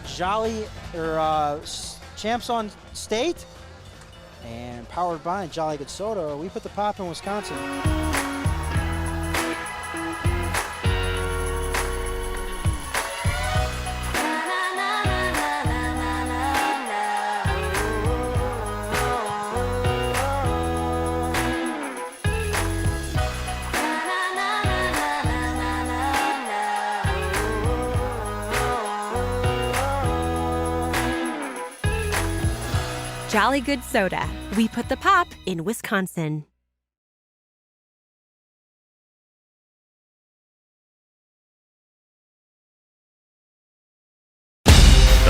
Champs on State and powered by Jolly Good Soda. We put the pop in Wisconsin. Jolly Good Soda. We put the pop in Wisconsin.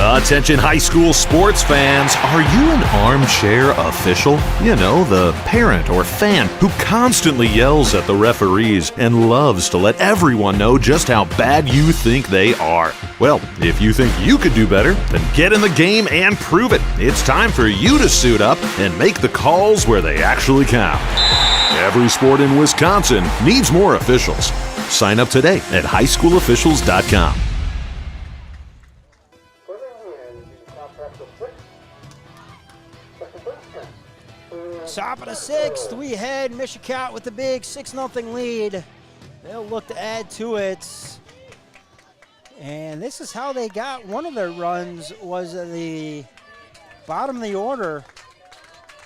Attention high school sports fans, are you an armchair official? You know, the parent or fan who constantly yells at the referees and loves to let everyone know just how bad you think they are. Well, if you think you could do better, then get in the game and prove it. It's time for you to suit up and make the calls where they actually count. Every sport in Wisconsin needs more officials. Sign up today at highschoolofficials.com. Top of the sixth, we head Mishicot with the big 6-0 lead. They'll look to add to it. And this is how they got one of their runs, was at the bottom of the order,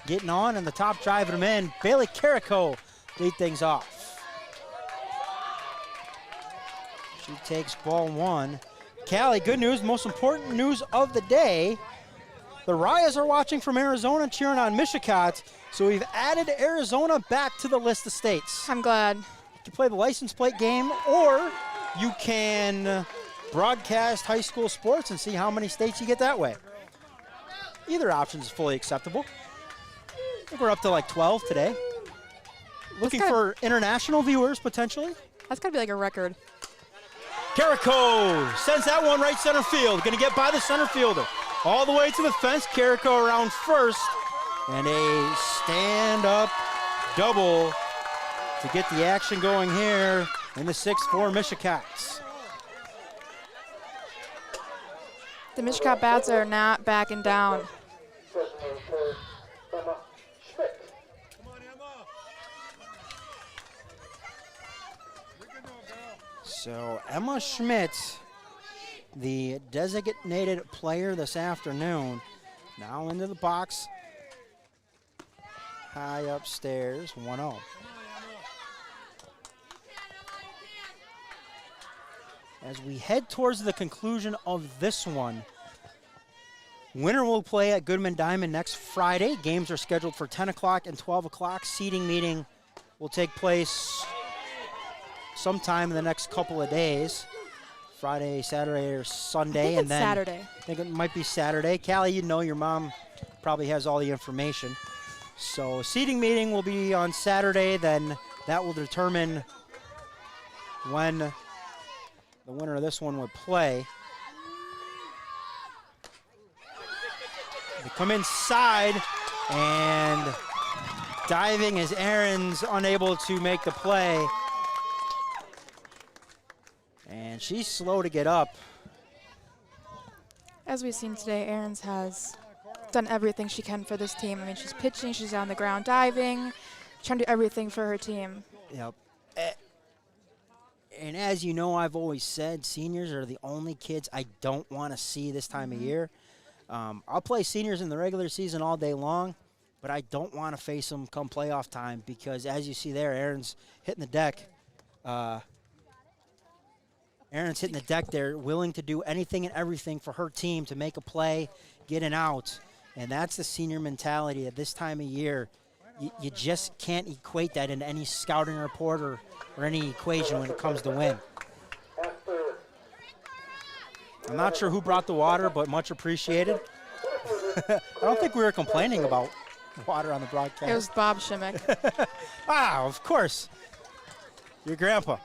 getting on and the top driving them in. Bailey Carrico lead things off. She takes ball one. Callie, good news, most important news of the day. The Wiaas are watching from Arizona, cheering on Mishicot, so we've added Arizona back to the list of states. I'm glad. You can play the license plate game, or you can broadcast high school sports and see how many states you get that way. Either option is fully acceptable. I think we're up to like 12 today. Looking for international viewers, potentially. That's got to be like a record. Carrico sends that one right center field. Going to get by the center fielder. All the way to the fence, Carrico around first, and a stand-up double to get the action going here in the 6-4 Mishicots. The Mishicot bats are not backing down. So Emma Schmidt, the designated player this afternoon, now into the box, high upstairs, 1-0. As we head towards the conclusion of this one, winner will play at Goodman Diamond next Friday. Games are scheduled for 10 o'clock and 12 o'clock. Seating meeting will take place sometime in the next couple of days. Friday, Saturday, or Sunday. And then Saturday. I think it might be Saturday. Callie, you know your mom probably has all the information. So seating meeting will be on Saturday, then that will determine when the winner of this one would play. They come inside, and diving as Aaron's unable to make the play. And she's slow to get up. As we've seen today, Aarons has done everything she can for this team. I mean, she's pitching, she's on the ground diving, trying to do everything for her team. Yep. And as you know, I've always said seniors are the only kids I don't want to see this time of year. I'll play seniors in the regular season all day long, but I don't want to face them come playoff time because, as you see there, Aaron's hitting the deck. Aaron's hitting the deck there, willing to do anything and everything for her team to make a play, get an out. And that's the senior mentality at this time of year. You just can't equate that into any scouting report or any equation when it comes to win. I'm not sure who brought the water, but much appreciated. I don't think we were complaining about water on the broadcast. It was Bob Shimmick. Ah, of course. Your grandpa.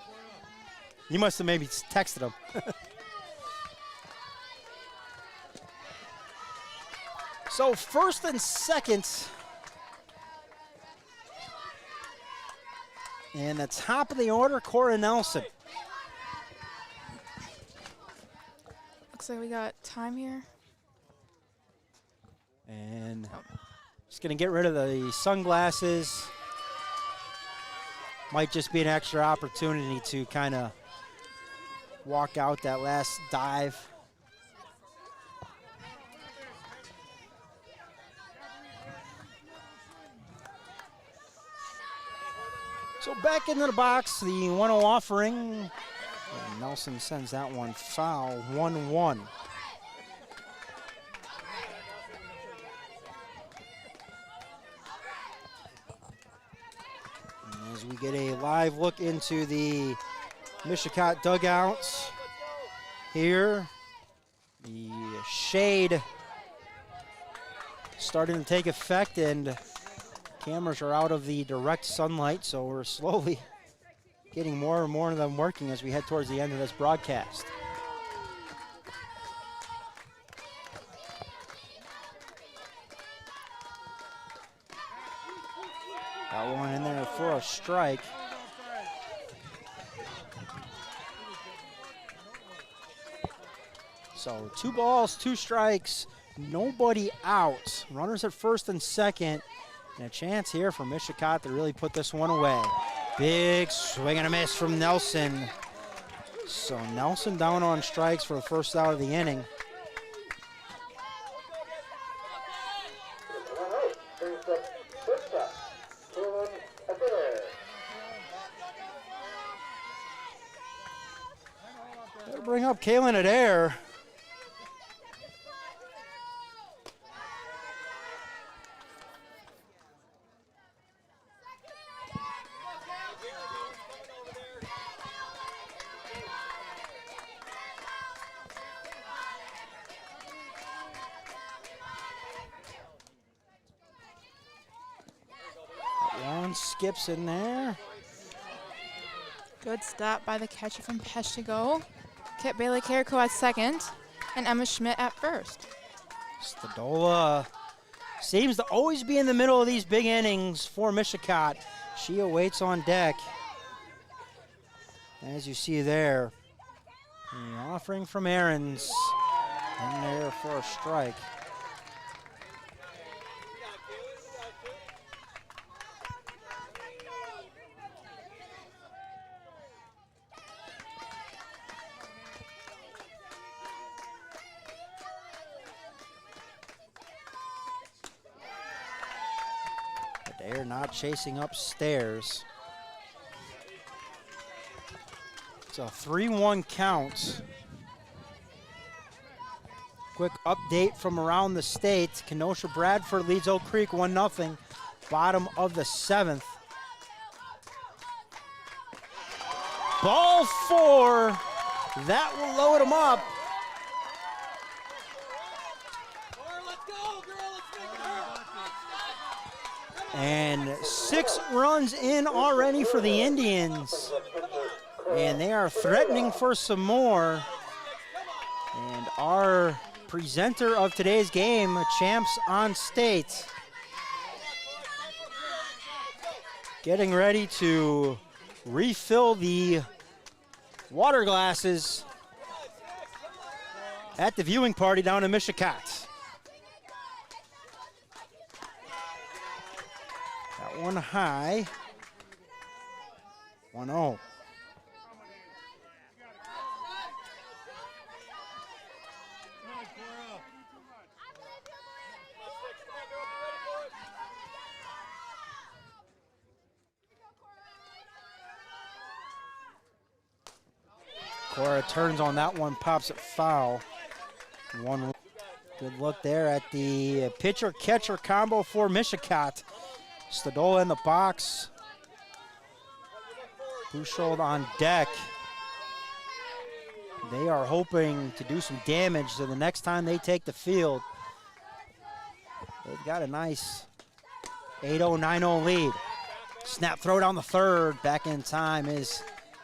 You must have maybe texted him. So first and second. And the top of the order, Cora Nelson. Looks like we got time here. And just going to get rid of the sunglasses. Might just be an extra opportunity to kind of walk out that last dive. So back into the box, the 1-0 offering. And Nelson sends that one foul, 1-1. we get a live look into the Mishicot dugouts here. The shade starting to take effect, and cameras are out of the direct sunlight, so we're slowly getting more and more of them working as we head towards the end of this broadcast. Got one in there for a strike. So 2 balls, 2 strikes, nobody out. Runners at first and second, and a chance here for Mishicot to really put this one away. Big swing and a miss from Nelson. So Nelson down on strikes for the first out of the inning. Better bring up Kalen Adair. One skips in there. Good stop by the catcher from Peshtigo. Kept Bailey Carrico at second, and Emma Schmidt at first. Stadola seems to always be in the middle of these big innings for Mishicot. She awaits on deck. As you see there, the offering from Aarons in there for a strike. They're not chasing upstairs. It's a 3-1 count. Quick update from around the state. Kenosha Bradford leads Oak Creek 1-0. Bottom of the 7th. Ball 4. That will load them up. And 6 runs in already for the Indians. And they are threatening for some more. And our presenter of today's game, Champs on State, getting ready to refill the water glasses at the viewing party down in Mishicot. That one high. 1-0. Cora turns on that one, pops it foul. One good look there at the pitcher-catcher combo for Mishicot. Stadola in the box. Bushold on deck. They are hoping to do some damage so the next time they take the field. They've got a nice 8-0, 9-0 lead. Snap throw down the third. Back in time is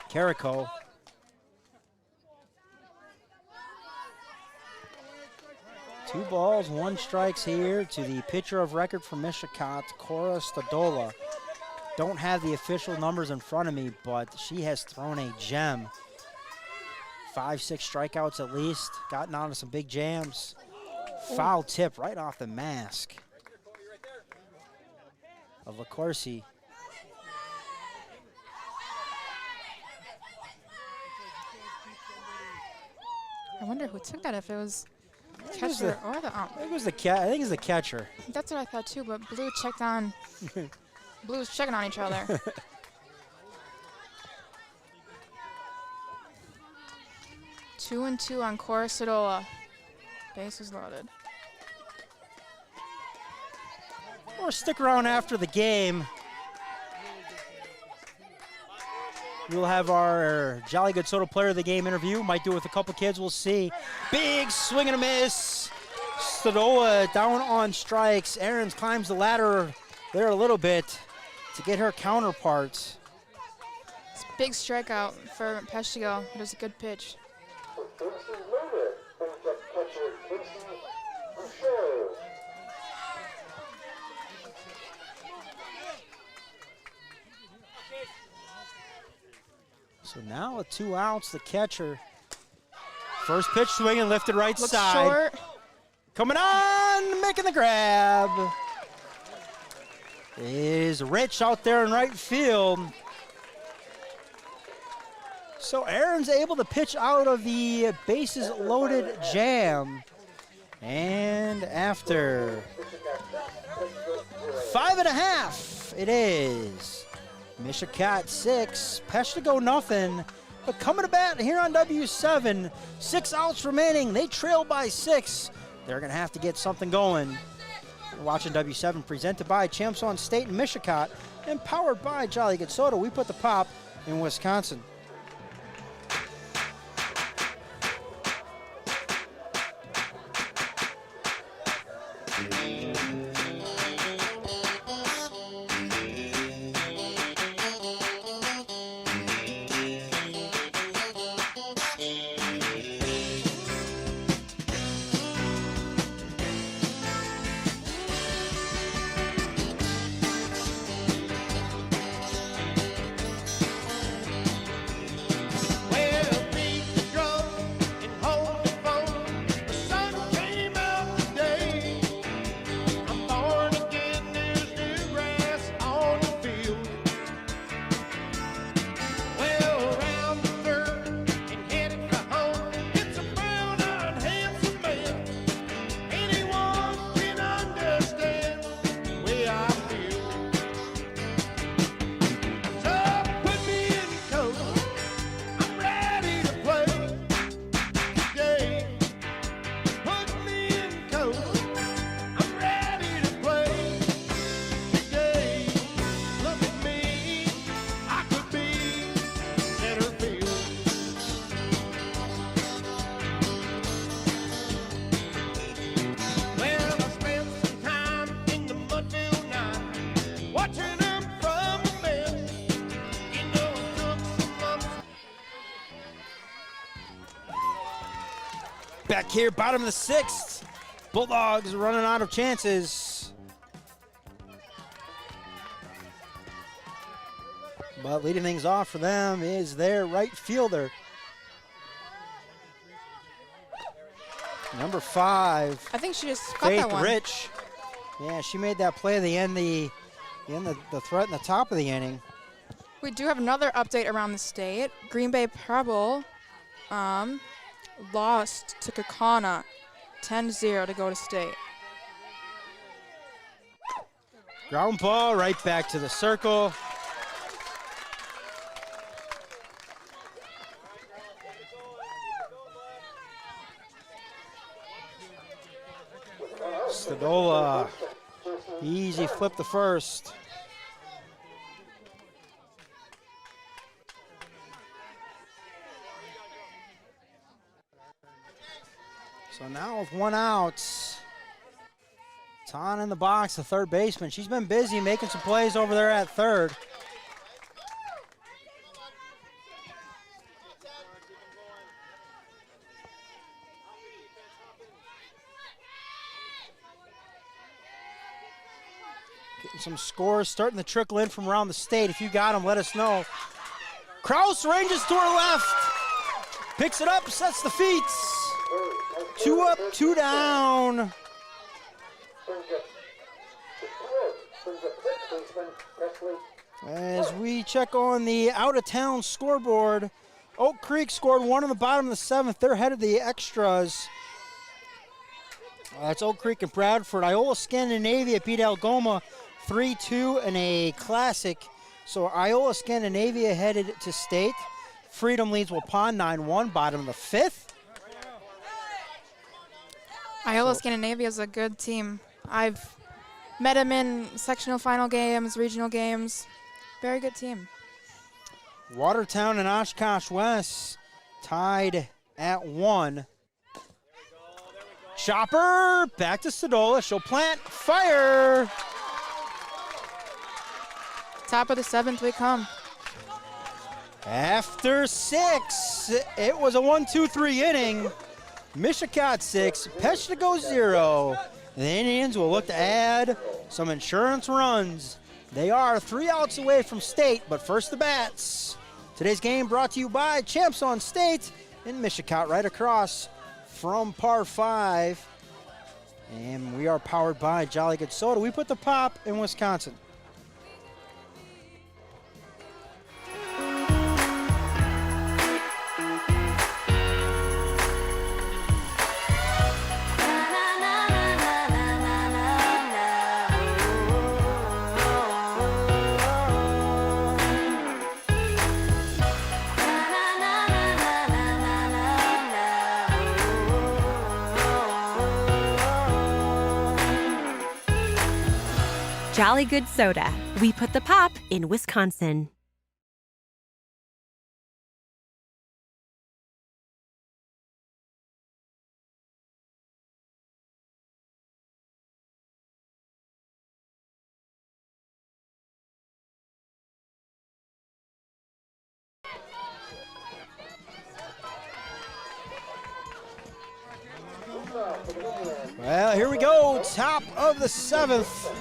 Carrico. Two balls, 1 strikes here to the pitcher of record for Mishicot, Cora Stadola. Don't have the official numbers in front of me, but she has thrown a gem. 5, 6 strikeouts at least, gotten onto some big jams. Foul tip right off the mask of LaCourcy. I wonder who took that, if it was catcher or the ump. I think it was the I think it's the catcher. That's what I thought too, but Blue checked on. Blue's checking on each other. Two and 2 on Cora Stadola. Bases loaded. Or stick around after the game We'll have our Jolly Good Soda Player of the Game interview. Might do it with a couple kids. We'll see. Big swing and a miss. Stadola down on strikes. Ahrens climbs the ladder there a little bit to get her counterparts. It's a big strikeout for Peshtigo. It was a good pitch. So now with 2 outs, the catcher. First pitch swing and lifted right Looks side. short. Coming on, making the grab. Is Rich out there in right field. So Aaron's able to pitch out of the bases loaded jam. And after 5.5, it is Mishicot 6, Peshtigo nothing. But coming to bat here on W7, 6 outs remaining. They trail by 6. They're going to have to get something going. You're watching W7, presented by Champs on State and Mishicot, and powered by Jolly Good Soda. We put the pop in Wisconsin. Back here, bottom of the 6th. Bulldogs running out of chances. But leading things off for them is their right fielder, number 5. I think she just got Faith that one. Rich. Yeah, she made that play at the end, the threat in the top of the inning. We do have another update around the state. Green Bay Pebble lost to Kakana 10-0 to go to state. Ground ball right back to the circle. Stadola, easy flip the first. So now with 1 out, Ton in the box, the third baseman. She's been busy making some plays over there at third. Getting some scores starting to trickle in from around the state. If you got them, let us know. Kraus ranges to her left. Picks it up, sets the feet. 2 up, 2 down. As we check on the out-of-town scoreboard, Oak Creek scored 1 in the bottom of the 7th. They're headed the extras. That's Oak Creek and Bradford. Iola Scandinavia beat Algoma 3-2 in a classic. So Iola Scandinavia headed to state. Freedom leads Waupun 9-1, bottom of the 5th. Iola Scandinavia is a good team. I've met them in sectional final games, regional games. Very good team. Watertown and Oshkosh West tied at 1. Chopper back to Sadola. She'll plant, fire. Top of the 7th we come. After 6, it was a 1-2-3 inning. Mishicot 6, Peshtigo 0. The Indians will look to add some insurance runs. They are 3 outs away from state, but first the bats. Today's game brought to you by Champs on State in Mishicot, right across from par 5. And we are powered by Jolly Good Soda. We put the pop in Wisconsin. Jolly Good Soda. We put the pop in Wisconsin. Well, here we go. Top of the 7th.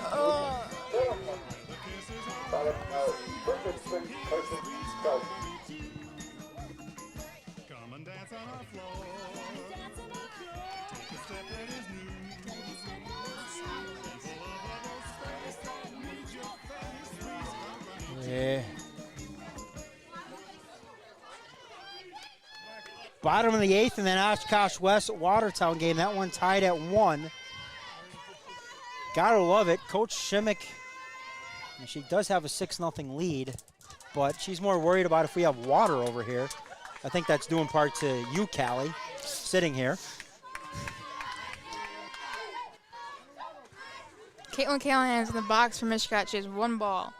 Yeah. Bottom of the 8th, and then Oshkosh West Watertown game. That one tied at 1. Gotta love it. Coach Shimmick, she does have a 6-0 lead, but she's more worried about if we have water over here. I think that's due in part to you, Callie, sitting here. Caitlin Callahan's in the box for Mishicot. She has 1 ball.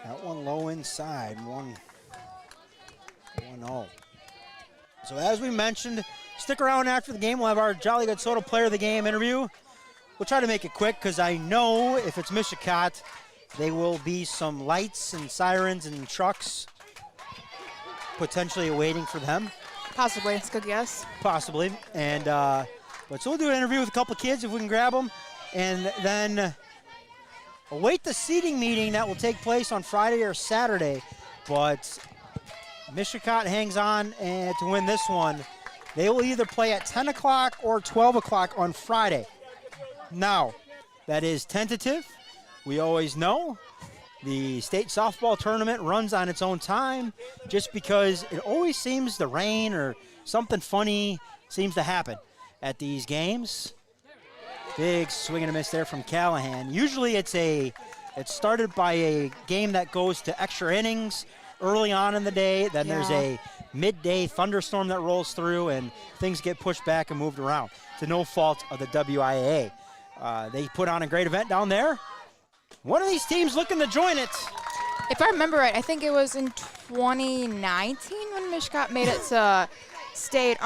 That one low inside, 1-0. So as we mentioned, stick around after the game. We'll have our Jolly Good Soda Player of the Game interview. We'll try to make it quick because I know if it's Mishicot, there will be some lights and sirens and trucks potentially waiting for them. Possibly, it's a good guess. Possibly, and but so we'll do an interview with a couple kids if we can grab them, and then await the seating meeting that will take place on Friday or Saturday. But Mishicot hangs on and to win this one. They will either play at 10 o'clock or 12 o'clock on Friday. Now, that is tentative. We always know the state softball tournament runs on its own time just because it always seems to rain or something funny seems to happen at these games. Big swing and a miss there from Callahan. Usually it's started by a game that goes to extra innings early on in the day. Then there's a midday thunderstorm that rolls through and things get pushed back and moved around to no fault of the WIAA. They put on a great event down there. One of these teams looking to join it. If I remember right, I think it was in 2019 when Mishicot made it to state.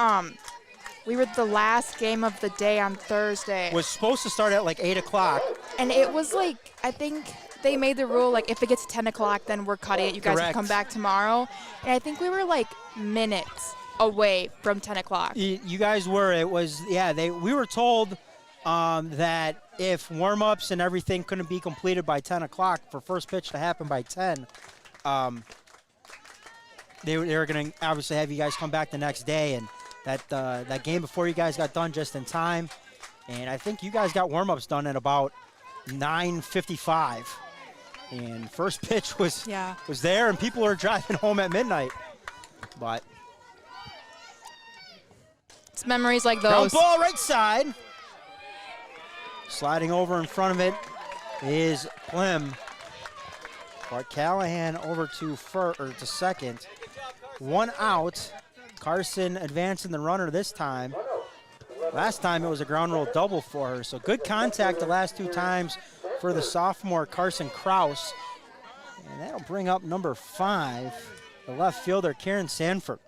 We were the last game of the day on Thursday. Was supposed to start at like 8 o'clock. And it was like, I think they made the rule, like, if it gets to 10 o'clock, then we're cutting it. You guys can come back tomorrow. And I think we were like minutes away from 10 o'clock. You guys were. It was, yeah, we were told that if warm-ups and everything couldn't be completed by 10 o'clock for first pitch to happen by 10, they were going to obviously have you guys come back the next day. And that game before you guys got done just in time. And I think you guys got warm-ups done at about 9:55. And first pitch was there, and people are driving home at midnight. But it's memories like those. Ground ball right side. Sliding over in front of it is Plim. But Callahan over to second. 1 out. Carson advancing the runner this time. Last time it was a ground roll double for her. So good contact the last 2 times for the sophomore Carson Kraus. And that'll bring up number 5, the left fielder, Karen Sanford.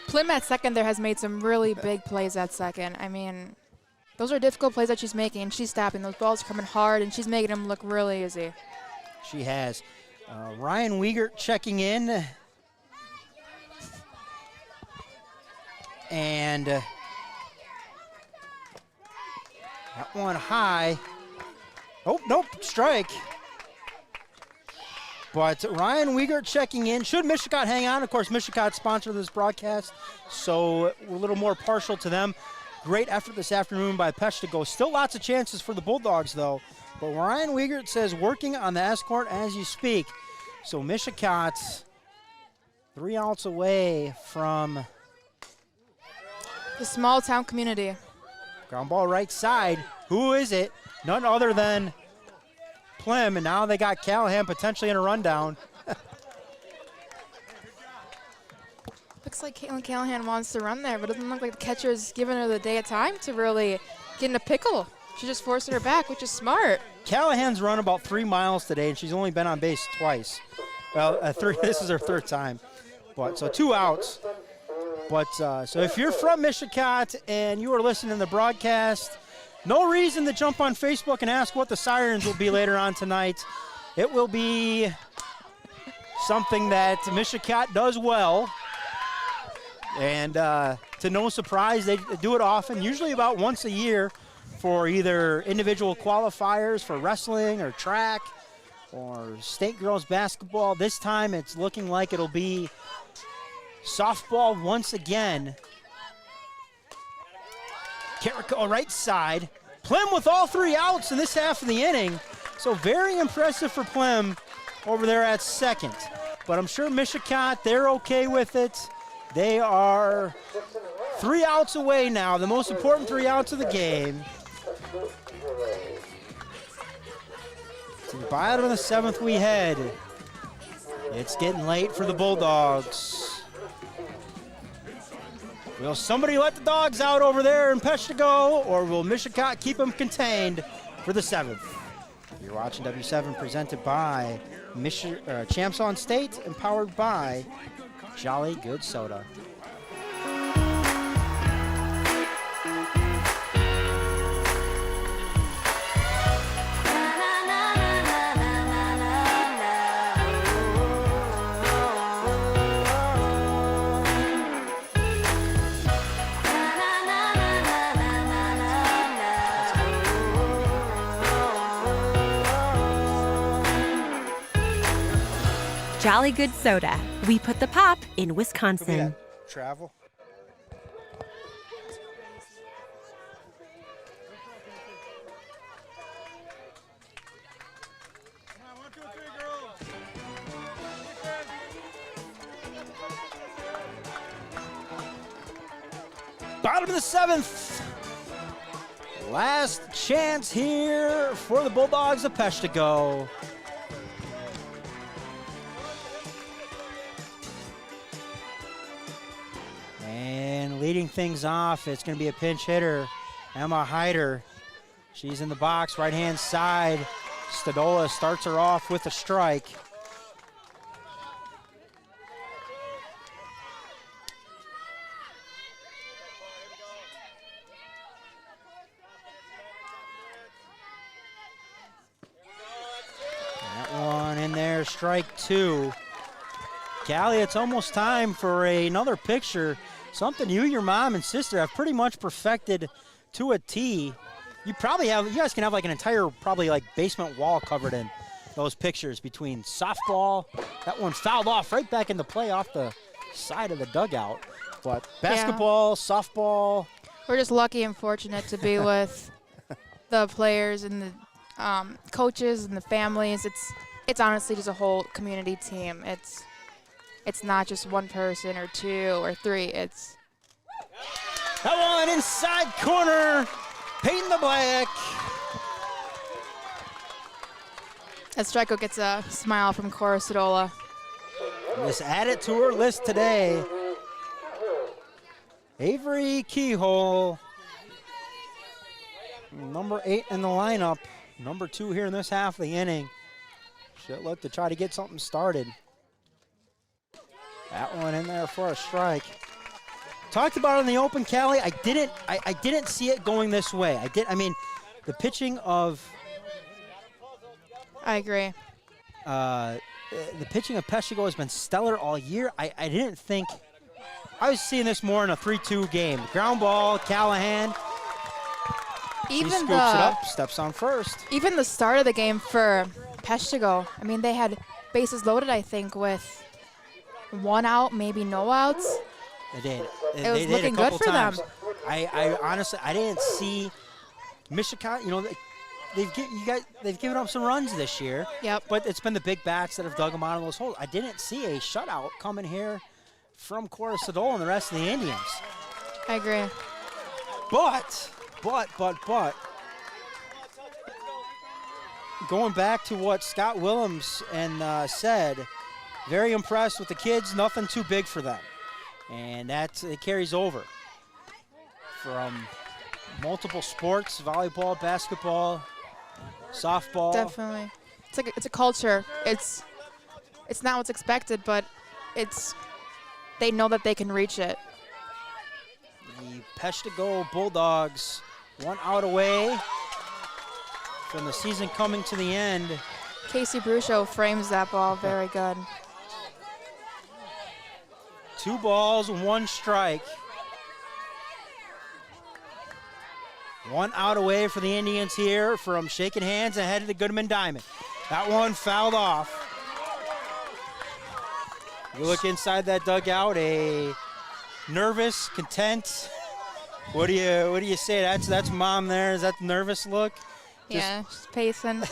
Plim at second there has made some really big plays at second. I mean, those are difficult plays that she's making, and she's stopping. Those balls are coming hard, and she's making them look really easy. She has. Ryan Wiegert checking in. And that one high. Oh, nope, strike. But Ryan Wiegert checking in. Should Mishicot hang on? Of course, Mishicot sponsored this broadcast, so we're a little more partial to them. Great effort this afternoon by Peshtigo. Still lots of chances for the Bulldogs, though. But Ryan Wiegert says working on the S-court as you speak. So Mishicot 3 outs away from the small town community. Ground ball right side. Who is it? None other than Plim, and now they got Callahan potentially in a rundown. Looks like Caitlin Callahan wants to run there, but it doesn't look like the catcher's giving her the day of time to really get in a pickle. She just forced her back, which is smart. Callahan's run about 3 miles today, and she's only been on base twice. Well, this is her 3rd time. But so 2 outs. But so if you're from Mishicot and you are listening to the broadcast, no reason to jump on Facebook and ask what the sirens will be later on tonight. It will be something that Mishicot does well. And to no surprise, they do it often, usually about once a year for either individual qualifiers for wrestling or track or state girls basketball. This time it's looking like it'll be softball once again. Carrico right side. Plim with all 3 outs in this half of the inning. So very impressive for Plim over there at second. But I'm sure Mishicot, they're okay with it. They are 3 outs away now, the most important 3 outs of the game. To the bottom of the 7th we head. It's getting late for the Bulldogs. Will somebody let the dogs out over there in Peshtigo, or will Mishicot keep them contained for the 7th? You're watching W7 presented by Champs on State and powered by Jolly Good Soda. Jolly Good Soda. We put the pop in Wisconsin. Travel. Bottom of the 7th. Last chance here for the Bulldogs of Peshtigo. And leading things off, it's going to be a pinch hitter, Emma Hyder. She's in the box, right-hand side. Stadola starts her off with a strike. That one in there, strike 2. Callie, it's almost time for another picture. Something you, your mom, and sister have pretty much perfected to a T. You guys can have like an entire, probably like basement wall covered in those pictures between softball. That one fouled off right back into play off the side of the dugout. But basketball, softball. We're just lucky and fortunate to be with the players and the coaches and the families. It's honestly just a whole community team. It's not just one person or 2 or 3. It's that one inside corner, painting the black. As Strico gets a smile from Cora Sadola. Just add it to her list today. Avery Keyhole, number 8 in the lineup, number 2 here in this half of the inning. Should look to try to get something started. That one in there for a strike. Talked about it in the open, Callie. I didn't see it going this way. I mean, the pitching of. I agree. The pitching of Peshtigo has been stellar all year. I didn't think. I was seeing this more in a 3-2 game. Ground ball, Callahan. Even he scoops it up, steps on first. Even the start of the game for Peshtigo, I mean, they had bases loaded, I think, with 1 out, maybe no outs. They did. It was looking good for them. I honestly, I didn't see Mishicot. You know, they've given up some runs this year. Yep. But it's been the big bats that have dug them out of those holes. I didn't see a shutout coming here from Coruscadole and the rest of the Indians. I agree. But, going back to what Scott Willems said, very impressed with the kids, nothing too big for them. And it carries over from multiple sports, volleyball, basketball, softball. Definitely. It's a culture. It's not what's expected, but they know that they can reach it. The Peshtigo Bulldogs 1 out away from the season coming to the end. Casey Brucho frames that ball very good. 2 balls, 1 strike. 1 out away for the Indians here from shaking hands and headed to Goodman Diamond. That one fouled off. You look inside that dugout, a nervous, content. What do you say? That's mom there. Is that the nervous look? Yeah, she's pacing.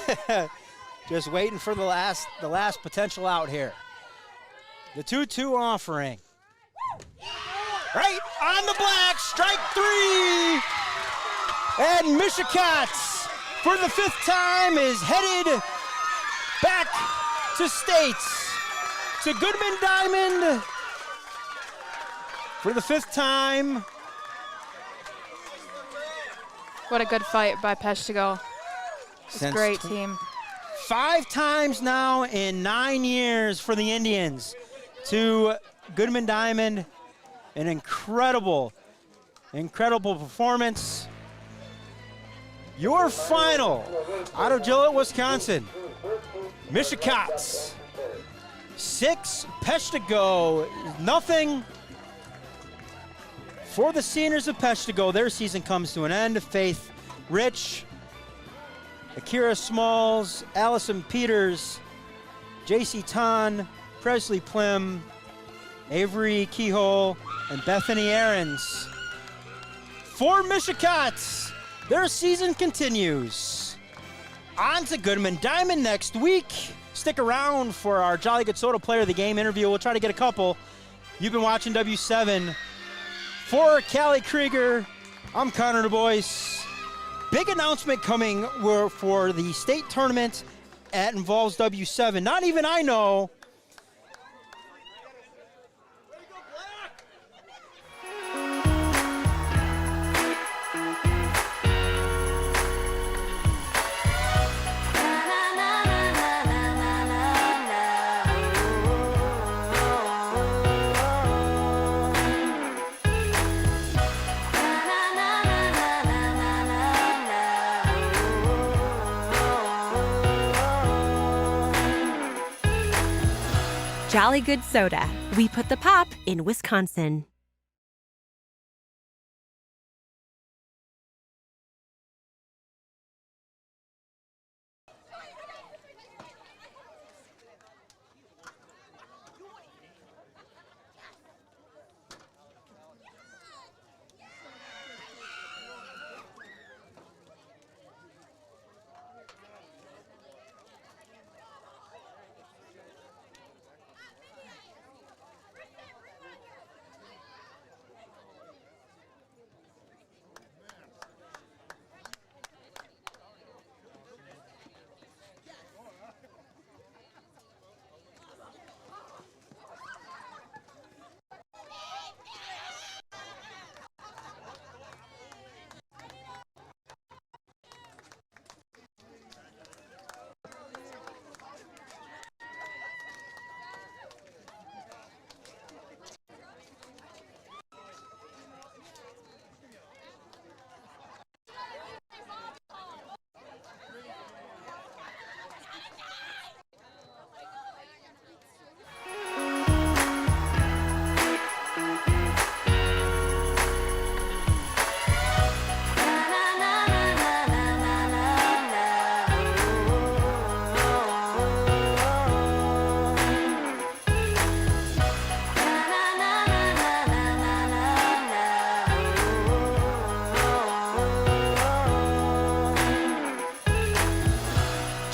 Just waiting for the last potential out here. The 2-2 offering. Right on the black, strike 3. And Mishicot, for the 5th time, is headed back to States. To Goodman Diamond for the 5th time. What a good fight by Peshtigo. It's a great team. 5 times now in 9 years for the Indians. To Goodman Diamond, an incredible performance. Your final out of Gillette, Wisconsin. Mishicot 6, Peshtigo nothing. For the seniors of Peshtigo, their season comes to an end. Faith Rich, Akira Smalls, Allison Peters, J.C. Tan, Presley Plim, Avery Keyhole, and Bethany Aarons. For Mishicot, their season continues. On to Goodman Diamond next week. Stick around for our Jolly Good Soda Player of the Game interview. We'll try to get a couple. You've been watching W7. For Callie Krieger, I'm Connor DuBois. Big announcement coming for the state tournament that involves W7. Not even I know. Jolly Good Soda. We put the pop in Wisconsin.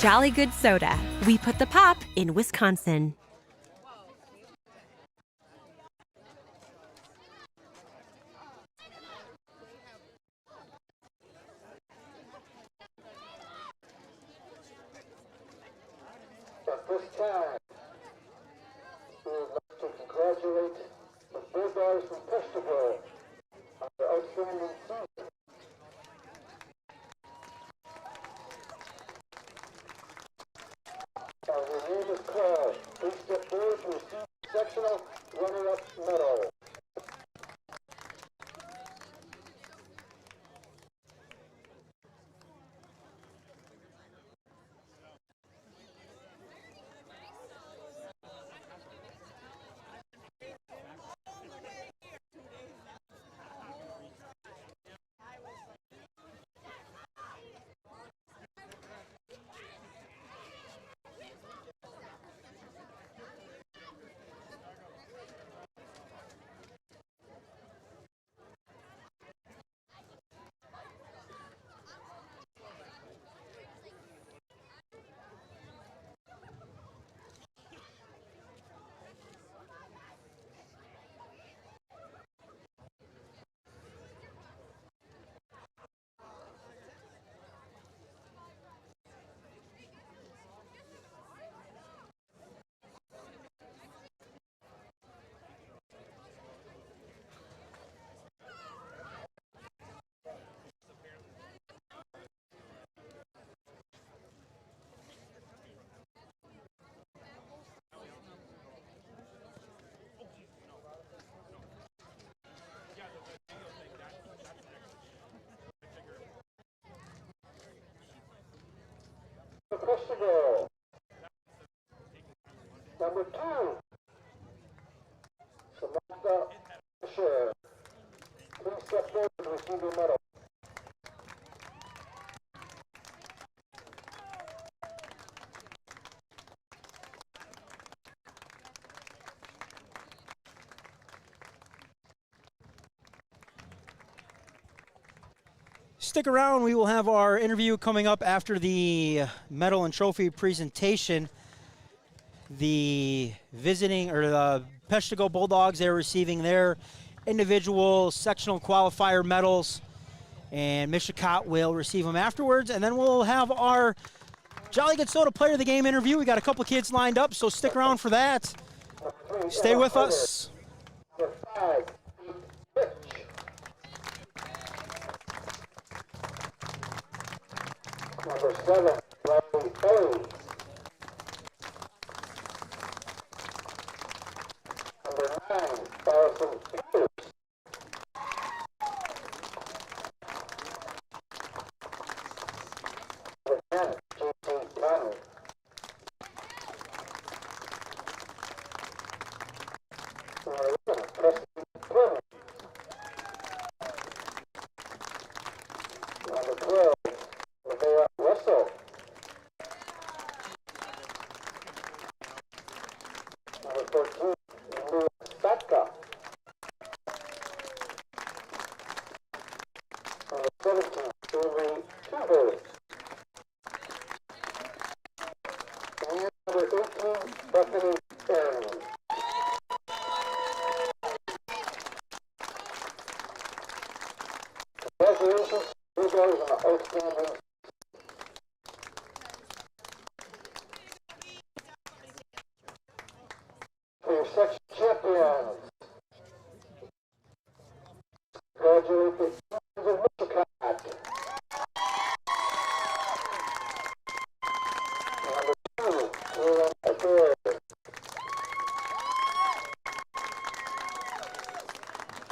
Jolly Good Soda. We put the pop in Wisconsin. At this time, we would like to congratulate the Bulldogs from Peshtigo on their outstanding season. As your name is called, please step forward to receive the sectional runner-up medal. Peshtigo. Number 2, Samantha Fisher. Please step forward to receive your medal. Stick around. We will have our interview coming up after the medal and trophy presentation. The visiting or the Peshtigo Bulldogs, they're receiving their individual sectional qualifier medals, and Mishicot will receive them afterwards. And then we'll have our Jolly Good Soda Player of the Game interview. We got a couple kids lined up, so stick around for that. Stay with us. Number 7, Riley Ellie. Number 9, Allison Peters. Number 10, J.T. Connor. Number 11, Preston Quinn. Number 12, Wiaa Russell. Number 14, Wiaa Satka. Number 17, Avery Tuber. And number 18, Bethany Aaron. Congratulations, you guys, on the outstanding. For your section champions, congratulate the Queens of Mishicot. Number 2, Leland Adair.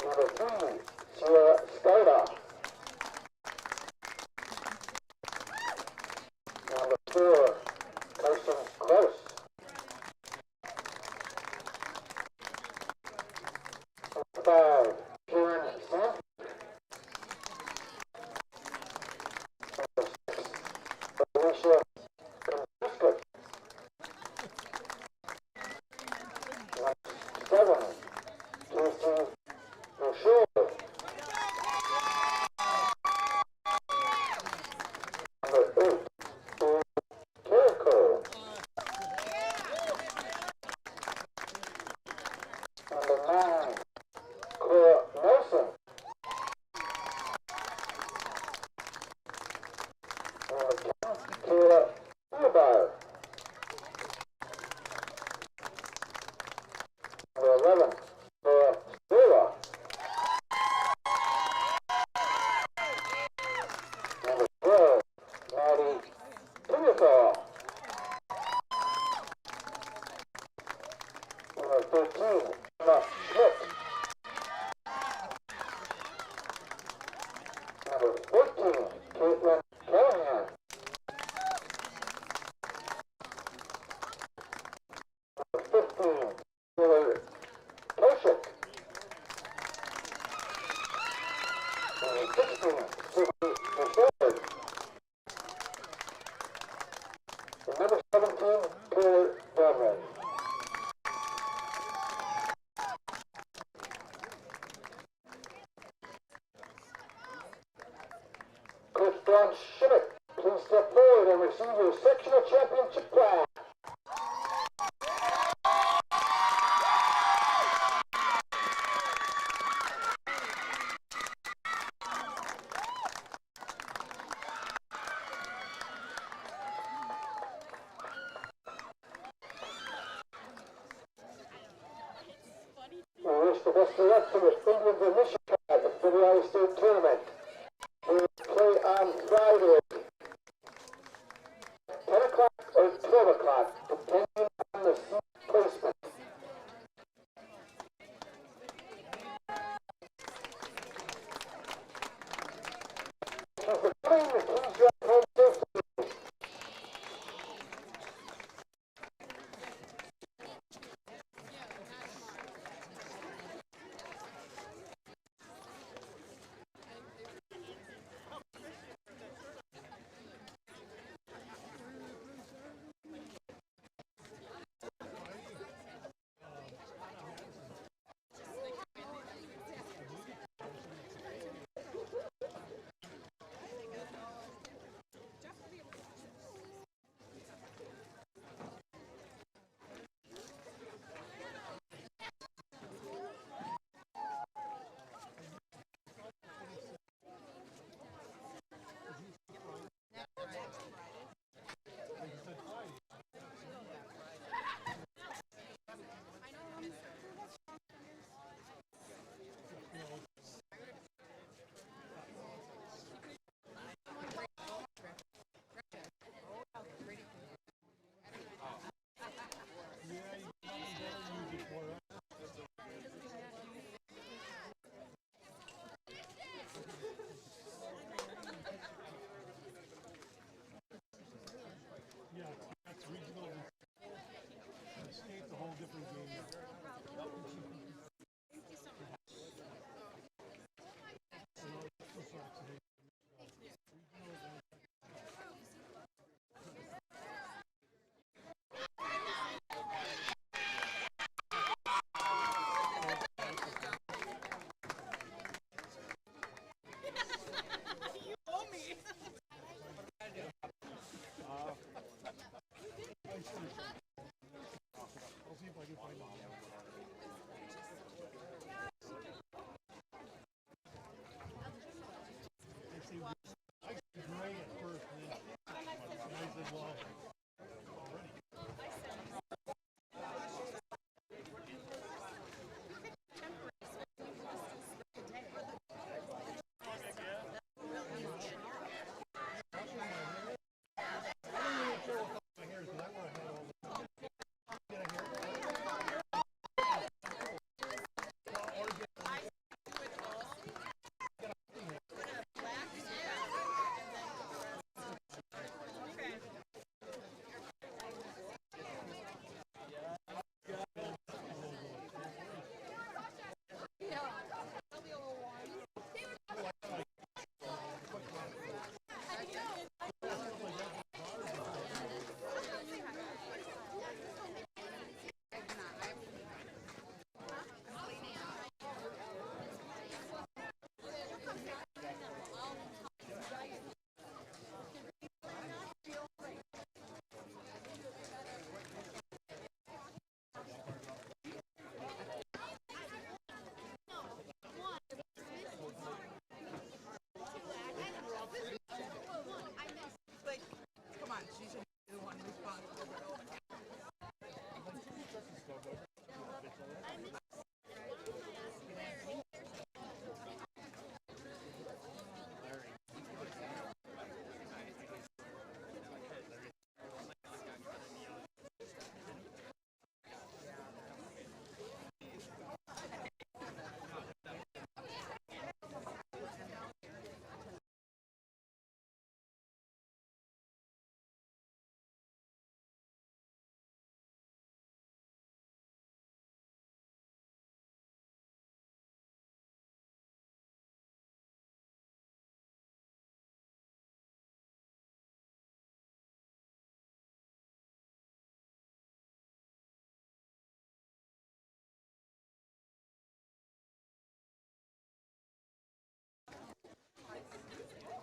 Number 3, Sierra Scarda. Number 4, Carson Kraus. 11 for Wiaa. Number 12, Maddie Peshtigo. Number 13, Emma Schmidt. Number 14, Caitlin Callahan. Number 15, Taylor Koshik. Number 16, Tiffany Mishicot. And number 17, Taylor Conrad. Coach Don Schmidt, please step forward and receive your sectional championship plaque. We wish the best of luck to the Indians of Mishicot at the Wiaa State Tournament. We will play on Friday, 10 o'clock or 12 o'clock, depending on the seat placement. Thank you for coming, and please drive home safely.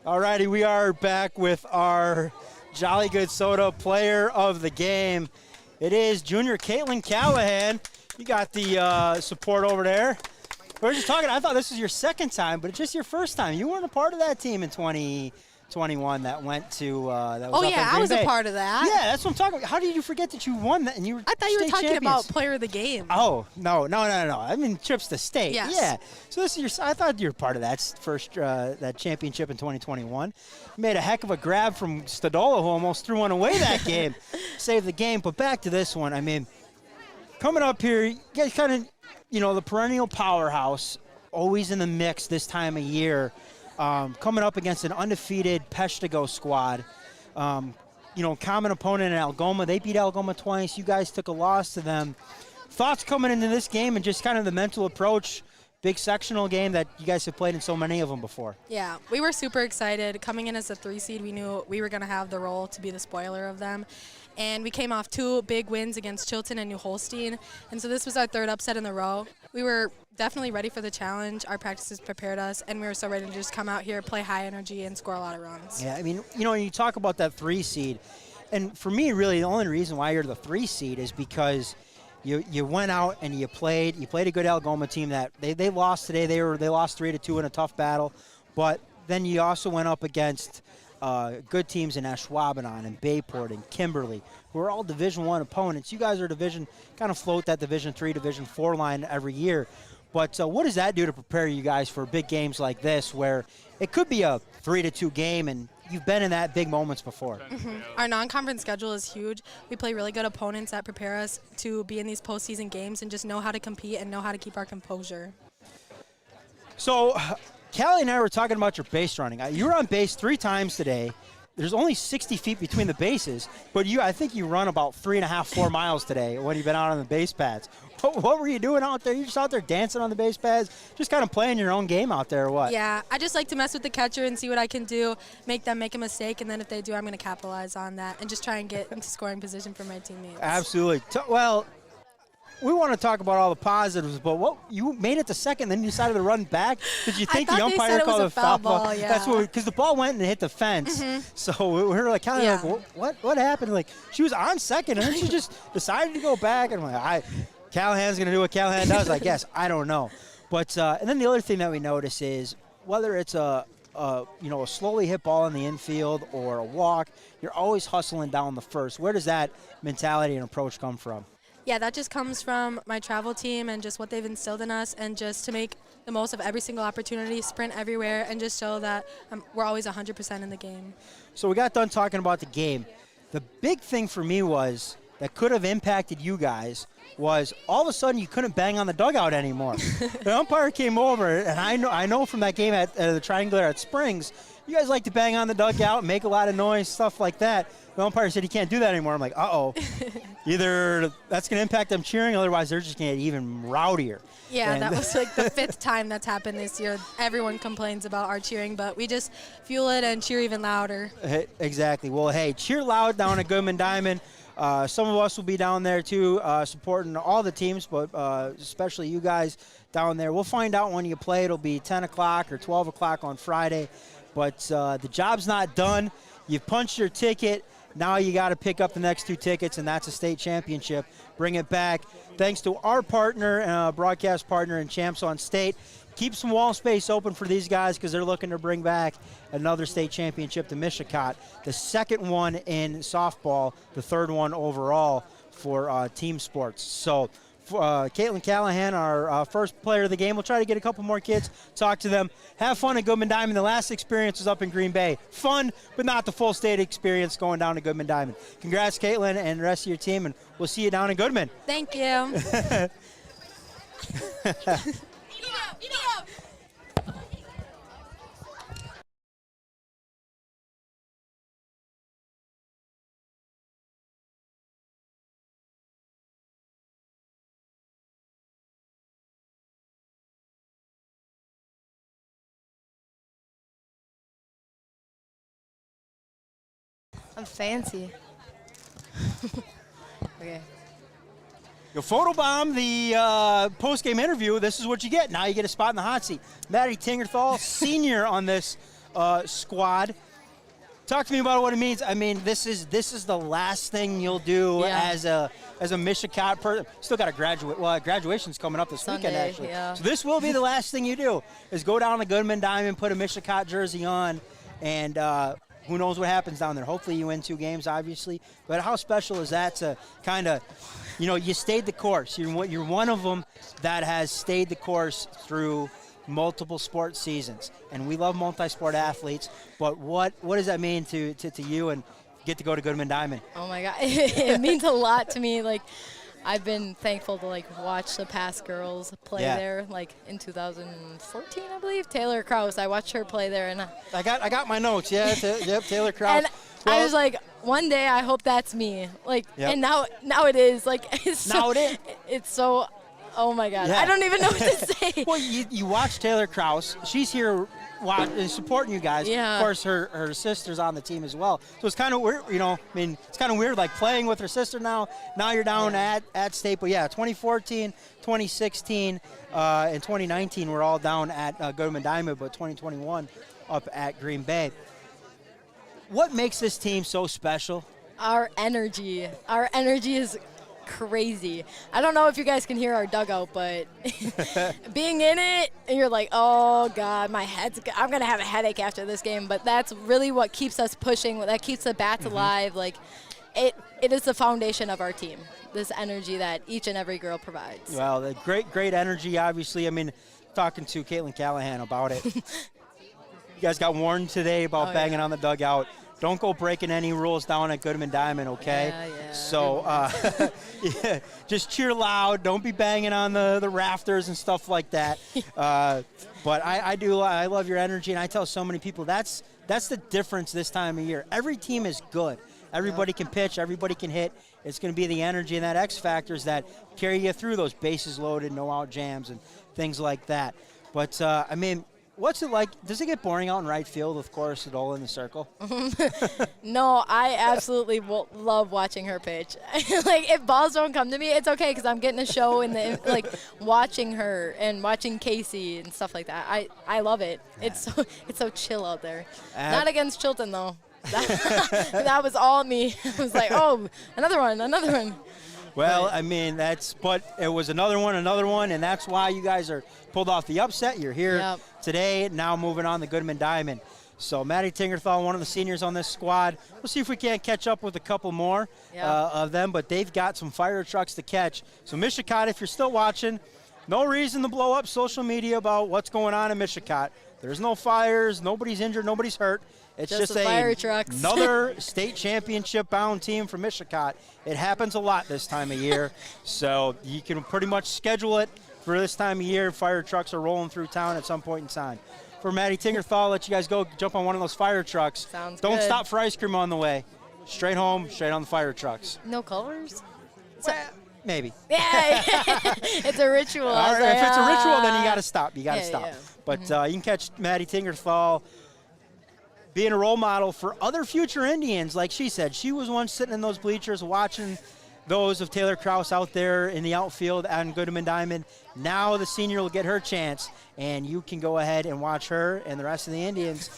Alrighty, we are back with our Jolly Good Soda player of the game. It is junior Caitlin Callahan. You got the support over there. We were just talking, I thought this was your second time, but it's just your first time. You weren't a part of that team in 2021 that went to, that was up in I Green was Bay. a part of that. Yeah, that's what I'm talking about. How did you forget that you won that and you were I thought you were state talking champions? about player of the game. Oh, no. I mean trips to state. Yes. Yeah. So this is I thought you were part of that first, that championship in 2021. You made a heck of a grab from Stadola, who almost threw one away that game. Saved the game. But back to this one. I mean, coming up here, you guys kind of, the perennial powerhouse, always in the mix this time of year, coming up against an undefeated Peshtigo squad. Common opponent in Algoma. They beat Algoma twice. You guys took a loss to them. Thoughts coming into this game and just kind of the mental approach, big sectional game that you guys have played in so many of them before. Yeah, we were super excited. Coming in as a 3 seed, we knew we were going to have the role to be the spoiler of them. And we came off 2 big wins against Chilton and New Holstein. And so this was our 3rd upset in a row. We were definitely ready for the challenge. Our practices prepared us, and we were so ready to just come out here, play high energy, and score a lot of runs. Yeah, I mean, when you talk about that 3 seed, and for me, really, the only reason why you're the 3 seed is because you went out and you played a good Algoma team that they lost today. They lost 3-2 in a tough battle, but then you also went up against good teams in Ashwaubenon and Bayport and Kimberly, who are all Division I opponents. You guys are kind of float that Division III, Division IV line every year. But what does that do to prepare you guys for big games like this, where it could be a 3-2 game and you've been in that big moments before? Our non-conference schedule is huge. We play really good opponents that prepare us to be in these postseason games and just know how to compete and know how to keep our composure. So, Callie and I were talking about your base running. You were on base 3 times today. There's only 60 feet between the bases, but I think you run about 3.5, 4 miles today when you've been out on the base pads. What were you doing out there? You're just out there dancing on the base pads, just kind of playing your own game out there, or what? Yeah, I just like to mess with the catcher and see what I can do, make them make a mistake, and then if they do, I'm going to capitalize on that and just try and get into scoring position for my teammates. Absolutely. Well, we want to talk about all the positives, but you made it to second, then you decided to run back. Did you think the umpire called a foul ball? Yeah. That's because the ball went and hit the fence. So we were like, kind of like, what happened? Like, she was on second, and then she just decided to go back. And I'm like, Callahan's going to do what Callahan does, I guess. I don't know. But and then the other thing that we notice is whether it's a slowly hit ball in the infield or a walk, you're always hustling down the first. Where does that mentality and approach come from? Yeah, that just comes from my travel team and just what they've instilled in us, and just to make the most of every single opportunity, sprint everywhere, and just show that we're always 100% in the game. So we got done talking about the game. The big thing for me that could have impacted you guys was all of a sudden you couldn't bang on the dugout anymore. The umpire came over, and I know from that game at the Triangular at Springs, you guys like to bang on the dugout, make a lot of noise, stuff like that. The umpire said he can't do that anymore. I'm like, uh-oh. Either that's going to impact them cheering, otherwise they're just going to get even rowdier. Yeah, and that was like the 5th time that's happened this year. Everyone complains about our cheering, but we just fuel it and cheer even louder. Exactly. Well, hey, cheer loud down at Goodman Diamond. Some of us will be down there, too, supporting all the teams, but especially you guys down there. We'll find out when you play. It'll be 10 o'clock or 12 o'clock on Friday. But the job's not done. You've punched your ticket. Now you got to pick up the next 2 tickets, and that's a state championship. Bring it back. Thanks to our partner, broadcast partner in Champs on State. Keep some wall space open for these guys because they're looking to bring back another state championship to Mishicot, the 2nd one in softball, the 3rd one overall for team sports. So Caitlin Callahan, our first player of the game. We'll try to get a couple more kids, talk to them. Have fun at Goodman Diamond. The last experience was up in Green Bay. Fun, but not the full state experience going down to Goodman Diamond. Congrats, Caitlin, and the rest of your team, and we'll see you down in Goodman. Thank you. I'm fancy. Okay. You photobomb the post-game interview. This is what you get. Now you get a spot in the hot seat. Maddie Tingerthal, senior on this squad. Talk to me about what it means. I mean, this is the last thing you'll do as a Mishicot person. Still got to graduate. Well, graduation's coming up this Sunday, weekend, actually. yeah. So this will be the last thing you do, is go down to Goodman Diamond, put a Mishicot jersey on, and who knows what happens down there. Hopefully you win 2 games, obviously. But how special is that to kind of, you stayed the course. You're one of them that has stayed the course through multiple sports seasons, and we love multi-sport athletes, but what does that mean to you and get to go to Goodman Diamond? Oh my God, it means a lot to me. Like, I've been thankful to watch the past girls play there. Like in 2014, I believe, Taylor Krause. I watched her play there, and I got my notes. Yeah, yep, Taylor Krause. And I was like, one day I hope that's me. And now it is. It's so. Oh my God! Yeah. I don't even know what to say. Well, you watch Taylor Krause. She's here supporting you guys. Yeah. Of course, her sister's on the team as well. So it's kind of weird, it's kind of weird, playing with her sister now. Now you're down at state. But 2014, 2016, and 2019 we're all down at Goodman Diamond, but 2021 up at Green Bay. What makes this team so special? Our energy. Our energy is crazy. I don't know if you guys can hear our dugout, but being in it, and you're like, oh God, I'm gonna have a headache after this game. But that's really what keeps us pushing. That keeps the bats alive. It is the foundation of our team. This energy that each and every girl provides. Well, the great energy. Obviously, I mean, talking to Caitlin Callahan about it. You guys got warned today about banging on the dugout. Don't go breaking any rules down at Goodman Diamond, okay? Yeah. So just cheer loud. Don't be banging on the rafters and stuff like that. But I love your energy, and I tell so many people that's the difference this time of year. Every team is good. Everybody can pitch. Everybody can hit. It's going to be the energy and that X factors that carry you through those bases loaded, no out jams, and things like that. But, I mean, what's it like? Does it get boring out in right field with Cora Sedol in the circle? No, I absolutely love watching her pitch. If balls don't come to me, it's okay because I'm getting a show in watching her and watching Casey and stuff like that. I love it. It's so chill out there. Not against Chilton though. That was all me. I was like, oh, another one. Well, I mean, but it was another one, and that's why you guys are pulled off the upset. You're here today, now moving on to Goodman Diamond. So Maddie Tingerthal, one of the seniors on this squad. We'll see if we can't catch up with a couple more of them, but they've got some fire trucks to catch. So Mishicot, if you're still watching, no reason to blow up social media about what's going on in Mishicot. There's no fires, nobody's injured, nobody's hurt. It's just fire trucks. Another state championship-bound team from Mishicot. It happens a lot this time of year, so you can pretty much schedule it for this time of year. Fire trucks are rolling through town at some point in time. For Maddie Tingerthal, I'll let you guys go jump on one of those fire trucks. Sounds Don't good. stop for ice cream on the way. Straight home, straight on the fire trucks. No colors? Maybe. Yeah, it's a ritual. All right, if it's a ritual, then you got to stop. You got to Yeah, stop. yeah. But you can catch Maddie Tingerthal being a role model for other future Indians. Like she said, she was once sitting in those bleachers watching those of Taylor Krause out there in the outfield on Goodman Diamond. Now the senior will get her chance, and you can go ahead and watch her and the rest of the Indians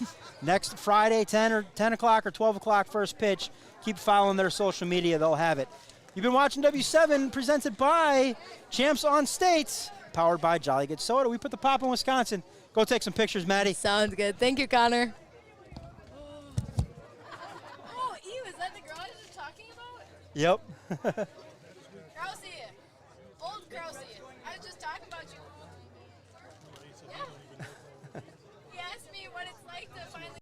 next Friday, 10 o'clock or 12 o'clock first pitch. Keep following their social media. They'll have it. You've been watching W7, presented by Champs on States, powered by Jolly Good Soda. We put the pop in Wisconsin. Go take some pictures, Maddie. Sounds good. Thank you, Connor. Oh, Eve, is that the girl I was just talking about? Yep. Krausie. Old Krausie. I was just talking about you. Yeah. He asked me what it's like to finally...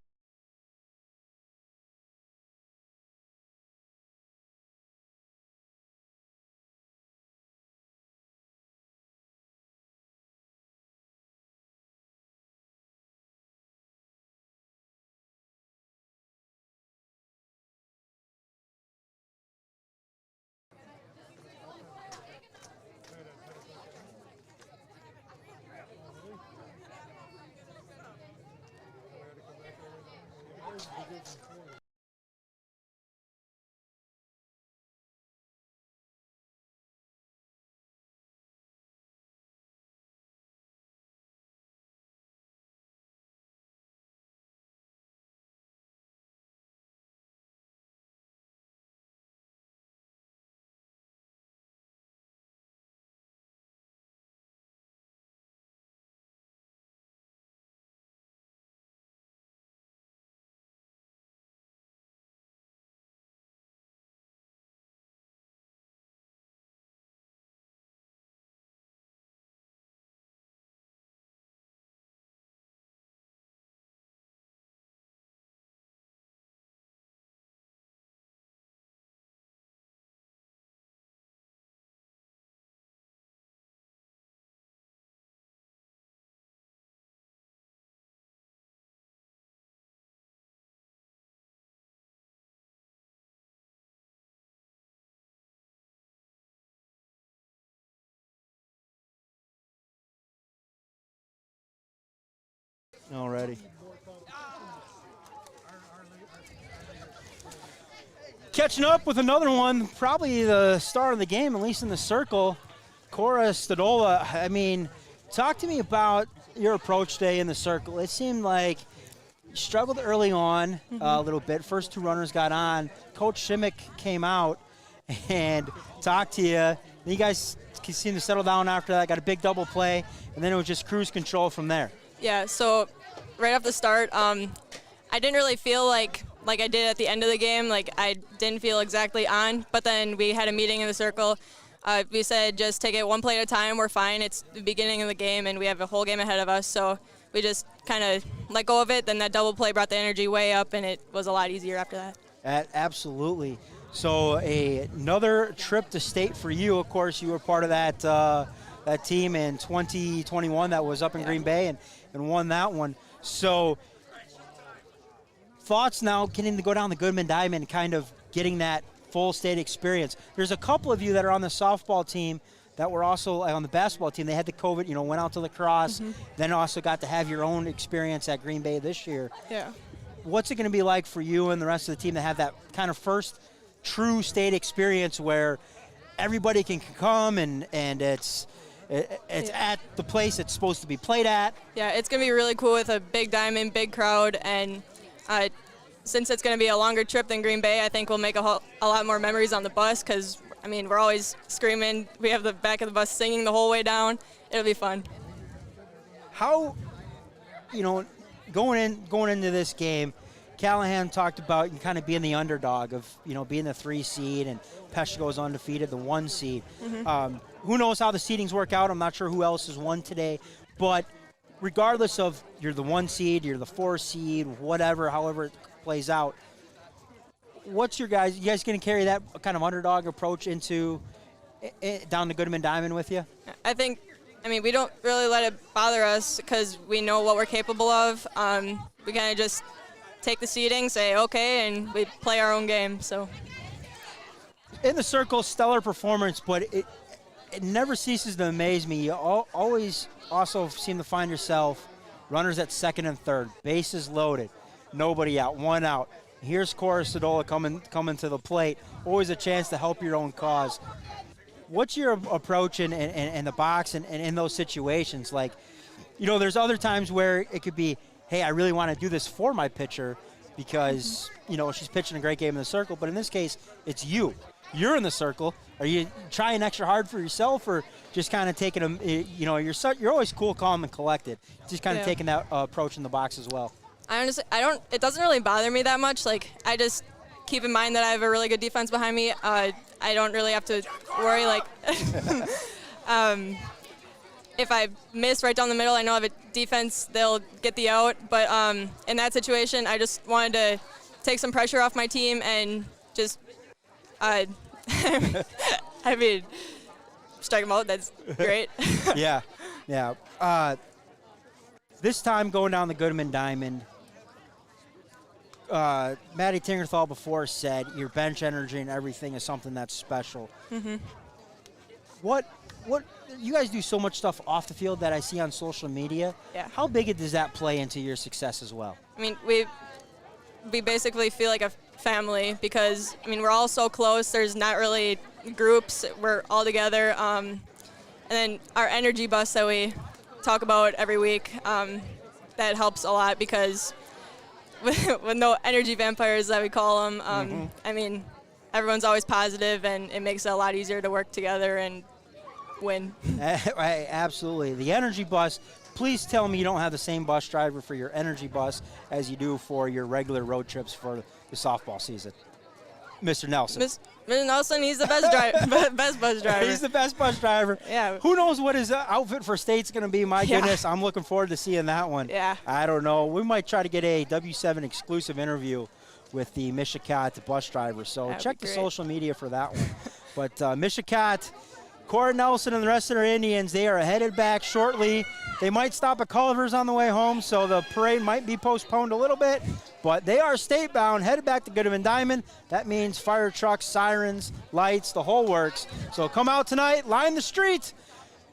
already. Catching up with another one, probably the star of the game, at least in the circle, Cora Stadola. I mean, talk to me about your approach today in the circle. It seemed like you struggled early on a little bit. First two runners got on. Coach Shimmick came out and talked to you. Then you guys seemed to settle down after that, got a big double play, and then it was just cruise control from there. Yeah, so right off the start, I didn't really feel like I did at the end of the game. Like, I didn't feel exactly on, but then we had a meeting in the circle. We said just take it one play at a time. We're fine. It's the beginning of the game, and we have a whole game ahead of us, so we just kind of let go of it. Then that double play brought the energy way up, and it was a lot easier after that. Absolutely. So another trip to state for you. Of course, you were part of that team in 2021 that was up in Green Bay and won that one. So thoughts now getting to go down the Goodman Diamond, kind of getting that full state experience. There's a couple of you that are on the softball team that were also on the basketball team. They had the COVID, went out to lacrosse, then also got to have your own experience at Green Bay this year. Yeah. What's it going to be like for you and the rest of the team to have that kind of first true state experience where everybody can come and it's at the place it's supposed to be played at? Yeah, it's going to be really cool with a big diamond, big crowd, and since it's going to be a longer trip than Green Bay, I think we'll make a lot more memories on the bus because, we're always screaming. We have the back of the bus singing the whole way down. It'll be fun. How, going into this game, Callahan talked about kind of being the underdog of, being the 3 seed, and Peshtigo is undefeated, the 1 seed. Who knows how the seedings work out? I'm not sure who else has won today, but regardless of you're the 1 seed, you're the 4 seed, whatever, however it plays out, what's your guys? You guys going to carry that kind of underdog approach into down the Goodman Diamond with you? I think, we don't really let it bother us because we know what we're capable of. We kind of just take the seeding, say okay, and we play our own game. So in the circle, stellar performance, but it never ceases to amaze me. You always also seem to find yourself runners at second and third, bases loaded, nobody out, 1 out. Here's Cora Stadola coming to the plate. Always a chance to help your own cause. What's your approach in the box and in those situations? Like, there's other times where it could be, hey, I really want to do this for my pitcher because, she's pitching a great game in the circle. But in this case, it's you. You're in the circle. Are you trying extra hard for yourself or just kind of taking them, you're always cool, calm, and collected. Just kind of taking that approach in the box as well. It doesn't really bother me that much. Like, I just keep in mind that I have a really good defense behind me. I don't really have to worry, if I miss right down the middle, I know I have a defense, they'll get the out. But in that situation, I just wanted to take some pressure off my team and just, strike them out. That's great. Yeah. This time going down the Goodman Diamond, Maddie Tingerthal before said your bench energy and everything is something that's special. What you guys do so much stuff off the field that I see on social media. Yeah. How big does that play into your success as well? We basically feel like a family because we're all so close. There's not really groups. We're all together. And then our energy bus that we talk about every week, that helps a lot because with no energy vampires that we call them, everyone's always positive and it makes it a lot easier to work together and win. Absolutely. The energy bus, please tell me you don't have the same bus driver for your energy bus as you do for your regular road trips for the softball season. Mr. Nelson. Mr. Nelson, he's the best bus driver. He's the best bus driver. Yeah. Who knows what his outfit for state's going to be? My goodness, I'm looking forward to seeing that one. Yeah. I don't know. We might try to get a W7 exclusive interview with the Mishicot bus driver. So check the social media for that one. But Mishicot, Cora Nelson and the rest of their Indians, they are headed back shortly. They might stop at Culver's on the way home, so the parade might be postponed a little bit. But they are state-bound, headed back to Goodman Diamond. That means fire trucks, sirens, lights, the whole works. So come out tonight, line the streets,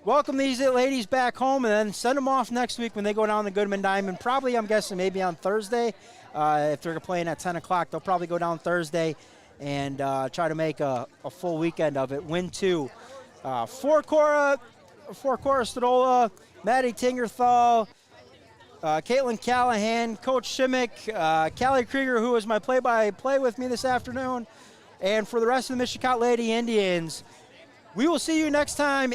welcome these ladies back home and then send them off next week when they go down to Goodman Diamond. Probably, I'm guessing, maybe on Thursday. If they're playing at 10 o'clock, they'll probably go down Thursday and try to make a full weekend of it. Win 2. For Cora Stadola, Maddie Tingerthal, Caitlin Callahan, Coach Shimmick, Callie Krieger, who was my play-by-play with me this afternoon, and for the rest of the Mishicot Lady Indians, we will see you next time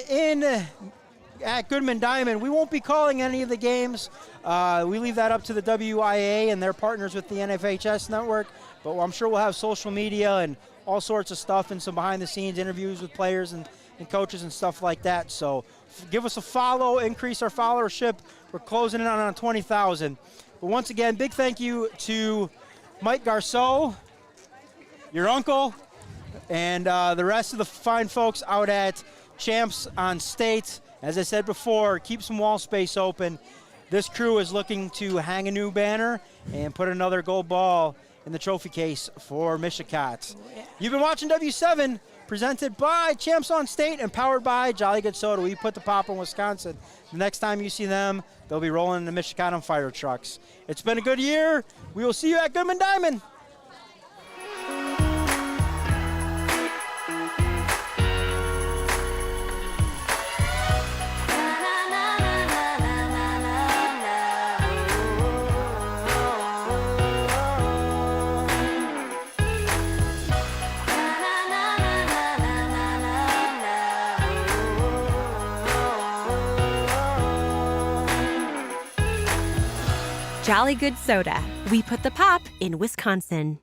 at Goodman Diamond. We won't be calling any of the games. We leave that up to the WIA and their partners with the NFHS network, but I'm sure we'll have social media and all sorts of stuff and some behind-the-scenes interviews with players and coaches and stuff like that. So give us a follow, increase our followership. We're closing in on 20,000. But once again, big thank you to Mike Garceau, your uncle, and the rest of the fine folks out at Champs on State. As I said before, keep some wall space open. This crew is looking to hang a new banner and put another gold ball in the trophy case for Mishicot. You've been watching W7, presented by Champs on State and powered by Jolly Good Soda. We put the pop in Wisconsin. The next time you see them, they'll be rolling in the Mishicot on fire trucks. It's been a good year. We will see you at Goodman Diamond. Jolly Good Soda. We put the pop in Wisconsin.